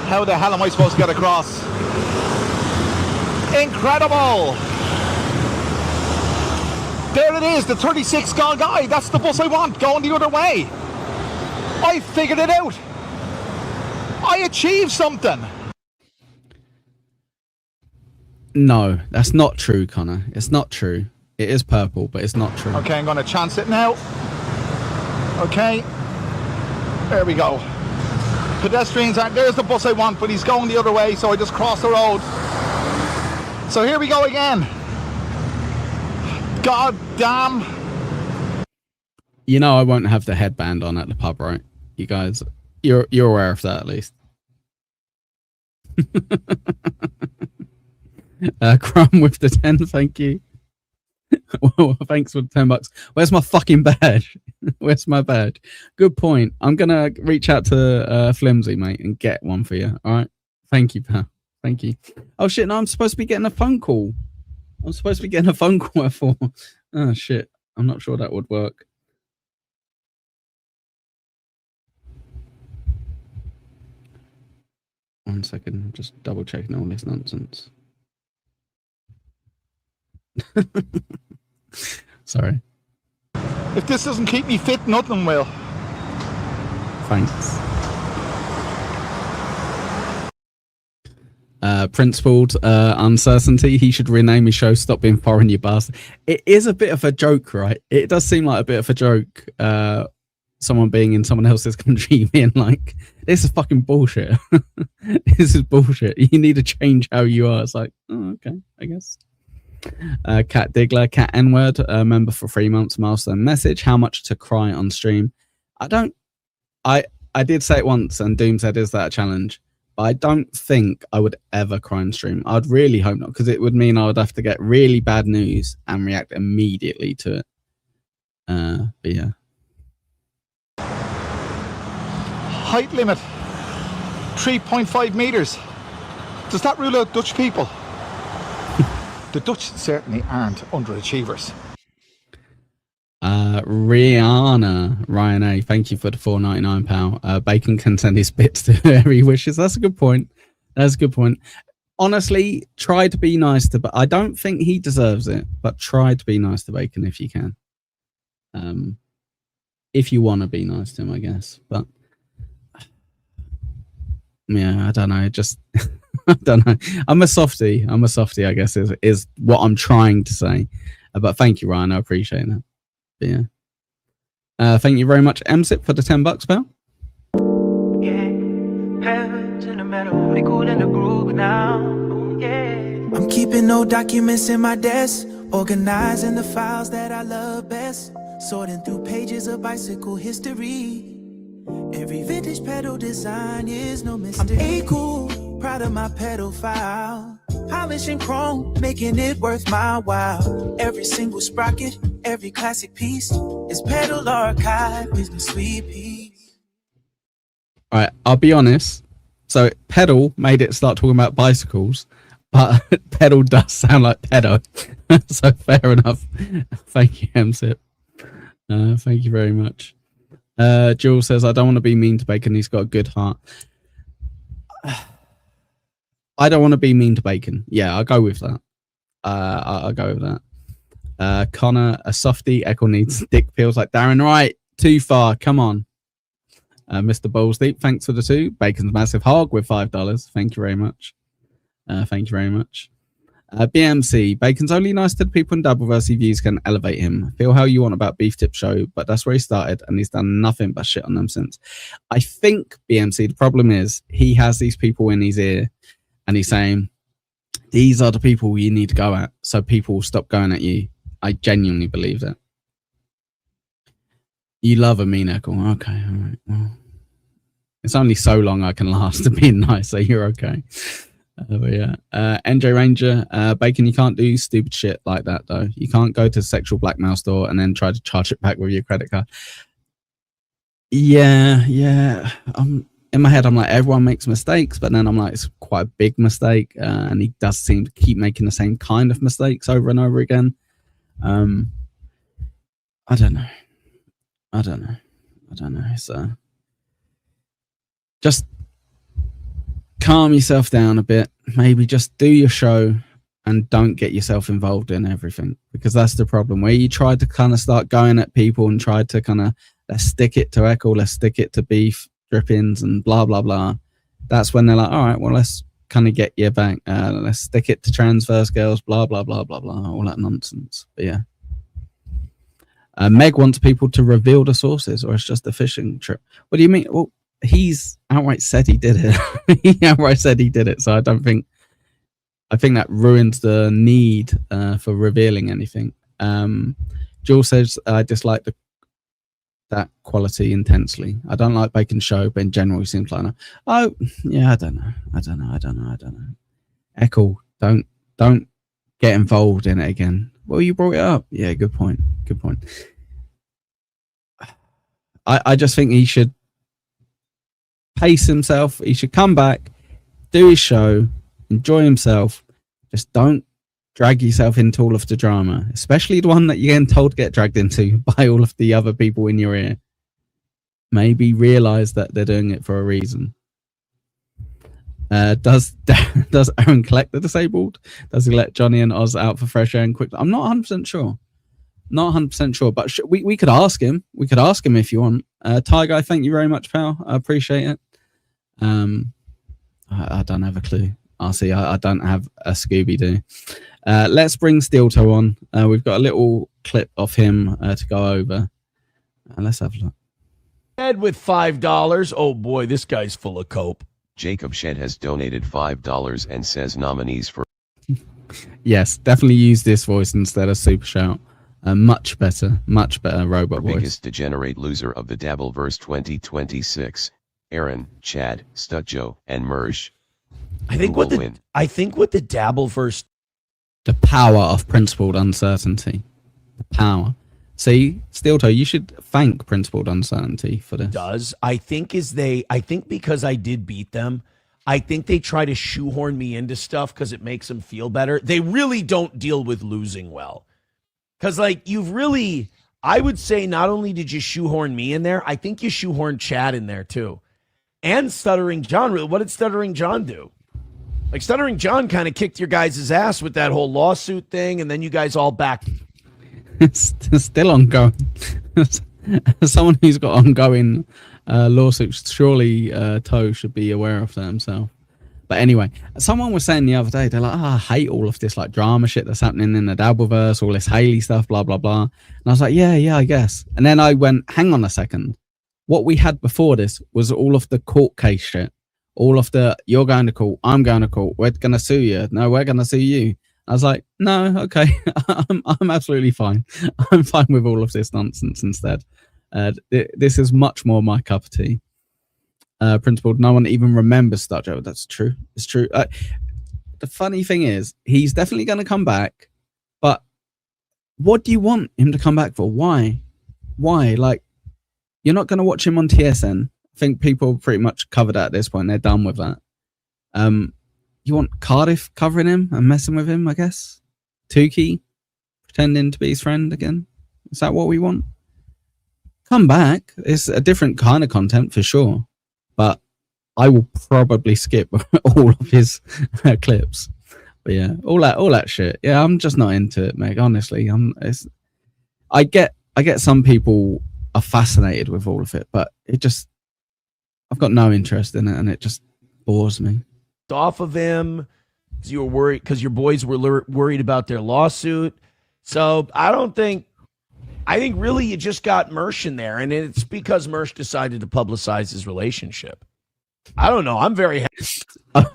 How the hell am I supposed to get across? Incredible! There it is, the 36 guy. That's the bus I want, going the other way. I figured it out. I achieved something. No, that's not true, Connor. It's not true. It is purple, but it's not true. Okay, I'm going to chance it now. Okay. There we go. Pedestrians aren't... There's the bus I want, but he's going the other way, so I just crossed the road. So here we go again. God damn. I won't have the headband on at the pub, right? You guys, you're aware of that at least. Crumb with the 10, thank you. Well, thanks for the $10. Where's my fucking badge? Where's my badge? Good point. I'm gonna reach out to Flimsy, mate, and get one for you. All right. Thank you, pal. Thank you. Oh shit! No, I'm supposed to be getting a phone call. At 4. Oh shit! I'm not sure that would work. One second. I'm just double checking all this nonsense. Sorry. If this doesn't keep me fit, nothing will. Thanks. Principled uncertainty. He should rename his show "Stop Being Foreign, You Bastard." It is a bit of a joke, right? It does seem like a bit of a joke. Someone being in someone else's country being like, "This is fucking bullshit. This is bullshit. You need to change how you are." It's like, oh, okay, I guess. Cat Diggler, Cat N-word, member for 3 months, milestone message. How much to cry on stream? I did say it once, and Doom said, "Is that a challenge?" I don't think I would ever cry on stream. I'd really hope not, because it would mean I would have to get really bad news and react immediately to it. But yeah. Height limit 3.5 meters. Does that rule out Dutch people? The Dutch certainly aren't underachievers. Ryan A, thank you for the £4.99, pal. Bacon can send his bits to whoever he wishes. That's a good point. That's a good point. Honestly, try to be nice to, but I don't think he deserves it, but try to be nice to Bacon if you can. If you want to be nice to him, I guess. But yeah, I don't know. Just I don't know. I'm a softie, I guess, is what I'm trying to say. But thank you, Ryan. I appreciate that. But yeah. Thank you very much, MSIP, for the $10, pal. I'm keeping no documents in my desk, organizing the files that I love best, sorting through pages of bicycle history. Every vintage pedal design is no mistake. I'm cool, proud of my pedal file, polishing chrome, making it worth my while. Every single sprocket, every classic piece is pedal archive, business sweet piece. All right, I'll be honest. So pedal made it start talking about bicycles, but pedal does sound like pedo. So fair enough. Thank you, MSIP. Thank you very much. Jules says, I don't want to be mean to Bacon. He's got a good heart. I don't want to be mean to Bacon. Yeah, I'll go with that. I'll go with that. Connor, a softie. Echo needs dick pills like Darren Wright. Too far. Come on. Mr. Balls Deep, thanks for the 2. Bacon's Massive Hog with $5. Thank you very much. Thank you very much. BMC, Bacon's only nice to the people in Dabbleverse he views can elevate him. Feel how you want about Beef Tip Show, but that's where he started, and he's done nothing but shit on them since. I think, BMC, the problem is he has these people in his ear, and he's saying, these are the people you need to go at, so people will stop going at you. I genuinely believe that. You love a mean echo. Okay, all right. Well, it's only so long I can last to being nice, so you're okay. But yeah, NJ Ranger, Bacon, you can't do stupid shit like that though. You can't go to a sexual blackmail store and then try to charge it back with your credit card. Yeah. In my head, I'm like, everyone makes mistakes, but then I'm like, it's quite a big mistake, and he does seem to keep making the same kind of mistakes over and over again. I don't know. So just calm yourself down a bit. Maybe just do your show and don't get yourself involved in everything, because that's the problem. Where you try to kind of start going at people and try to kind of, let's stick it to Echo, let's stick it to beef drippings and blah blah blah. That's when they're like, all right, well, let's kind of get you back. Let's stick it to transverse girls, blah blah blah blah blah, all that nonsense. But yeah. Meg wants people to reveal the sources, or it's just a fishing trip. What do you mean? Well, he's outright said he did it. He outright said he did it. So I think that ruins the need for revealing anything. Jules says, I dislike that quality intensely. I don't like Bacon's show, but in general, he seems like, oh, yeah, I don't know. Echo, don't get involved in it again. Well, you brought it up. Yeah, good point. I just think he should pace himself. He should come back, do his show, enjoy himself. Just don't drag yourself into all of the drama, especially the one that you're getting told to get dragged into by all of the other people in your ear. Maybe realize that they're doing it for a reason. Does Aaron collect the disabled? Does he let Johnny and Oz out for fresh air and quick? I'm not 100% sure. Not 100% sure, but we could ask him. We could ask him if you want. Ty Guy, thank you very much, pal. I appreciate it. I don't have a clue. RC. I don't have a Scooby Doo. Let's bring Steel Toe on. We've got a little clip of him to go over. Let's have a look. Ed with $5. Oh boy, this guy's full of cope. Jacob Shed has donated $5 and says nominees for. Yes, definitely use this voice instead of Super Shout. Much better robot voice. Biggest degenerate loser of the Dabbleverse 2026. Aaron, Chad, Stutjo, and Mersh. I think what the Dabbleverse, the power of principled uncertainty. The power. See, Steel Toe, you should thank principled uncertainty for this. I think because I did beat them, I think they try to shoehorn me into stuff because it makes them feel better. They really don't deal with losing well. Because, like, I would say not only did you shoehorn me in there, I think you shoehorned Chad in there too. And Stuttering John. What did Stuttering John do? Like, Stuttering John kind of kicked your guys' ass with that whole lawsuit thing, and then you guys all backed. It's still ongoing. Someone who's got ongoing lawsuits, surely Toe should be aware of that himself. But anyway, someone was saying the other day, they're like, I hate all of this like drama shit that's happening in the Dabbleverse, all this Haley stuff, blah, blah, blah. And I was like, yeah, I guess. And then I went, hang on a second. What we had before this was all of the court case shit. All of the, you're going to court, I'm going to court, we're going to sue you. No, we're going to sue you. I was like, no, okay, I'm absolutely fine. I'm fine with all of this nonsense instead. This is much more my cup of tea. Principled, no one even remembers Starjo. That's true. It's true. The funny thing is, he's definitely going to come back, but what do you want him to come back for? Why? Like, you're not going to watch him on TSN. I think people pretty much covered that at this point. They're done with that. You want Cardiff covering him and messing with him, I guess? Tukey pretending to be his friend again? Is that what we want? Come back. It's a different kind of content for sure. But I will probably skip all of his clips. But yeah, all that shit. Yeah, I'm just not into it, Meg. Honestly, I get some people are fascinated with all of it, but I've got no interest in it, and it just bores me. Off of him because you were worried because your boys were worried about their lawsuit. So I think really you just got Mersh in there, and it's because Mersh decided to publicize his relationship. I don't know. I'm very happy.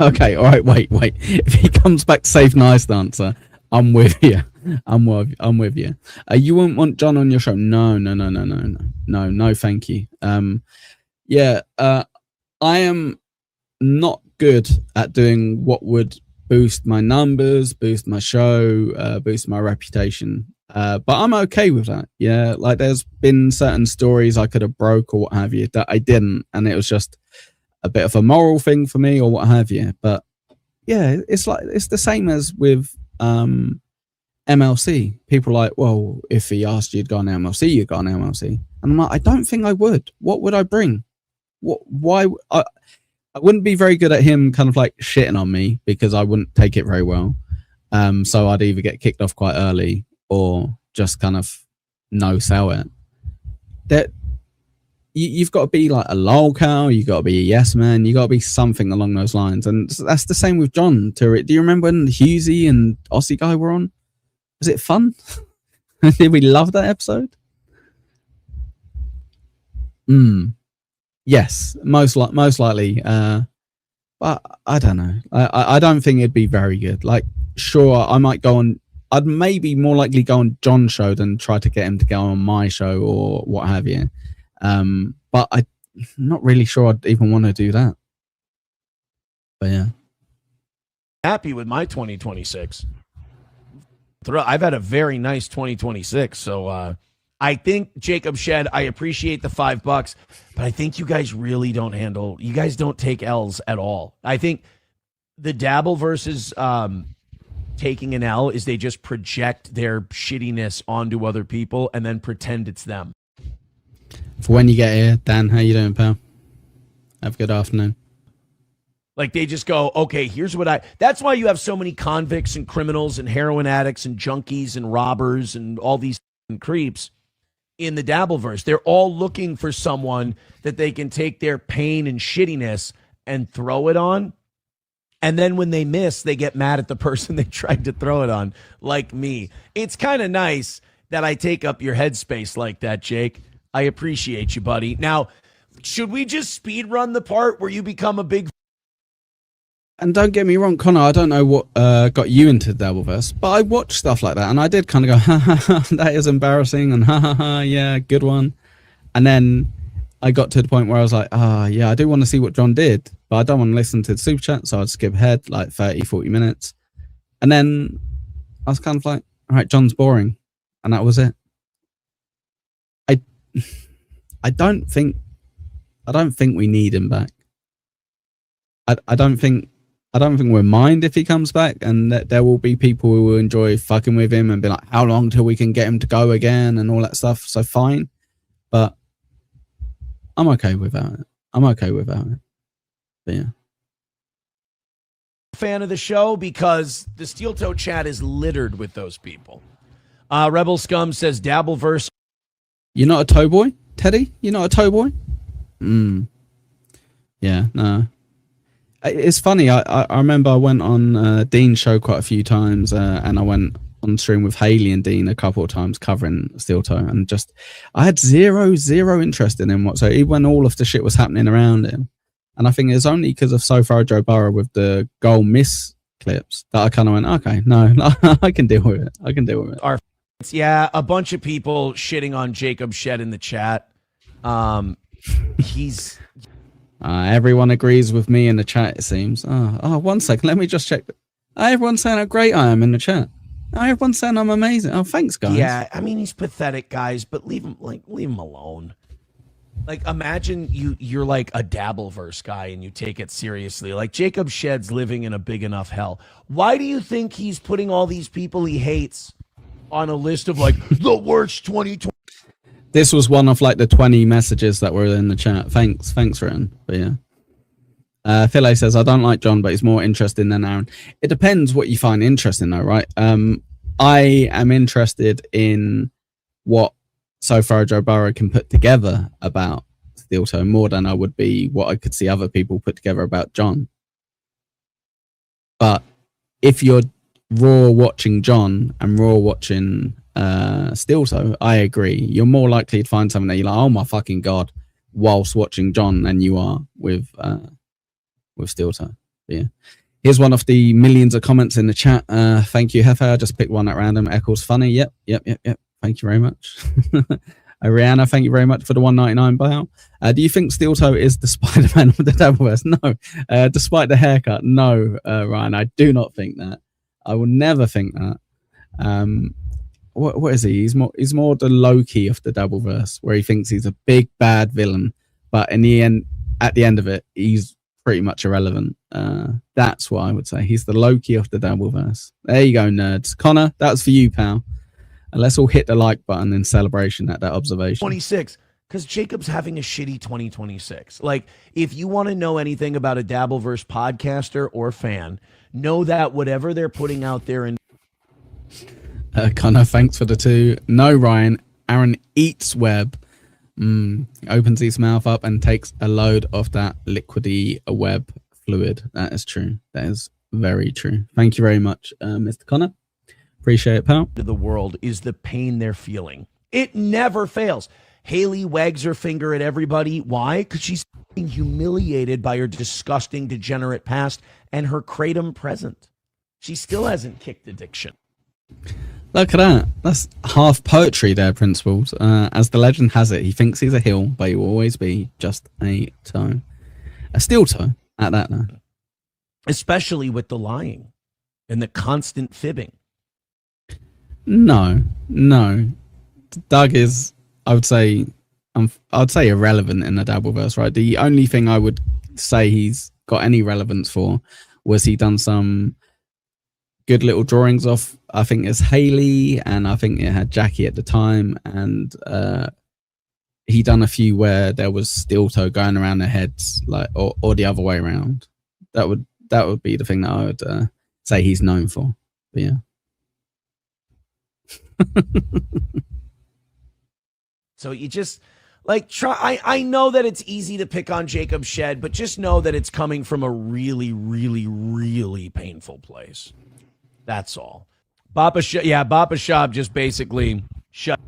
Okay, all right, wait. If he comes back to save Nice Dancer, I'm with you. I'm with you. You wouldn't want John on your show? No, thank you. I am not good at doing what would boost my numbers, boost my show, boost my reputation. But I'm okay with that. Yeah, like there's been certain stories I could have broke or what have you that I didn't, and it was just a bit of a moral thing for me or what have you. But yeah, it's the same as with MLC. People are like, well, if he asked you to go on MLC, you'd go on MLC. And I'm like, I don't think I would. What would I bring? Why? I wouldn't be very good at him kind of like shitting on me because I wouldn't take it very well. So I'd either get kicked off quite early or just kind of no sell it. That you've got to be like a lolcow, you've got to be a yes man, you got to be something along those lines. And that's the same with John Turret. Do you remember when Husey and Aussie guy were on? Was it fun? Did we love that episode? Yes, most likely. But I don't know. I don't think it'd be very good. Like, sure, I might go on. I'd maybe more likely go on John's show than try to get him to go on my show or what have you. But I'm not really sure I'd even want to do that. But yeah. Happy with my 2026. I've had a very nice 2026. So I think Jacob Shed, I appreciate the $5, but I think you guys really you guys don't take L's at all. I think the Dabbleverse is taking an L is they just project their shittiness onto other people and then pretend it's them. For when you get here, Dan, how you doing, pal? Have a good afternoon. Like they just go, okay, here's what that's why you have so many convicts and criminals and heroin addicts and junkies and robbers and all these creeps in the Dabbleverse. They're all looking for someone that they can take their pain and shittiness and throw it on. And then when they miss, they get mad at the person they tried to throw it on, like me. It's kind of nice that I take up your headspace like that, Jake. I appreciate you, buddy. Now, should we just speed run the part where you become a big... And don't get me wrong, Connor, I don't know what got you into Dabbleverse, but I watched stuff like that, and I did kind of go, ha ha ha, that is embarrassing, and ha ha ha, yeah, good one. And then I got to the point where I was like, yeah, I do want to see what John did, but I don't want to listen to the super chat, so I'd skip ahead like 30, 40 minutes. And then I was kind of like, all right, John's boring. And that was it. I don't think we need him back. I don't think we'll mind if he comes back, and that there will be people who will enjoy fucking with him and be like, how long till we can get him to go again and all that stuff. So fine. But I'm okay without it. But yeah. Fan of the show because the Steel Toe chat is littered with those people. Rebel Scum says Dabbleverse. You're not a toe boy, Teddy? You're not a toe boy? Yeah, no. It's funny. I remember I went on Dean's show quite a few times, and I went on stream with Haley and Dean a couple of times covering Steel Toe, and just I had zero interest in him whatsoever, even when all of the shit was happening around him. And I think it's only because of So Far Joe Burrow with the goal miss clips that I kind of went, okay, no, I can deal with it. Yeah, a bunch of people shitting on Jacob Shed in the chat. He's everyone agrees with me in the chat, it seems. Oh, 1 second, let me just check. Everyone's saying how great I am in the chat. Everyone's saying I'm amazing. Oh, thanks, guys. Yeah, I mean, he's pathetic, guys, but leave him alone. Like, imagine you're like a Dabbleverse guy and you take it seriously. Like, Jacob Shed's living in a big enough hell. Why do you think he's putting all these people he hates on a list of like the worst 2020? This was one of like the 20 messages that were in the chat. Thanks, Ren. But yeah. Philae says, I don't like John, but he's more interesting than Aaron. It depends what you find interesting though, right? I am interested in what So Far Joe Burrow can put together about Steel Toe more than I would be what I could see other people put together about John. But if you're raw watching John and raw watching Steel Toe, I agree. You're more likely to find something that you're like, oh my fucking god, whilst watching John than you are with Steel Toe. Yeah. Here's one of the millions of comments in the chat. Thank you, Hefe. I just picked one at random. Eccles funny. Yep. Thank you very much. Rihanna, thank you very much for the $1.99 buyout. Do you think Steel Toe is the Spider-Man of the Dabbleverse? No. Despite the haircut, no, Ryan. I do not think that. I will never think that. What is he? He's more the Loki of the Dabbleverse, where he thinks he's a big bad villain, but in the end, at the end of it, he's pretty much irrelevant. That's what I would say. He's the Loki of the Dabbleverse. There you go, nerds. Connor, that's for you, pal. And let's all hit the like button in celebration at that observation. 26, because Jacob's having a shitty 2026. Like, if you want to know anything about a Dabbleverse podcaster or fan, know that whatever they're putting out there in... Connor, thanks for the 2. No, Ryan. Aaron eats web. Opens his mouth up and takes a load of that liquidy web fluid. That is true. That is very true. Thank you very much, Mr. Connor. Appreciate it, pal. The world is the pain they're feeling. It never fails. Haley wags her finger at everybody. Why? Because she's being humiliated by her disgusting, degenerate past and her kratom present. She still hasn't kicked addiction. Look at that. That's half poetry there, Principles. As the legend has it, he thinks he's a hill, but he will always be just a toe. A steel toe at that, though. Especially with the lying and the constant fibbing. No. Doug is, I would say irrelevant in the Dabbleverse, right? The only thing I would say he's got any relevance for was he done some good little drawings of, I think it's Haley, and I think it had Jackie at the time, and he done a few where there was steel toe going around their heads, like or the other way around. That would be the thing that I would say he's known for. But yeah. So you just Like, I know that it's easy to pick on Jacob Shed, but just know that it's coming from a really, really, really painful place. That's all. Baba Shab just basically shut.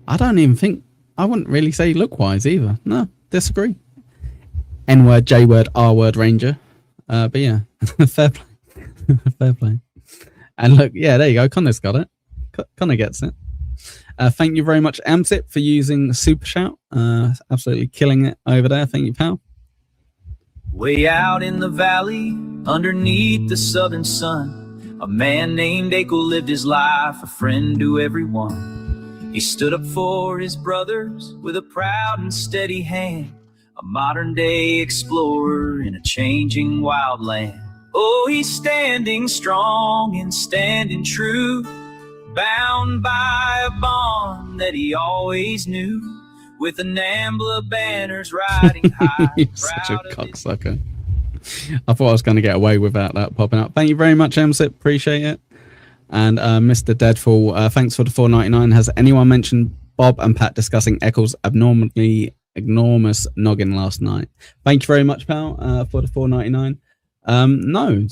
I don't even think, I wouldn't really say look-wise either. No, disagree. N-word, J-word, R-word Ranger. But yeah, fair play. Fair play. And look, yeah, there you go. Connor's got it. Connor gets it. Thank you very much, Amzip, for using Super Shout. Absolutely killing it over there. Thank you, pal. Way out in the valley, underneath the southern sun, a man named Akel lived his life, a friend to everyone. He stood up for his brothers with a proud and steady hand, a modern-day explorer in a changing wild land. Oh, he's standing strong and standing true, bound by a bond that he always knew, with the NAMBLA banners riding high. You're such a cocksucker. I thought I was going to get away without that popping up. Thank you very much, MSIP. Appreciate it. And Mr. Deadfall, thanks for the $4.99. Has anyone mentioned Bob and Pat discussing Eccles' abnormally enormous noggin last night? Thank you very much, pal, for the $4.99. No,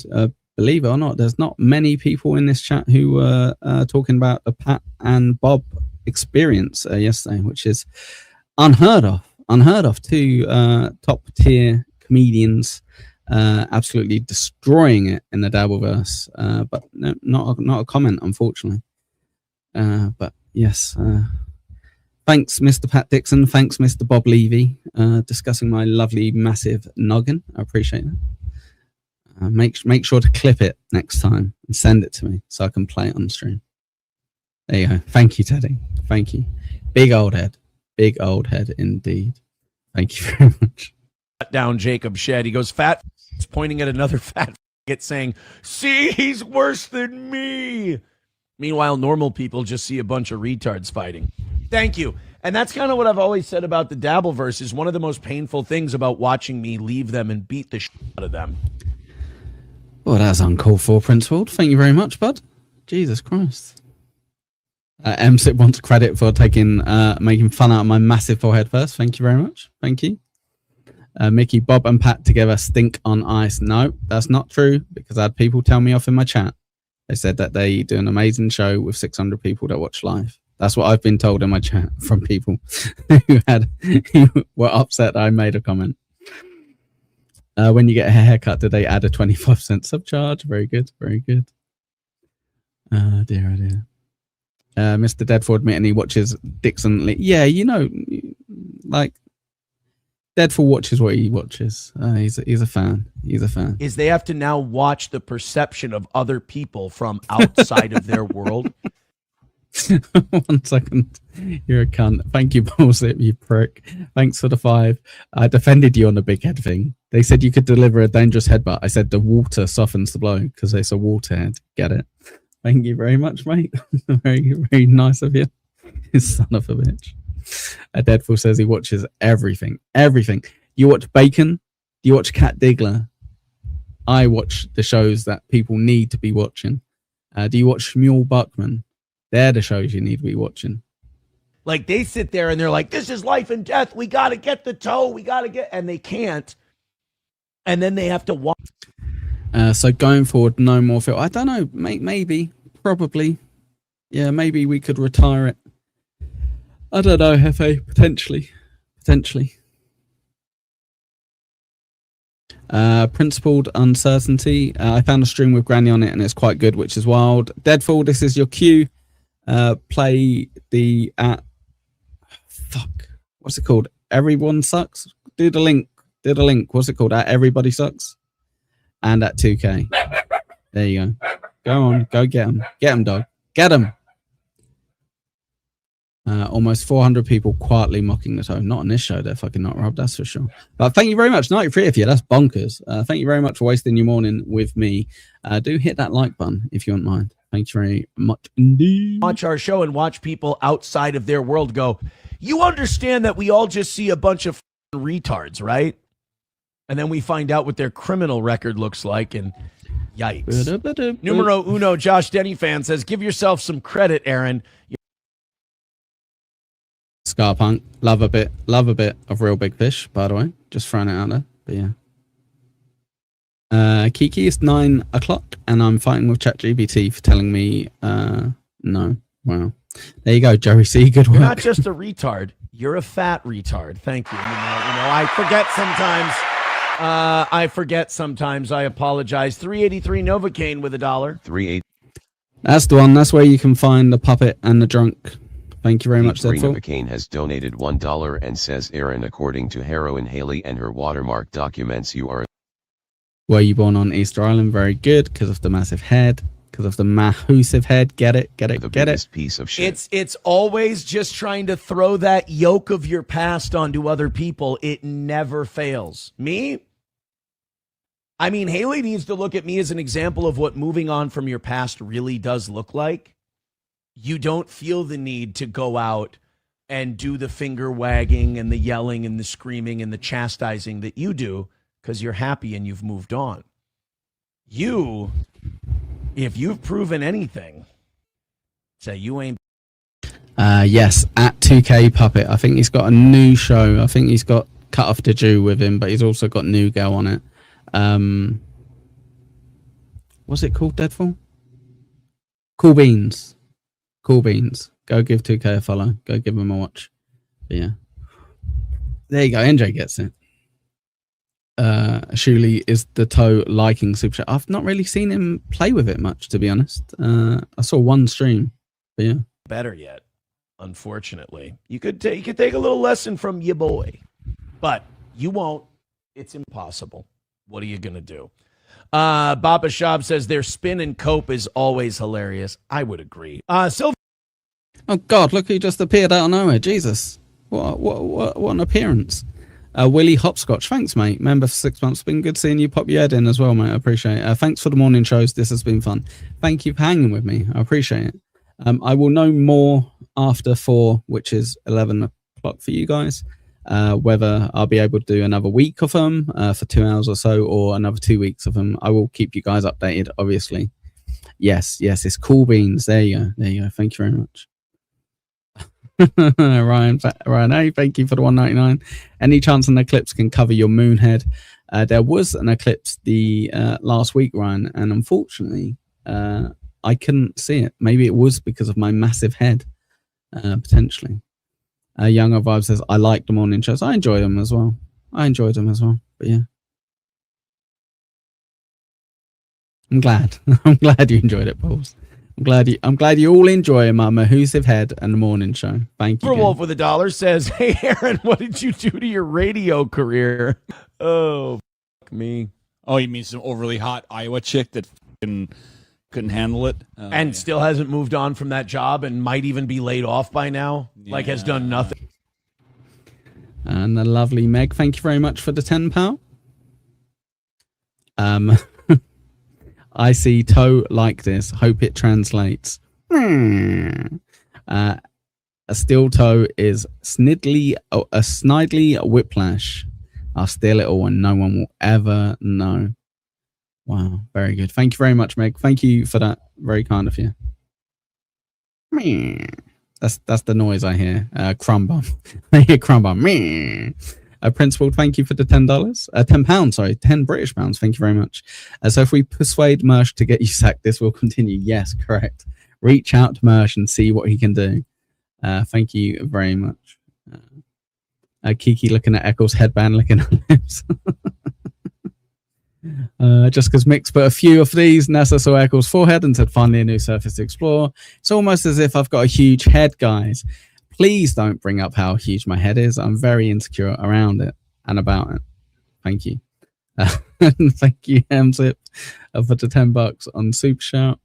believe it or not, there's not many people in this chat who were talking about the Pat and Bob experience yesterday, which is unheard of. Two top tier comedians absolutely destroying it in the Dabbleverse, but no, not a comment, unfortunately. But yes, thanks, Mr. Pat Dixon. Thanks, Mr. Bob Levy, discussing my lovely massive noggin. I appreciate it. Make sure to clip it next time and send it to me so I can play it on stream. There you go. Thank you, Teddy. Thank you. Big old head indeed. Thank you very much. Down Jacob Shed. He goes, fat, pointing at another fat saying, see, he's worse than me. Meanwhile, normal people just see a bunch of retards fighting. Thank you. And that's kind of what I've always said about the Dabbleverse, is one of the most painful things about watching me leave them and beat the shit out of them. Well, that's uncalled for, Prince Ward. Thank you very much, bud. Jesus Christ. MSIP wants credit for making fun out of my massive forehead first. Thank you very much. Thank you. Mickey, Bob and Pat together stink on ice. No, that's not true, because I had people tell me off in my chat. They said that they do an amazing show with 600 people that watch live. That's what I've been told in my chat from people who were upset that I made a comment. When you get a haircut, did they add a 25% subcharge? Very good, very good. Dear, oh dear. Mr. Deadford admitting he watches Dixon Lee. Yeah, you know, like, Deadfall watches what he watches. He's a fan. He's a fan. Is they have to now watch the perception of other people from outside of their world. 1 second. You're a cunt. Thank you, Bullshit, you prick. Thanks for the 5. I defended you on the big head thing. They said you could deliver a dangerous headbutt. I said the water softens the blow because it's a water head. Get it? Thank you very much, mate. Very, very nice of you. Son of a bitch. Deadfall says he watches everything. Everything. You watch Bacon? Do you watch Cat Diggler? I watch the shows that people need to be watching. Do you watch Shmuel Buckman? They're the shows you need to be watching. Like, they sit there and they're like, this is life and death. We got to get the toe. We got to get, and they can't. And then they have to watch. So going forward, no more Phil. I don't know. Maybe, probably. Yeah, maybe we could retire it. I don't know, Hefe. Potentially. Principled uncertainty. I found a stream with Granny on it and it's quite good, which is wild. Deadfall, this is your cue. Play the fuck. What's it called? Everyone Sucks? Do the link. What's it called? Everybody Sucks? And at 2K. There you go. Go on. Go get him. Get him, dog. Get him. Almost 400 people quietly mocking the tone. Not on this show, they're fucking not, Rob, that's for sure. But thank you very much. 93 of you, that's bonkers. Thank you very much for wasting your morning with me. Do hit that like button if you don't mind. Thanks very much indeed. Watch our show and watch people outside of their world go, you understand that we all just see a bunch of retards, right? And then we find out what their criminal record looks like, and yikes. Numero uno, Josh Denny fan says, give yourself some credit, Aaron. Scarpunk, love a bit of Real Big Fish, by the way. Just throwing it out there. But yeah. Kiki, it's 9 o'clock, and I'm fighting with ChatGPT for telling me no. Wow. There you go, Joey C. Good work. You're not just a retard. You're a fat retard. Thank you. I forget sometimes. I apologize. 383 Novocaine with $1. 38. That's the one. That's where you can find the puppet and the drunk. Thank you very much, Deadfall. Novocaine has donated $1 and says, Aaron, according to Heroin Haley and her watermark documents, you are. Were you born on Easter Island? Very good, because of the massive head. Because of the massive head. Get it. Piece of shit. It's always just trying to throw that yoke of your past onto other people. It never fails. Me? I mean, Haley needs to look at me as an example of what moving on from your past really does look like. You don't feel the need to go out and do the finger wagging and the yelling and the screaming and the chastising that you do because you're happy and you've moved on. If you've proven anything, say you ain't. Yes, at 2K Puppet. I think he's got a new show. I think he's got Cut Off the Jew with him, but he's also got New Girl on it. What's it called, Deadfall? Cool Beans. Go give 2K a follow. Go give him a watch. But yeah. There you go. NJ gets it. Shuli is the toe liking Super Chat. I've not really seen him play with it much, to be honest. I saw one stream. But yeah. Better yet, unfortunately. You could take a little lesson from your boy. But you won't. It's impossible. What are you going to do? Baba Shab says their spin and cope is always hilarious. I would agree. Silver. Oh God! Look who just appeared out of nowhere. Jesus! What an appearance! Willie Hopscotch. Thanks, mate. Member for 6 months. Been good seeing you pop your head in as well, mate. I appreciate it. Thanks for the morning shows. This has been fun. Thank you for hanging with me. I appreciate it. I will know more after 4, which is 11 o'clock for you guys. Whether I'll be able to do another week of them for 2 hours or so, or another 2 weeks of them. I will keep you guys updated, obviously. Yes, it's Cool Beans. There you go. Thank you very much. Ryan, hey, thank you for the 199. Any chance an eclipse can cover your moon head? There was an eclipse the last week, Ryan, and unfortunately, I couldn't see it. Maybe it was because of my massive head, potentially. Younger Vibe says, I like the morning shows. I enjoy them as well. But yeah. I'm glad. I'm glad you enjoyed it, Pauls. I'm glad you all enjoy my Mahusive Head and the morning show. Thank you. Wolf with $1 says, hey, Aaron, what did you do to your radio career? Oh, fuck me. Oh, you mean some overly hot Iowa chick that couldn't handle it? And still hasn't moved on from that job and might even be laid off by now? Yeah. Like has done nothing. And the lovely Meg, thank you very much for the £10. I see toe like this. Hope it translates. A steel toe is a snidely whiplash. I'll steal it all and no one will ever know. Wow, very good. Thank you very much, Meg. Thank you for that. Very kind of you. That's the noise I hear. Crumbum. I hear crumbum. Principal, thank you for the $10. £10, sorry, 10 British pounds. Thank you very much. So if we persuade Mersh to get you sacked, this will continue. Yes, correct. Reach out to Mersh and see what he can do. Thank you very much. Kiki looking at Eccles' headband, looking at lips. Just because Mick's put a few of these, NASA saw Eccles' forehead and said, finally a new surface to explore. It's almost as if I've got a huge head, guys. Please don't bring up how huge my head is. I'm very insecure around it and about it. Thank you. Thank you, Hemzip, for the $10 on Super Shout.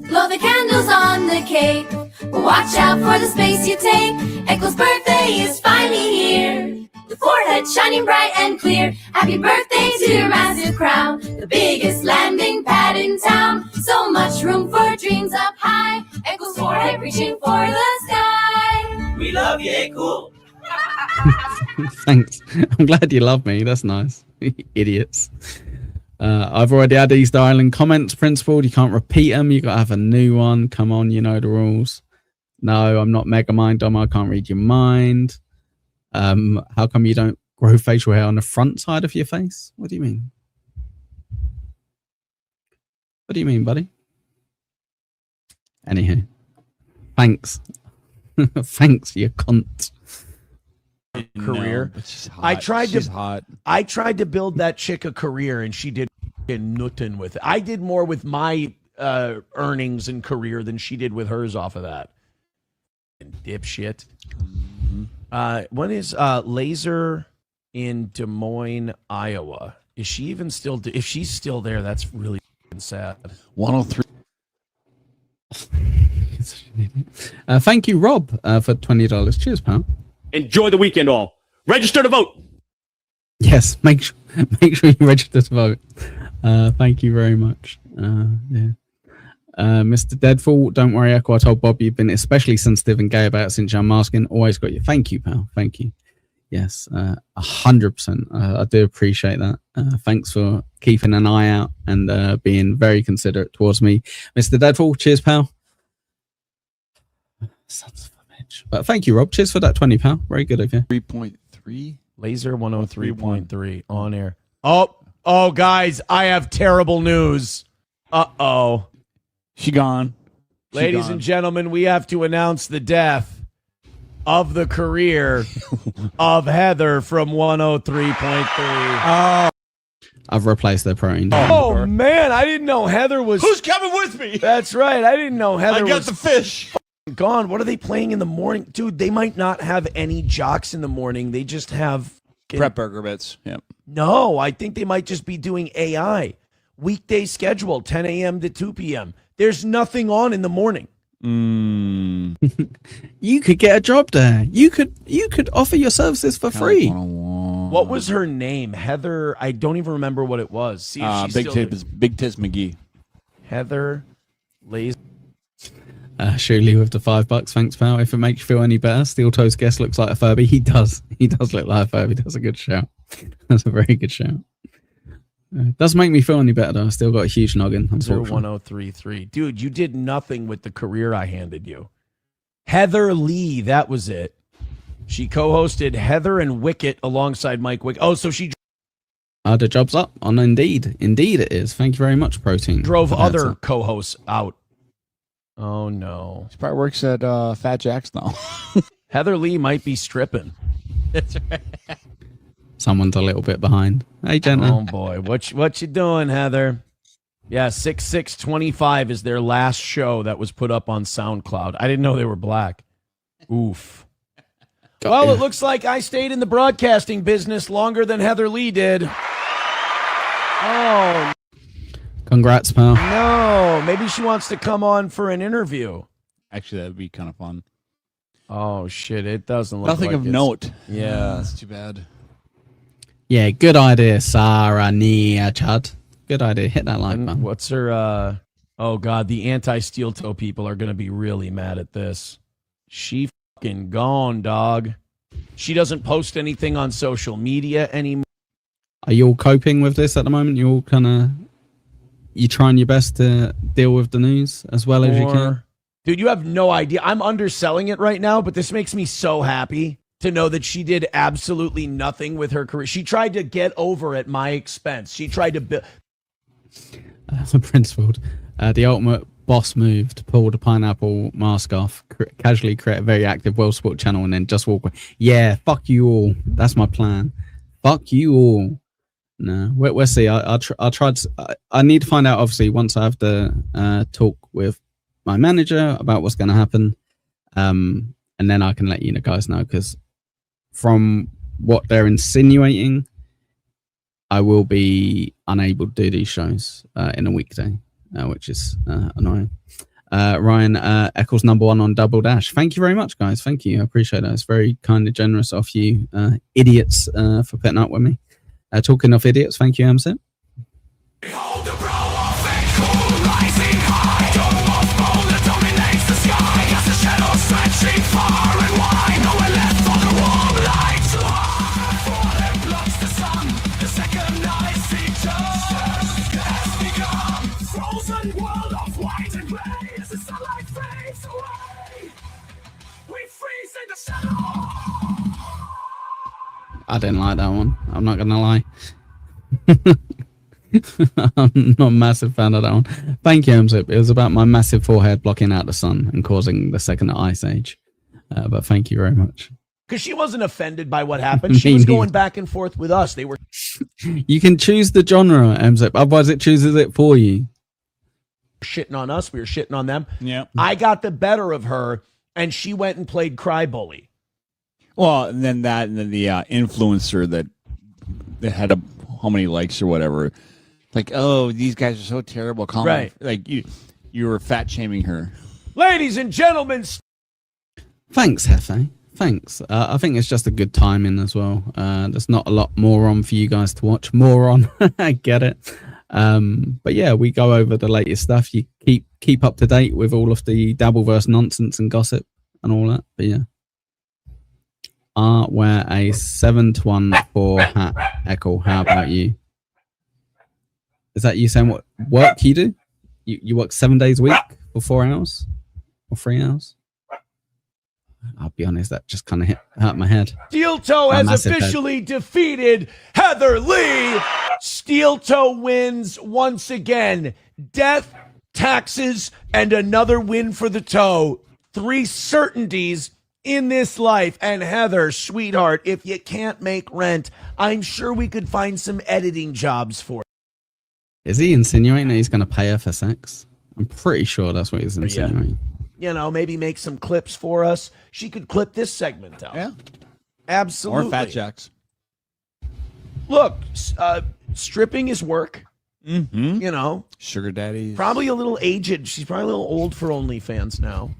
Blow the candles on the cake. Watch out for the space you take. Eccles' birthday is finally here. The forehead shining bright and clear. Happy birthday to your massive crown. The biggest landing pad in town. So much room for dreams up high. Eccles' forehead reaching for the sky. We love you, Eccles. Thanks. I'm glad you love me. That's nice. Idiots. I've already had East Island comments, Principal. You can't repeat them. You got to have a new one. Come on, you know the rules. No, I'm not Mega Mind Dom. I can't read your mind. How come you don't grow facial hair on the front side of your face? What do you mean? What do you mean, buddy? Anyhow, thanks. Thanks, you cunt. Career. No, but she's hot. She's hot. I tried to build that chick a career, and she did nothing with it. I did more with my earnings and career than she did with hers off of that. Dipshit. When is Laser in Des Moines, Iowa? Is she even still? If she's still there, that's really sad. 103. Thank you, Rob, for $20. Cheers, pal. Enjoy the weekend, all. Register to vote. Yes, make sure you register to vote. Thank you very much. Mr. Deadfall, don't worry, Echo. I told Bob you've been especially sensitive and gay about it since I'm asking. Always got you. Thank you, pal. Thank you. Yes, 100%. I do appreciate that. Thanks for keeping an eye out and being very considerate towards me, Mr. Deadfall. Cheers, pal. Sons of a bitch. But thank you, Rob. Cheers for that 20, pal. Very good of you. 3.3. Laser 103.3 on air. Oh, guys, I have terrible news. Uh-oh. She gone. Ladies and gentlemen, we have to announce the death of the career of Heather from 103.3. I've replaced their protein. Oh, man, I didn't know Heather was... Who's coming with me? That's right. I didn't know Heather I got was the fish. Gone. What are they playing in the morning? Dude, they might not have any jocks in the morning. They just have... Prep burger bits. Yep. No, I think they might just be doing AI. Weekday schedule, 10 a.m. to 2 p.m. There's nothing on in the morning. You could get a job there. You could offer your services for free. What was her name? Heather. I don't even remember what it was. See if she's Big still Tiz McGee. Heather Laser. Shirley with the $5. Thanks, pal. If it makes you feel any better, Steel Toes guest looks like a Furby. He does. He does look like a Furby. That's a good shout. That's a very good shout. Doesn't make me feel any better though. I still got a huge noggin. 01033. Dude, you did nothing with the career I handed you. Heather Lee, that was it. She co-hosted Heather and Wicket alongside Mike Wicket. Oh, so she the job's up on Indeed. Indeed it is. Thank you very much, Protein. drove other co-hosts out. Oh no. She probably works at Fat Jack's now. Heather Lee might be stripping. That's right. Someone's a little bit behind. Hey, Jenna. Oh boy, what you doing, Heather? Yeah, 6625 is their last show that was put up on SoundCloud. I didn't know they were black. Oof. Well, it looks like I stayed in the broadcasting business longer than Heather Lee did. Oh Congrats, pal. no, maybe she wants to come on for an interview. Actually, that'd be kind of fun. Oh shit, it doesn't look Nothing like of it's- note. Yeah, That's too bad. Yeah, good idea, Sarah Nia Chad. Good idea. Hit that like button. What's her oh god, the anti-steel toe people are gonna be really mad at this. She fucking gone, dog. She doesn't post anything on social media anymore. Are you all coping with this at the moment? You all you trying your best to deal with the news as well as you can? Dude, you have no idea. I'm underselling it right now, but this makes me so happy to know that she did absolutely nothing with her career. She tried to get over at my expense. She tried to build. Principled. The ultimate boss move to pull the pineapple mask off, casually create a very active World Sport channel, and then just walk away. Yeah, fuck you all. That's my plan. Fuck you all. No, we'll see. I'll try to. I need to find out, obviously, once I have the talk with my manager about what's going to happen. And then I can let you guys know, because from what they're insinuating, I will be unable to do these shows in a weekday, which is annoying. Ryan, Eccles #1 on Double Dash. Thank you very much, guys. Thank you. I appreciate that. It's very kind and generous of you idiots for putting up with me. Talking of idiots, thank you, Amsit. I didn't like that one. I'm not gonna lie. I'm not a massive fan of that one. Thank you, Emzip. It was about my massive forehead blocking out the sun and causing the second ice age. But thank you very much. Because she wasn't offended by what happened. She was going back and forth with us. They were. You can choose the genre, Emzip. Otherwise, it chooses it for you. Shitting on us. We were shitting on them. Yeah. I got the better of her, and she went and played cry bully. Well, and then the influencer that had how many likes or whatever. Like, oh, these guys are so terrible. Right. Like you were fat shaming her. Ladies and gentlemen. Thanks, Hefe. Thanks. I think it's just a good timing as well. There's not a lot more on for you guys to watch. More on. I get it. But yeah, we go over the latest stuff. You keep up to date with all of the Dabbleverse nonsense and gossip and all that. But yeah. Wear a 7-1-4 hat, Echo. How about you? Is that you saying what work you do? You work 7 days a week for 4 hours or 3 hours? I'll be honest, that just kind of hurt my head. Steel Toe My has massive officially defeated Heather Lee. Steel Toe wins once again. Death, taxes, and another win for the toe. 3 certainties in this life. And Heather, sweetheart, if you can't make rent, I'm sure we could find some editing jobs for you. Is he insinuating that he's going to pay her for sex? I'm pretty sure that's what he's insinuating. You know, maybe make some clips for us. She could clip this segment out. Yeah. Absolutely. Or Fat Jacks. Look, stripping is work. Mm-hmm. You know. Sugar daddies. Probably a little aged. She's probably a little old for OnlyFans now.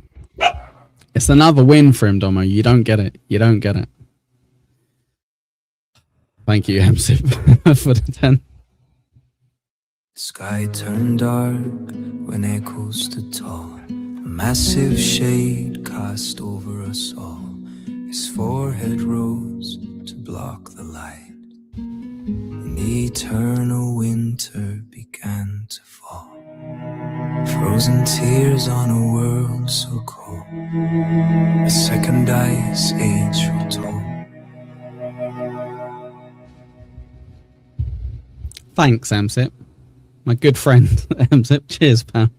It's another win for him, Domo. You don't get it. You don't get it. Thank you, MC, for the 10. Sky turned dark when echoes stood tall. A massive shade cast over us all. His forehead rose to block the light. And the eternal winter began to fall. Frozen tears on a world so cold. A second ice age retold. Thanks, Amsip. My good friend, Amsip. Cheers, pal.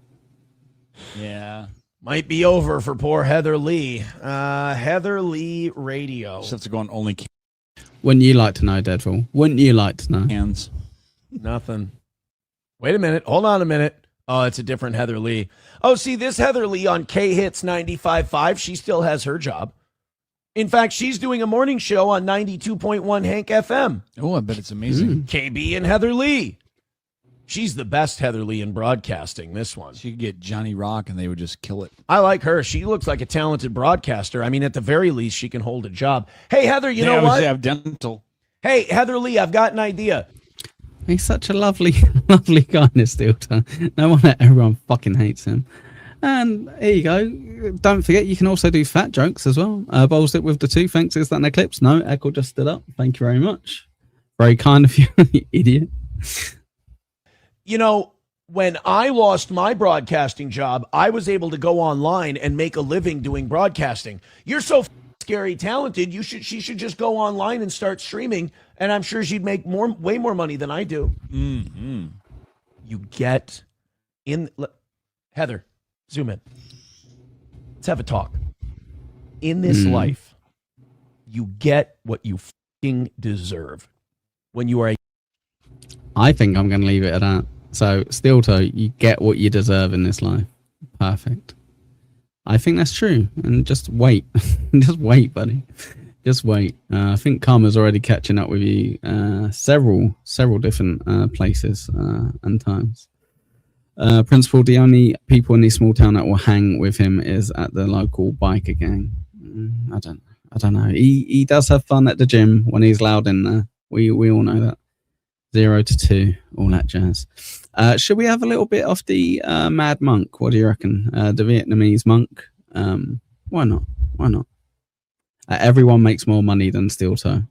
Yeah. Might be over for poor Heather Lee. Heather Lee Radio. Just have to go on only Wouldn't you like to know, Deadpool? Wouldn't you like to know? hands. Nothing. Wait a minute. Hold on a minute. Oh, it's a different Heather Lee. Oh, see, this Heather Lee on K-Hits 95.5, she still has her job. In fact, she's doing a morning show on 92.1 Hank FM. Oh, I bet it's amazing. KB and Heather Lee. She's the best Heather Lee in broadcasting, this one. She could get Johnny Rock and they would just kill it. I like her. She looks like a talented broadcaster. I mean, at the very least, she can hold a job. Hey, Heather, you know what? Have dental. Hey, Heather Lee, I've got an idea. He's such a lovely, lovely guy in this filter. No wonder everyone fucking hates him. And here you go. Don't forget, you can also do fat jokes as well. Bowls it with the 2. Thanks. Is that an eclipse? No, Echo just stood up. Thank you very much. Very kind of you, you idiot. You know, when I lost my broadcasting job, I was able to go online and make a living doing broadcasting. You're so scary talented. She should just go online and start streaming, and I'm sure she'd make way more money than I do. Mm-hmm. You get in. Heather, zoom in. Let's have a talk. In this life, you get what you fucking deserve. When you are a I think I'm going to leave it at that. So, Steel Toe, you get what you deserve in this life. Perfect. I think that's true. And just wait. Just wait, buddy. Just wait. I think Karma's already catching up with you several different places and times. Principal, the only people in this small town that will hang with him is at the local biker gang. I don't know. He does have fun at the gym when he's loud in there. We all know that. 0 to 2, all that jazz. Should we have a little bit of the Mad Monk? What do you reckon? The Vietnamese monk? Why not? Why not? Everyone makes more money than Steel Toe.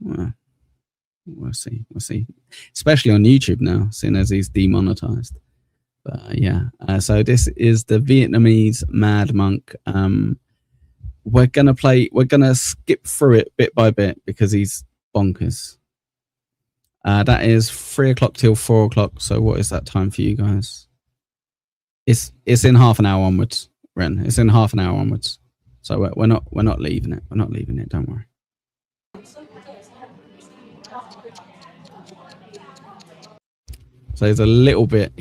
We'll see. We'll see. Especially on YouTube now, seeing as he's demonetized. But yeah. So this is the Vietnamese Mad Monk. We're gonna skip through it bit by bit because he's bonkers. That is 3 o'clock till 4 o'clock. So what is that time for you guys? It's in half an hour onwards, Ren. It's in half an hour onwards. So we're not leaving it. We're not leaving it. Don't worry. So he's a little bit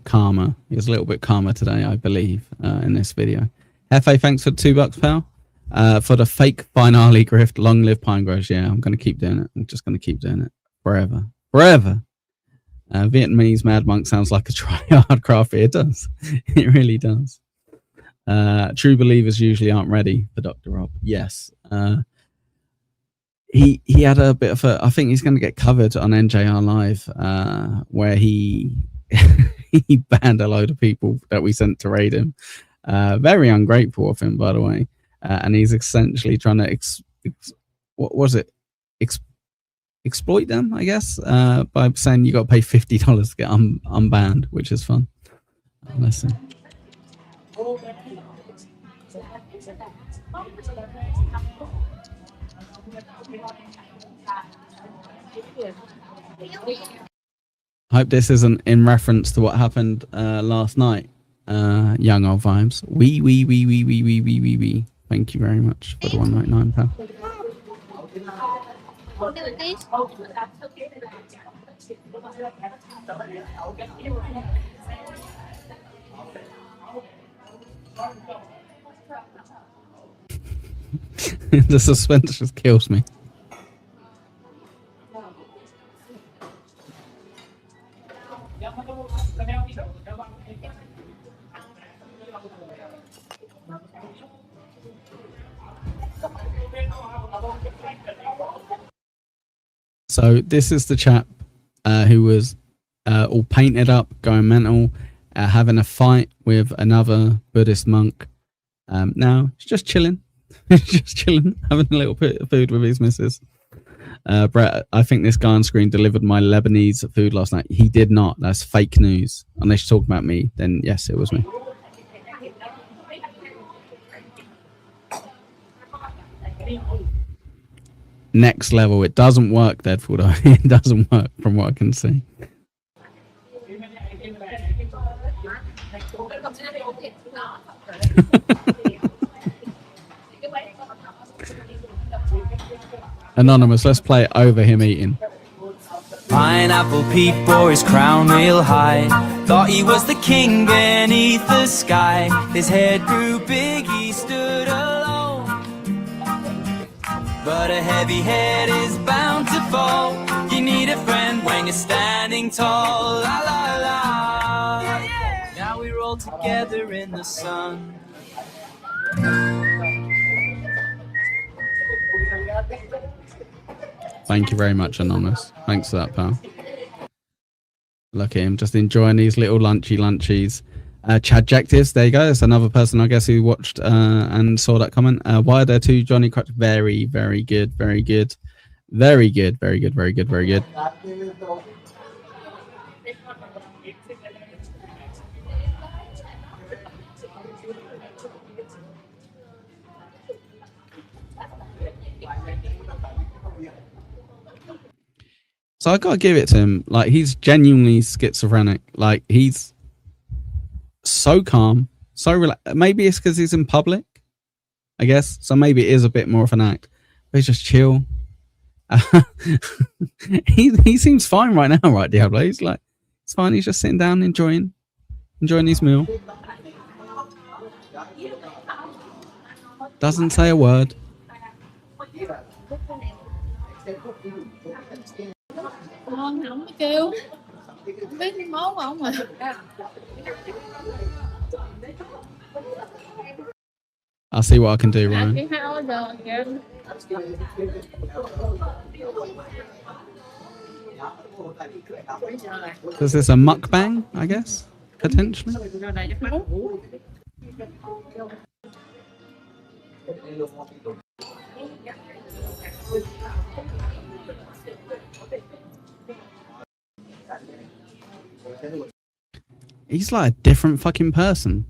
calmer. He's a little bit calmer today, I believe, in this video. Hefe, thanks for $2, pal. For the fake finale grift, long live Pinegrass. Yeah, I'm going to keep doing it. I'm just going to keep doing it forever. Vietnamese Mad Monk sounds like a try-hard crafty. It does. It really does. True believers usually aren't ready for Dr. Rob. Yes. He had a bit of a, I think he's going to get covered on NJR Live, where he he banned a load of people that we sent to raid him. Very ungrateful of him, by the way. And he's essentially trying to exploit them, I guess, by saying you got to pay $50 to get unbanned, which is fun. Listen. I hope this isn't in reference to what happened last night. Young old vibes. We. Thank you very much for the 199 pound. The suspense just kills me. So this is the chap who was all painted up, going mental, having a fight with another Buddhist monk. Now he's just chilling. He's just chilling, having a little bit of food with his missus. Brett, I think this guy on screen delivered my Lebanese food last night. He did not. That's fake news. Unless you're talking about me, then yes, it was me. Next level. It doesn't work, Deadpool, though. It doesn't work from what I can see. Anonymous, let's play it over him eating. Pineapple Pete bore his crown real high. Thought he was the king beneath the sky. His head grew big, he stood alone. But a heavy head is bound to fall. You need a friend when you're standing tall. La la la. Now we roll together in the sun. Thank you very much, Anonymous. Thanks for that, pal. Look at him, just enjoying these little lunchies. Chadjectives, there you go. It's another person, I guess, who watched and saw that comment. Why are there two Johnny Crutch? Very, very good, very good. Very good, very good, very good, very good. So I gotta give it to him. Like, he's genuinely schizophrenic. Like, he's so calm, so relaxed. Maybe it's because he's in public, I guess. So maybe it is a bit more of an act. But he's just chill. He seems fine right now, right, Diablo? He's like, it's fine. He's just sitting down, enjoying his meal. Doesn't say a word. Không có kêu, không biết món của ông mà. I'll see what I can do, Ryan. Is this a mukbang, I guess? Potentially? He's like a different fucking person.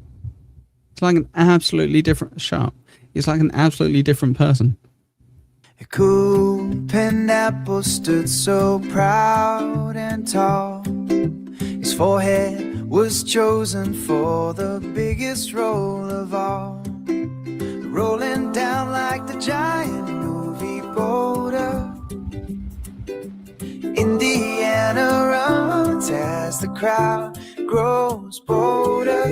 It's like an absolutely different shop. He's like an absolutely different person. A cool pineapple stood so proud and tall. His forehead was chosen for the biggest role of all. Rolling down like the giant movie boulder. Indiana runs as the crowd grows bolder.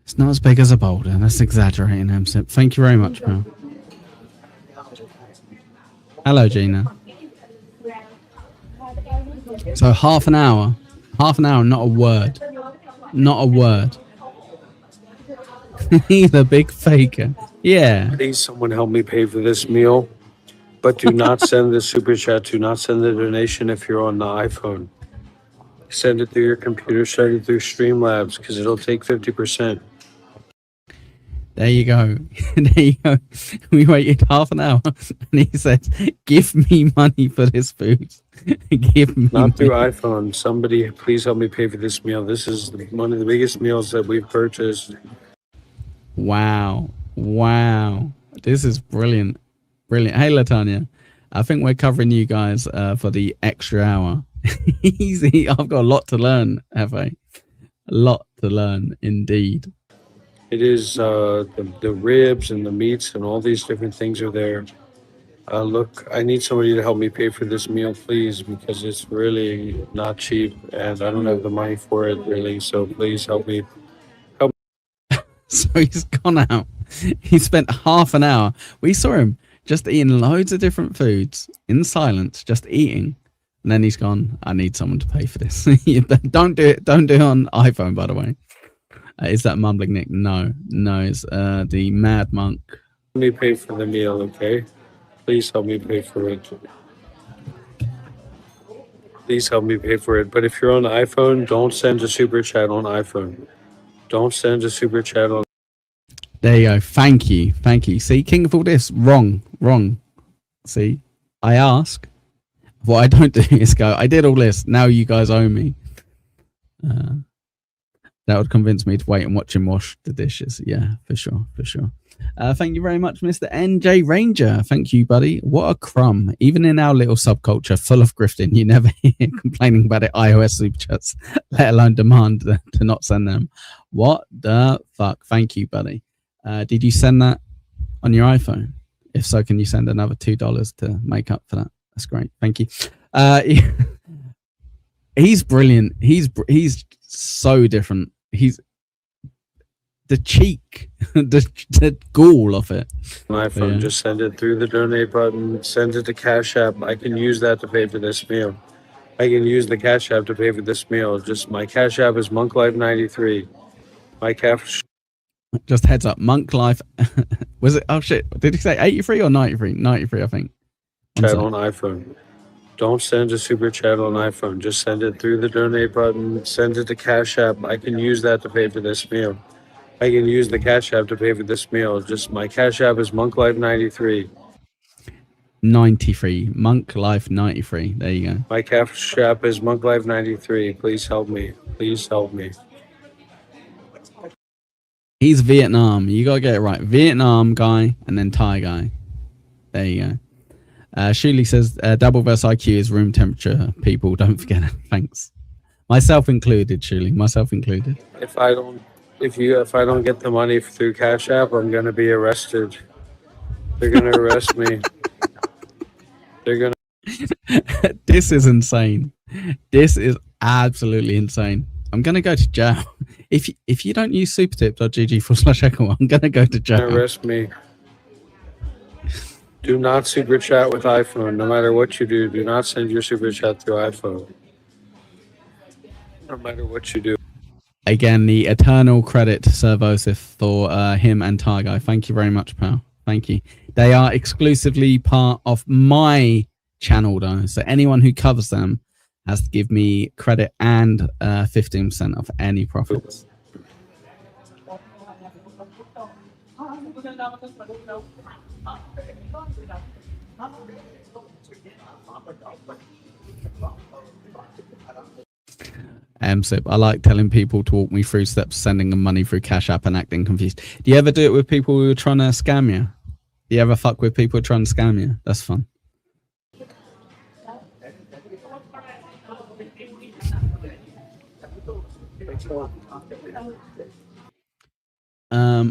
It's not as big as a boulder. That's exaggerating, Hemsip. Thank you very much, pal. Hello, Gina. So half an hour, not a word. Not a word. He's a big faker. Yeah. Please, someone help me pay for this meal. But do not send the super chat. Do not send the donation if you're on the iPhone. Send it through your computer. Send it through Streamlabs because it'll take 50%. There you go. There you go. We waited half an hour and he said, give me money for this food. Give me Not through money. iPhone. Somebody, please help me pay for this meal. This is one of the biggest meals that we've purchased. Wow. Wow. This is brilliant. Brilliant. Hey, Latanya. I think we're covering you guys for the extra hour. Easy. I've got a lot to learn, have I? A lot to learn, indeed. It is the ribs and the meats and all these different things are there. Look, I need somebody to help me pay for this meal, please, because it's really not cheap and I don't have the money for it, really. So please help me. So he's gone out. He spent half an hour. We saw him just eating loads of different foods in silence, just eating. And then he's gone, I need someone to pay for this. Don't do it. Don't do it on iPhone, by the way. Is that Mumbling Nick? No, it's the Mad Monk. Help me pay for the meal, okay? Please help me pay for it. Please help me pay for it. But if you're on the iPhone, don't send a super chat on iPhone. Don't send a super chat on. There you go. Thank you. Thank you. See, King of all this, wrong. See, I ask. What I don't do is go, I did all this. Now you guys owe me. That would convince me to wait and watch him wash the dishes. Yeah, for sure. Thank you very much, Mr. NJ Ranger. Thank you, buddy. What a crumb. Even in our little subculture full of grifting, you never hear complaining about it iOS super chats, let alone demand to not send them. What the fuck? Thank you, buddy. Did you send that on your iPhone? If so, can you send another $2 to make up for that? That's great. Thank you. He's brilliant. He's so different. He's the cheek, the gall of it. iPhone, Yeah. just send it through the donate button. Send it to Cash App. I can use that to pay for this meal. I can use the Cash App to pay for this meal. Just my Cash App is MonkLife93. My cash. Just heads up, Monk Life. Was it? Oh shit! Did he say 83 or 93? 93, I think. Chat on iPhone. Don't send a super chat on iPhone. Just send it through the donate button. Send it to Cash App. I can use that to pay for this meal. I can use the Cash App to pay for this meal. Just my Cash App is MonkLife93. 93. Monk Life 93. There you go. My Cash App is MonkLife93. Please help me. Please help me. He's Vietnam. You gotta get it right. Vietnam guy and then Thai guy. There you go. Shuli says Dabbleverse IQ is room temperature. People, don't forget it. Thanks. Myself included, Shuli. Myself included. If I don't get the money through Cash App, I'm gonna be arrested. They're gonna arrest me. They're gonna. This is insane. This is absolutely insane. I'm gonna go to jail. If you don't use supertip.gg/echo, I'm gonna go to jail. Arrest me. Do not super chat with iPhone. No matter what you do, do not send your super chat through iPhone. No matter what you do. Again, the eternal credit to Servosif for him and Targo. Thank you very much, pal. Thank you. They are exclusively part of my channel, though. So anyone who covers them has to give me credit and 15% of any profits. MSIP. I like telling people to walk me through steps, sending them money through Cash App and acting confused. Do you ever do it with people who are trying to scam you? Do you ever fuck with people trying to scam you? That's fun.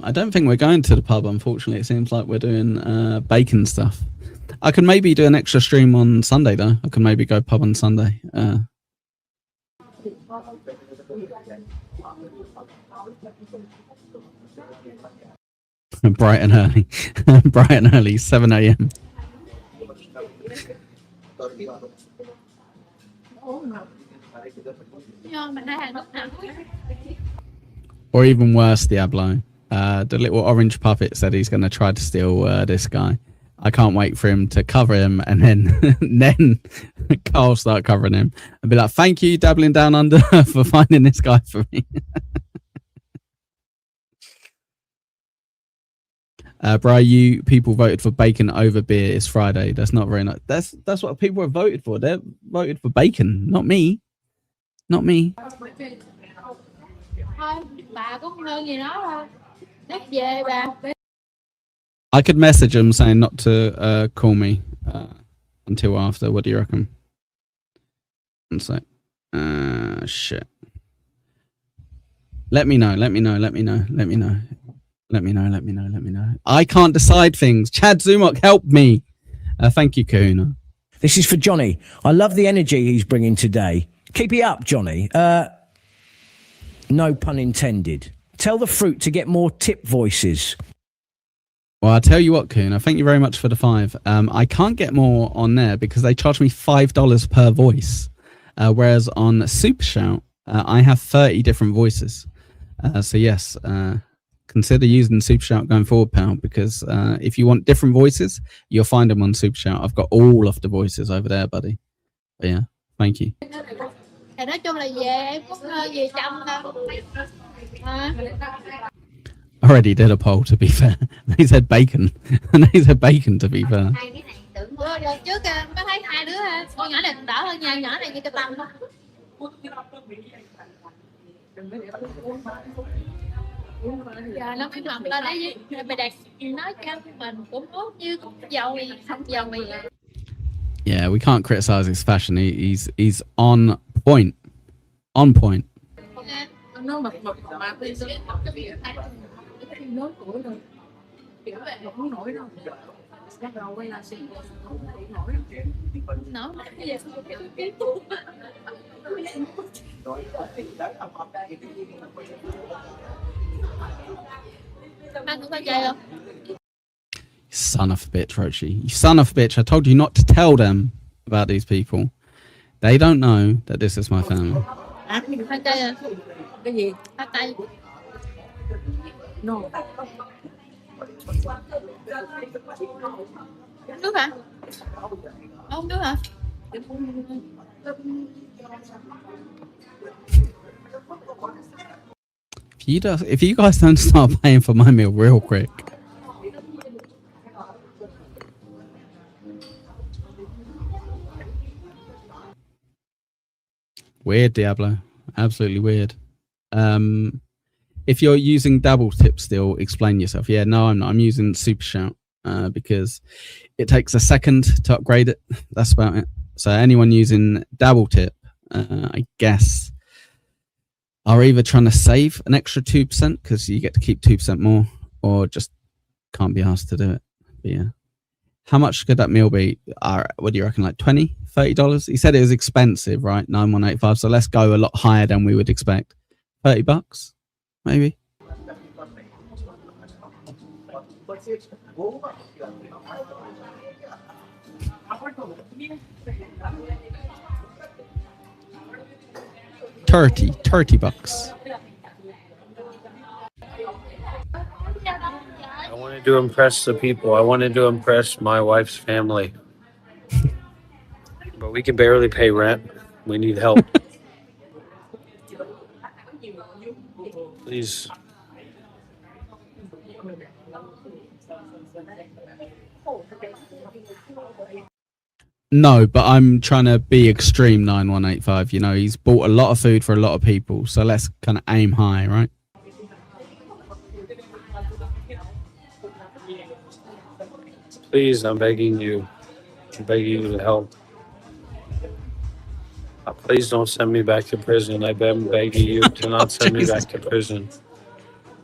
I don't think we're going to the pub, unfortunately. It seems like we're doing bacon stuff. I could maybe do an extra stream on Sunday, though. I could maybe go pub on Sunday. Bright and early. Bright and early, 7 a.m. Or even worse, Diablo. The little orange puppet said he's going to try to steal this guy. I can't wait for him to cover him, and then Carl start covering him and be like, "Thank you, Dabbling Down Under, for finding this guy for me." Bro, you people voted for bacon over beer. It's Friday. That's not very nice. That's what people have voted for. They voted for bacon, not me. Not me. I could message them saying not to call me until after. What do you reckon? One sec. Shit. Let me know. Let me know. Let me know. Let me know. Let me know. Let me know. Let me know. I can't decide things. Chad Zumok, help me. Thank you, Kahuna. This is for Johnny. I love the energy he's bringing today. Keep it up, Johnny. No pun intended. Tell the fruit to get more tip voices. Well, I'll tell you what, Kahuna. Thank you very much for the 5. I can't get more on there because they charge me $5 per voice. Whereas on Super Shout, I have 30 different voices. So yes, consider using Super Shout going forward, pal, because if you want different voices, you'll find them on Super Shout. I've got all of the voices over there, buddy. But yeah, thank you. Nói chung là về em cũng về chăm đâu. I already did a poll, to be fair. They said bacon. They said bacon, to be fair. Lần trước mới thấy 2 đứa, con nhỏ này đỡ hơn nha, nhỏ này như cái tăm thôi. Giờ nó phải làm lên đấy với mày đặt nói cho mình cũng tốt như dầu mì không dầu mì. Yeah, we can't criticize his fashion. He's on point. On point. Nó mập mập mà tôi sẽ nói của rồi. Kiểu vậy không nổi đâu. Bắt đầu quay là xin nổi. Nó bây giờ cái tủ. Ăn cũng phải chơi không? Son of a bitch, Rochi. You son of a bitch. I told you not to tell them about these people. They don't know that this is my family. Hai tay à? Cái gì? Hai tay. No. Nước hả? Không nước hả? If you guys don't start paying for my meal real quick. Weird, Diablo. Absolutely weird. If you're using Dabble Tip still, explain yourself. Yeah, no, I'm not. I'm using Super Shout because it takes a second to upgrade it. That's about it. So anyone using Dabble Tip, I guess, are either trying to save an extra 2% because you get to keep 2% more, or just can't be asked to do it. But yeah. How much could that meal be? What do you reckon, like $20, $30? He said it was expensive, right? 9185. So let's go a lot higher than we would expect. $30, maybe. $30. I wanted to impress the people. I wanted to impress my wife's family. But we can barely pay rent. We need help. Please. No, but I'm trying to be extreme 9185. You know, he's bought a lot of food for a lot of people. So let's kind of aim high, right? Please, I'm begging you. I'm begging you to help. Please don't send me back to prison. I'm begging you to not send me back to prison.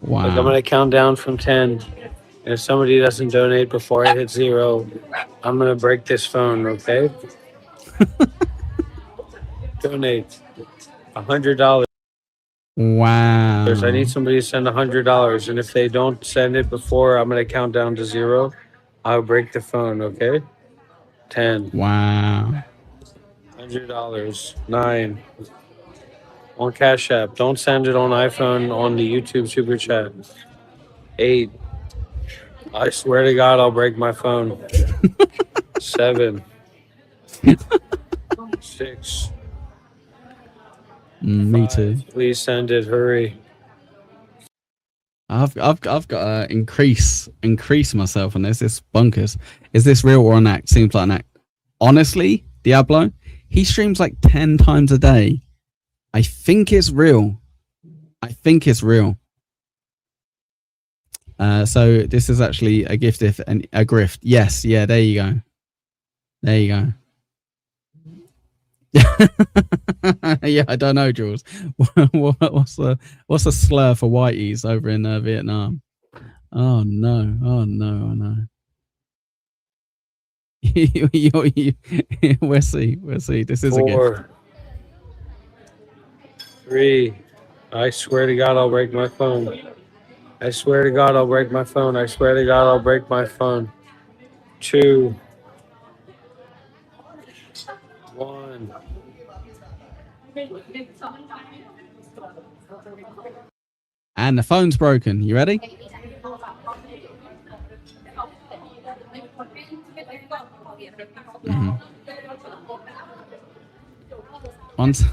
Wow. Like, I'm going to count down from 10. And if somebody doesn't donate before I hit 0, I'm going to break this phone, okay? Donate $100. Wow. I need somebody to send $100. And if they don't send it before, I'm going to count down to 0. I'll break the phone, okay? 10. Wow. $100. 9. On Cash App. Don't send it on iPhone on the YouTube Super Chat. 8. I swear to God, I'll break my phone. 7. 6. Me too. Please send it. Hurry. I've got to increase myself on this. It's bonkers. Is this real or an act? Seems like an act. Honestly, Diablo, he streams like 10 times a day. I think it's real. So this is actually a gift, if and a grift. Yes, yeah. There you go. Yeah, I don't know, Jules. What's a slur for whiteys over in Vietnam? Oh no. We'll see. This is 4. a gift. 3. I swear to God, I'll break my phone. I swear to God, I'll break my phone. I swear to God, I'll break my phone. 2. 1. And the phone's broken. You ready? Mm-hmm. Once,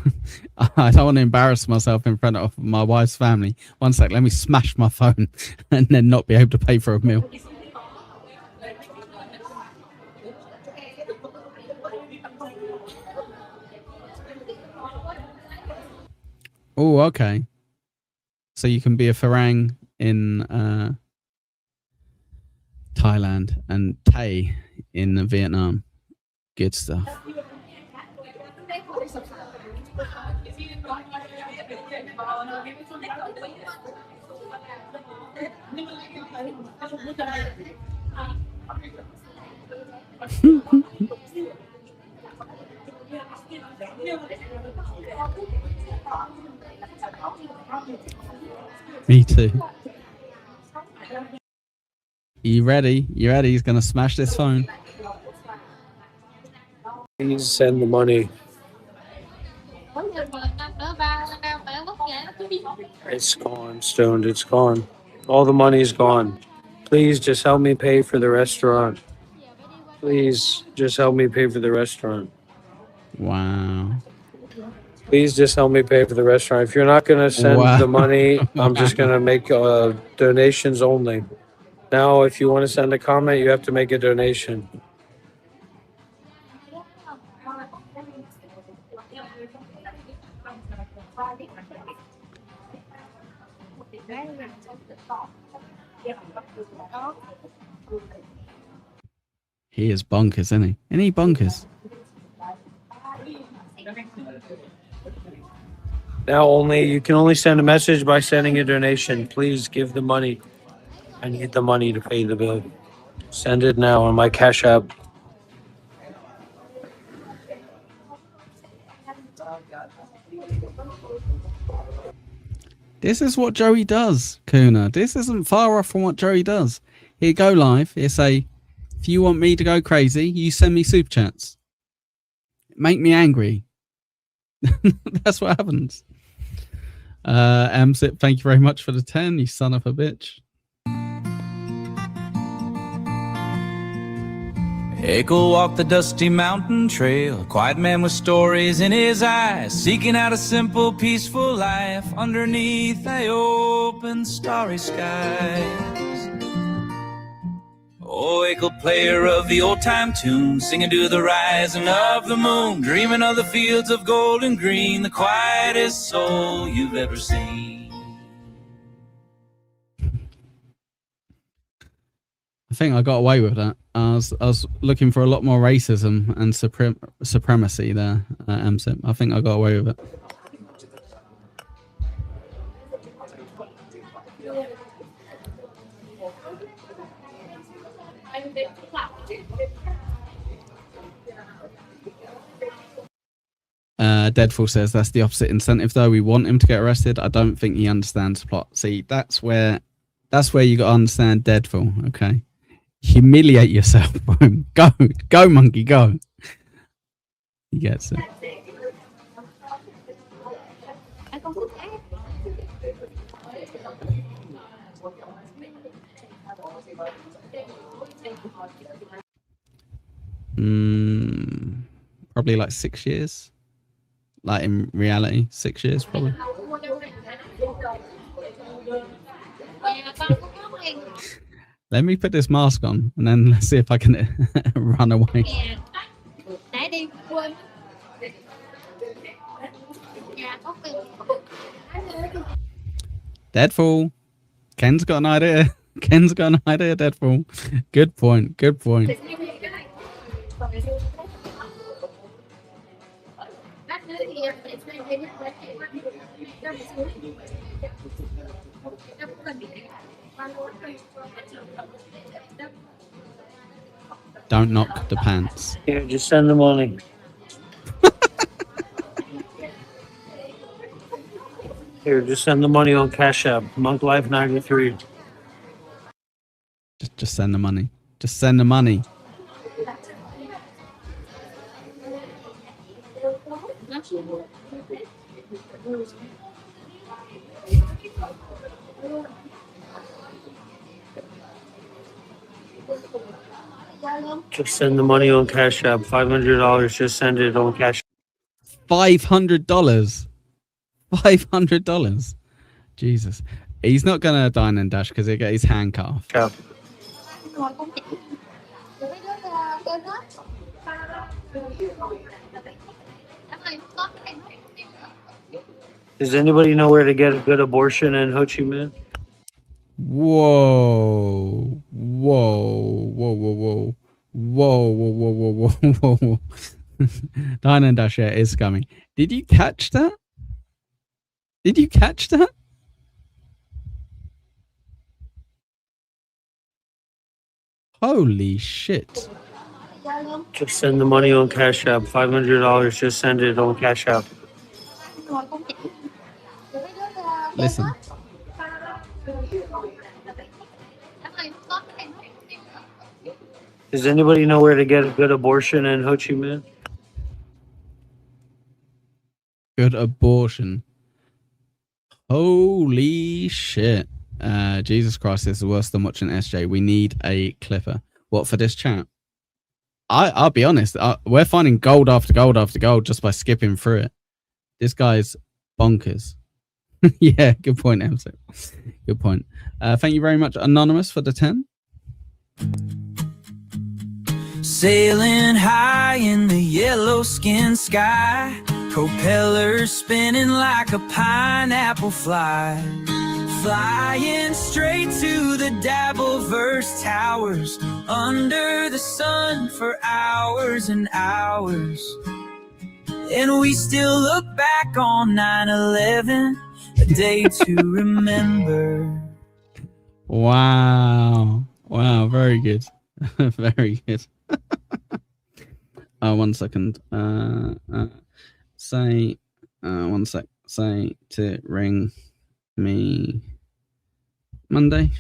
I don't want to embarrass myself in front of my wife's family. One sec, let me smash my phone and then not be able to pay for a meal. Oh, okay. So you can be a Farang in Thailand and Tay in Vietnam. Good stuff. Me too. You ready? He's gonna smash this phone. Please send the money. It's gone, Stoned. It's gone. All the money's gone. Please just help me pay for the restaurant. Please just help me pay for the restaurant. Wow. Please just help me pay for the restaurant. If you're not going to send Wow. the money, I'm just going to make donations only. Now, if you want to send a comment, you have to make a donation. He is bonkers, isn't he? Isn't he bonkers? Now you can only send a message by sending a donation. Please give the money. I need the money to pay the bill. Send it now on my Cash App. This is what Joey does, Kuna. This isn't far off from what Joey does. He'd go live. He'd say, if you want me to go crazy, you send me super chats. Make me angry. That's what happens. Amzip, thank you very much for the 10, you son of a bitch. Echo walked the dusty mountain trail, a quiet man with stories in his eyes, seeking out a simple, peaceful life underneath the open, starry skies. Oh, Echo, player of the old time tune, singing to the rising of the moon, dreaming of the fields of gold and green, the quietest soul you've ever seen. I think I got away with that. I was looking for a lot more racism and supremacy there, MSIP. I think I got away with it. Deadfall says that's the opposite incentive though. We want him to get arrested. I don't think he understands plot. See, that's where you got to understand Deadfall. Okay, humiliate yourself, bro. Go, monkey, go. He gets it. Probably like 6 years. Like in reality, 6 years probably. Let me put this mask on and then let's see if I can run away. Deadfall. Ken's got an idea. Ken's got an idea, Deadfall. Good point. Good point. Don't knock the pants. Here, just send the money. Here, just send the money on Cash App. Monk Life 93. Just send the money. Just send the money. Just send the money on Cash App. $500. Just send it on Cash App. $500. $500. Jesus. He's not going to dine and dash because he'll get his hand cut off. Yeah. Does anybody know where to get a good abortion in Ho Chi Minh? Whoa. Whoa. Whoa, whoa, whoa. Whoa, whoa, whoa, whoa, whoa, whoa. Dine and dash is coming. Did you catch that? Did you catch that? Holy shit. Just send the money on Cash App. $500. Just send it on Cash App. Listen. Does anybody know where to get a good abortion in Ho Chi Minh? Good abortion. Holy shit. Jesus Christ, this is worse than watching SJ. We need a clipper. What, for this chat? I'll be honest. We're finding gold after gold after gold just by skipping through it. This guy's bonkers. Yeah, good point, Emsip. Good point. Thank you very much, Anonymous, for the 10. Sailing high in the yellow skin sky, propellers spinning like a pineapple fly, flying straight to the Dabbleverse towers, under the sun for hours and hours. And we still look back on 9/11, a day to remember. Wow. Wow, very good. Very good. 1 second. Say, 1 sec. Say to ring me Monday.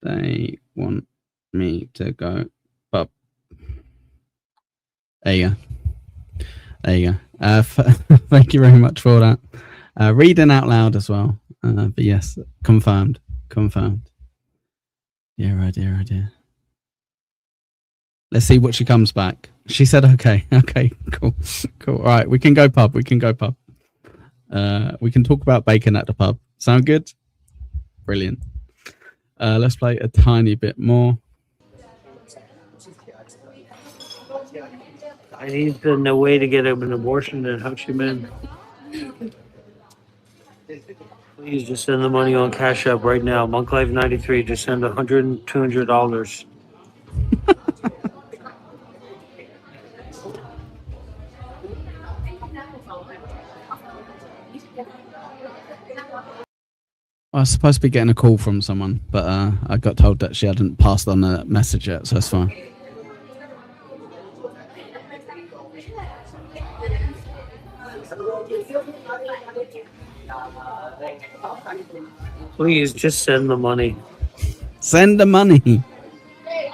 They want me to go pub. There you go. There you go. Thank you very much for that. Reading out loud as well. But yes, confirmed. Confirmed. Yeah, idea. Let's see what she comes back. She said, okay. Okay, cool. Cool. All right, we can go pub. We can talk about bacon at the pub. Sound good? Brilliant. Let's play a tiny bit more. I need to know way to get an abortion in Ho Chi Minh. Please just send the money on Cash App right now. Monk Life 93. Just send $100 and $200. I was supposed to be getting a call from someone, but I got told that she hadn't passed on the message yet, so it's fine. Please just send the money. Send the money. I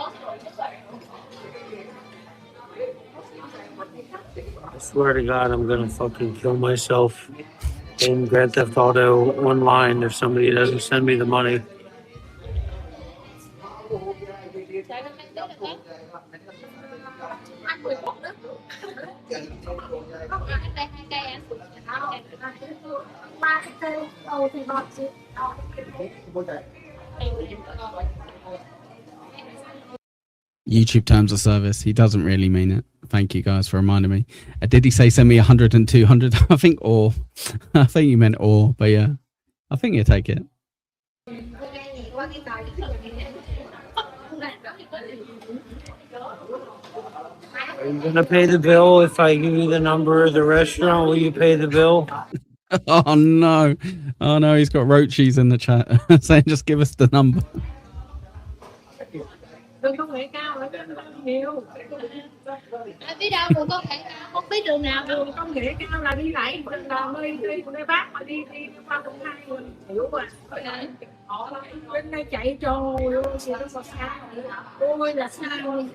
swear to God, I'm gonna fucking kill myself in Grand Theft Auto online if somebody doesn't send me the money. YouTube terms of service. He doesn't really mean it. Thank you guys for reminding me. Did he say send me 100 and 200? I think or. I think you meant or, but yeah. I think you take it. Are you gonna pay the bill if I give you the number of the restaurant? Will you pay the bill? Oh no. Oh no, he's got roachies in the chat saying just give us the number. Tôi không thể cao ở trên bao nhiêu. Ở biết đâu cũng có thể cao, không biết đường nào đường công nghệ cao là đi lại là đi bác mà đi qua cũng hai người hiểu mà. Họ bên đây chạy trồ thì nó sao xa. Ôi là xa rồi.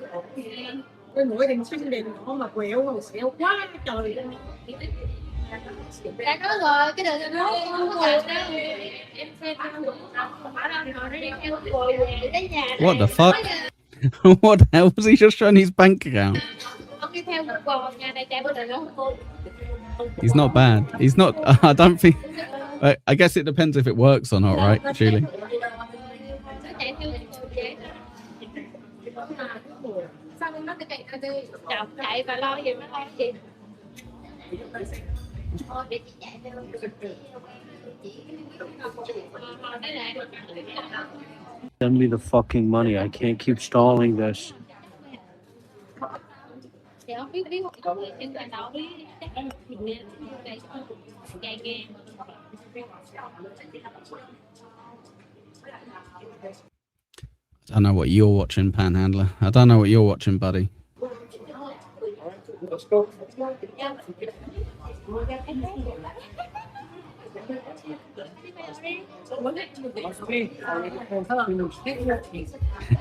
Cái mũi đèn xuyên đèn nó mà quẹo quá trời. Đã nói rồi, cái đường nó không có gặp đâu. Em xem What the fuck? What the hell was he just showing his bank account? He's not bad. He's not. I don't think. I guess it depends if it works or not, right, Julie? Send me the fucking money. I can't keep stalling this. I don't know what you're watching, Panhandler. I don't know what you're watching, buddy. Let's go.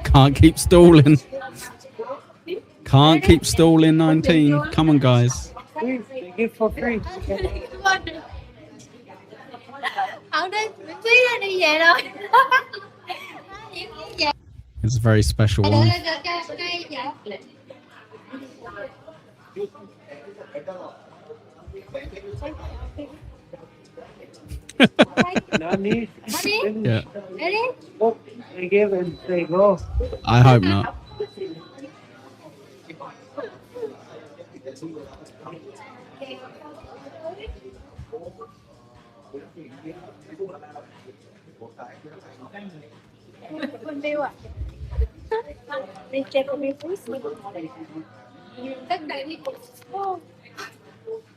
Can't keep stalling. Can't keep stalling 19. Come on, guys. Give for free. Ở đây Thúy đi về rồi. It's a very special one. Nani? Yeah. Oh, they give and they go. I hope not.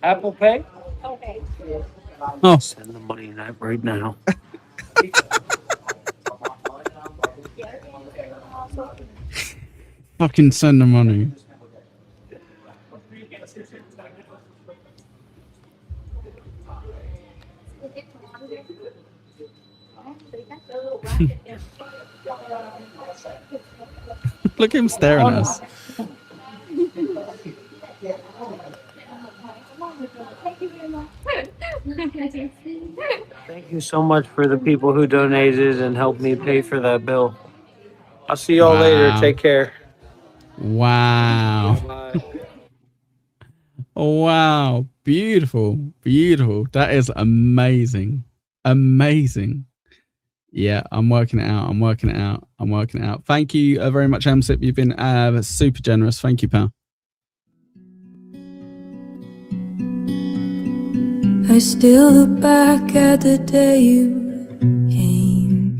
Apple Pay? Okay. Oh. Send the money right now. Fucking send the money. Look at him staring at us. Thank you so much for the people who donated and helped me pay for that bill. I'll see y'all later. Take care. Wow. Wow. Beautiful. Beautiful. That is amazing. Amazing. Yeah, I'm working it out. I'm working it out. I'm working it out. Thank you very much, Amsip. You've been super generous. Thank you, pal. I still look back at the day you came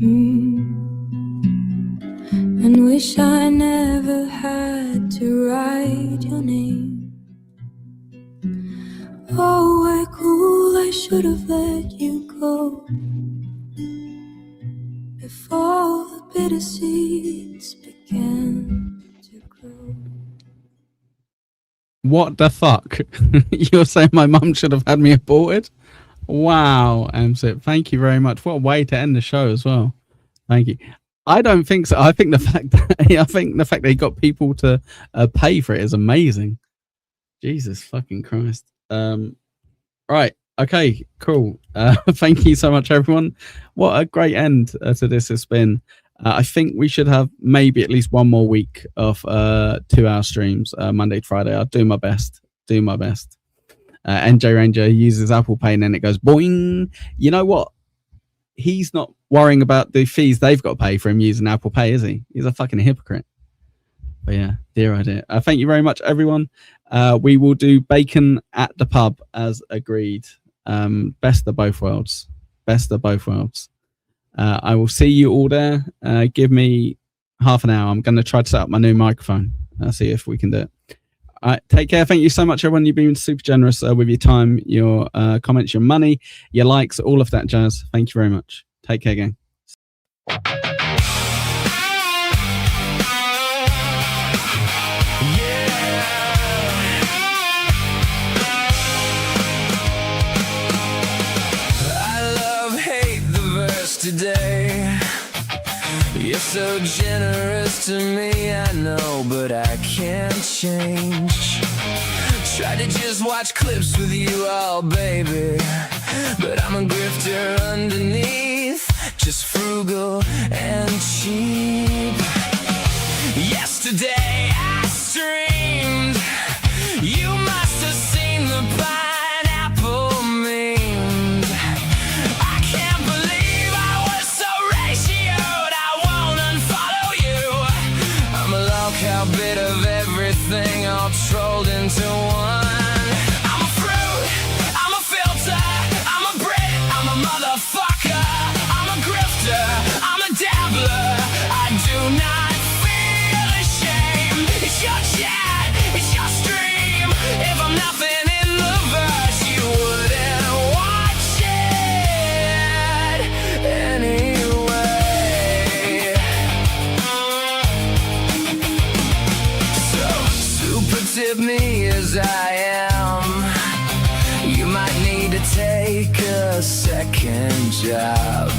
and wish I never had to write your name. Oh, way cool, I should have let you go before the bitter seeds began to grow. What the fuck? You're saying my mum should have had me aborted? Wow, Amsit, thank you very much. What a way to end the show as well. Thank you. I don't think so. I think the fact that he got people to pay for it is amazing. Jesus fucking Christ. Right. Okay. Cool. Thank you so much, everyone. What a great end to this has been. I think we should have maybe at least one more week of 2-hour streams, Monday to Friday. I'll do my best. NJ Ranger uses Apple Pay and then it goes boing. You know what? He's not worrying about the fees they've got to pay for him using Apple Pay, is he? He's a fucking hypocrite. But yeah, dear idea. Thank you very much, everyone. We will do bacon at the pub as agreed. Best of both worlds. I will see you all there. Give me half an hour. I'm going to try to set up my new microphone. I'll see if we can do it. All right, take care. Thank you so much, everyone. You've been super generous with your time, your comments, your money, your likes, all of that jazz. Thank you very much. Take care, gang. Today, you're so generous to me, I know, but I can't change. Try to just watch clips with you all, baby, but I'm a grifter underneath, just frugal and cheap. Yesterday I streamed, you must have seen the pineapple memes. I can't believe I was so ratioed, I won't unfollow you. I'm a lolcow, bit of everything, all trolled into one. I'm a fruit, I'm a filter, I'm a Brit, I'm a motherfucker, I'm a grifter, I'm a dabbler, I do not feel ashamed. It's your chat, it's your stream. If I'm nothing in the verse, you wouldn't watch it anyway. So super tip me as I am. You might need to take a second job.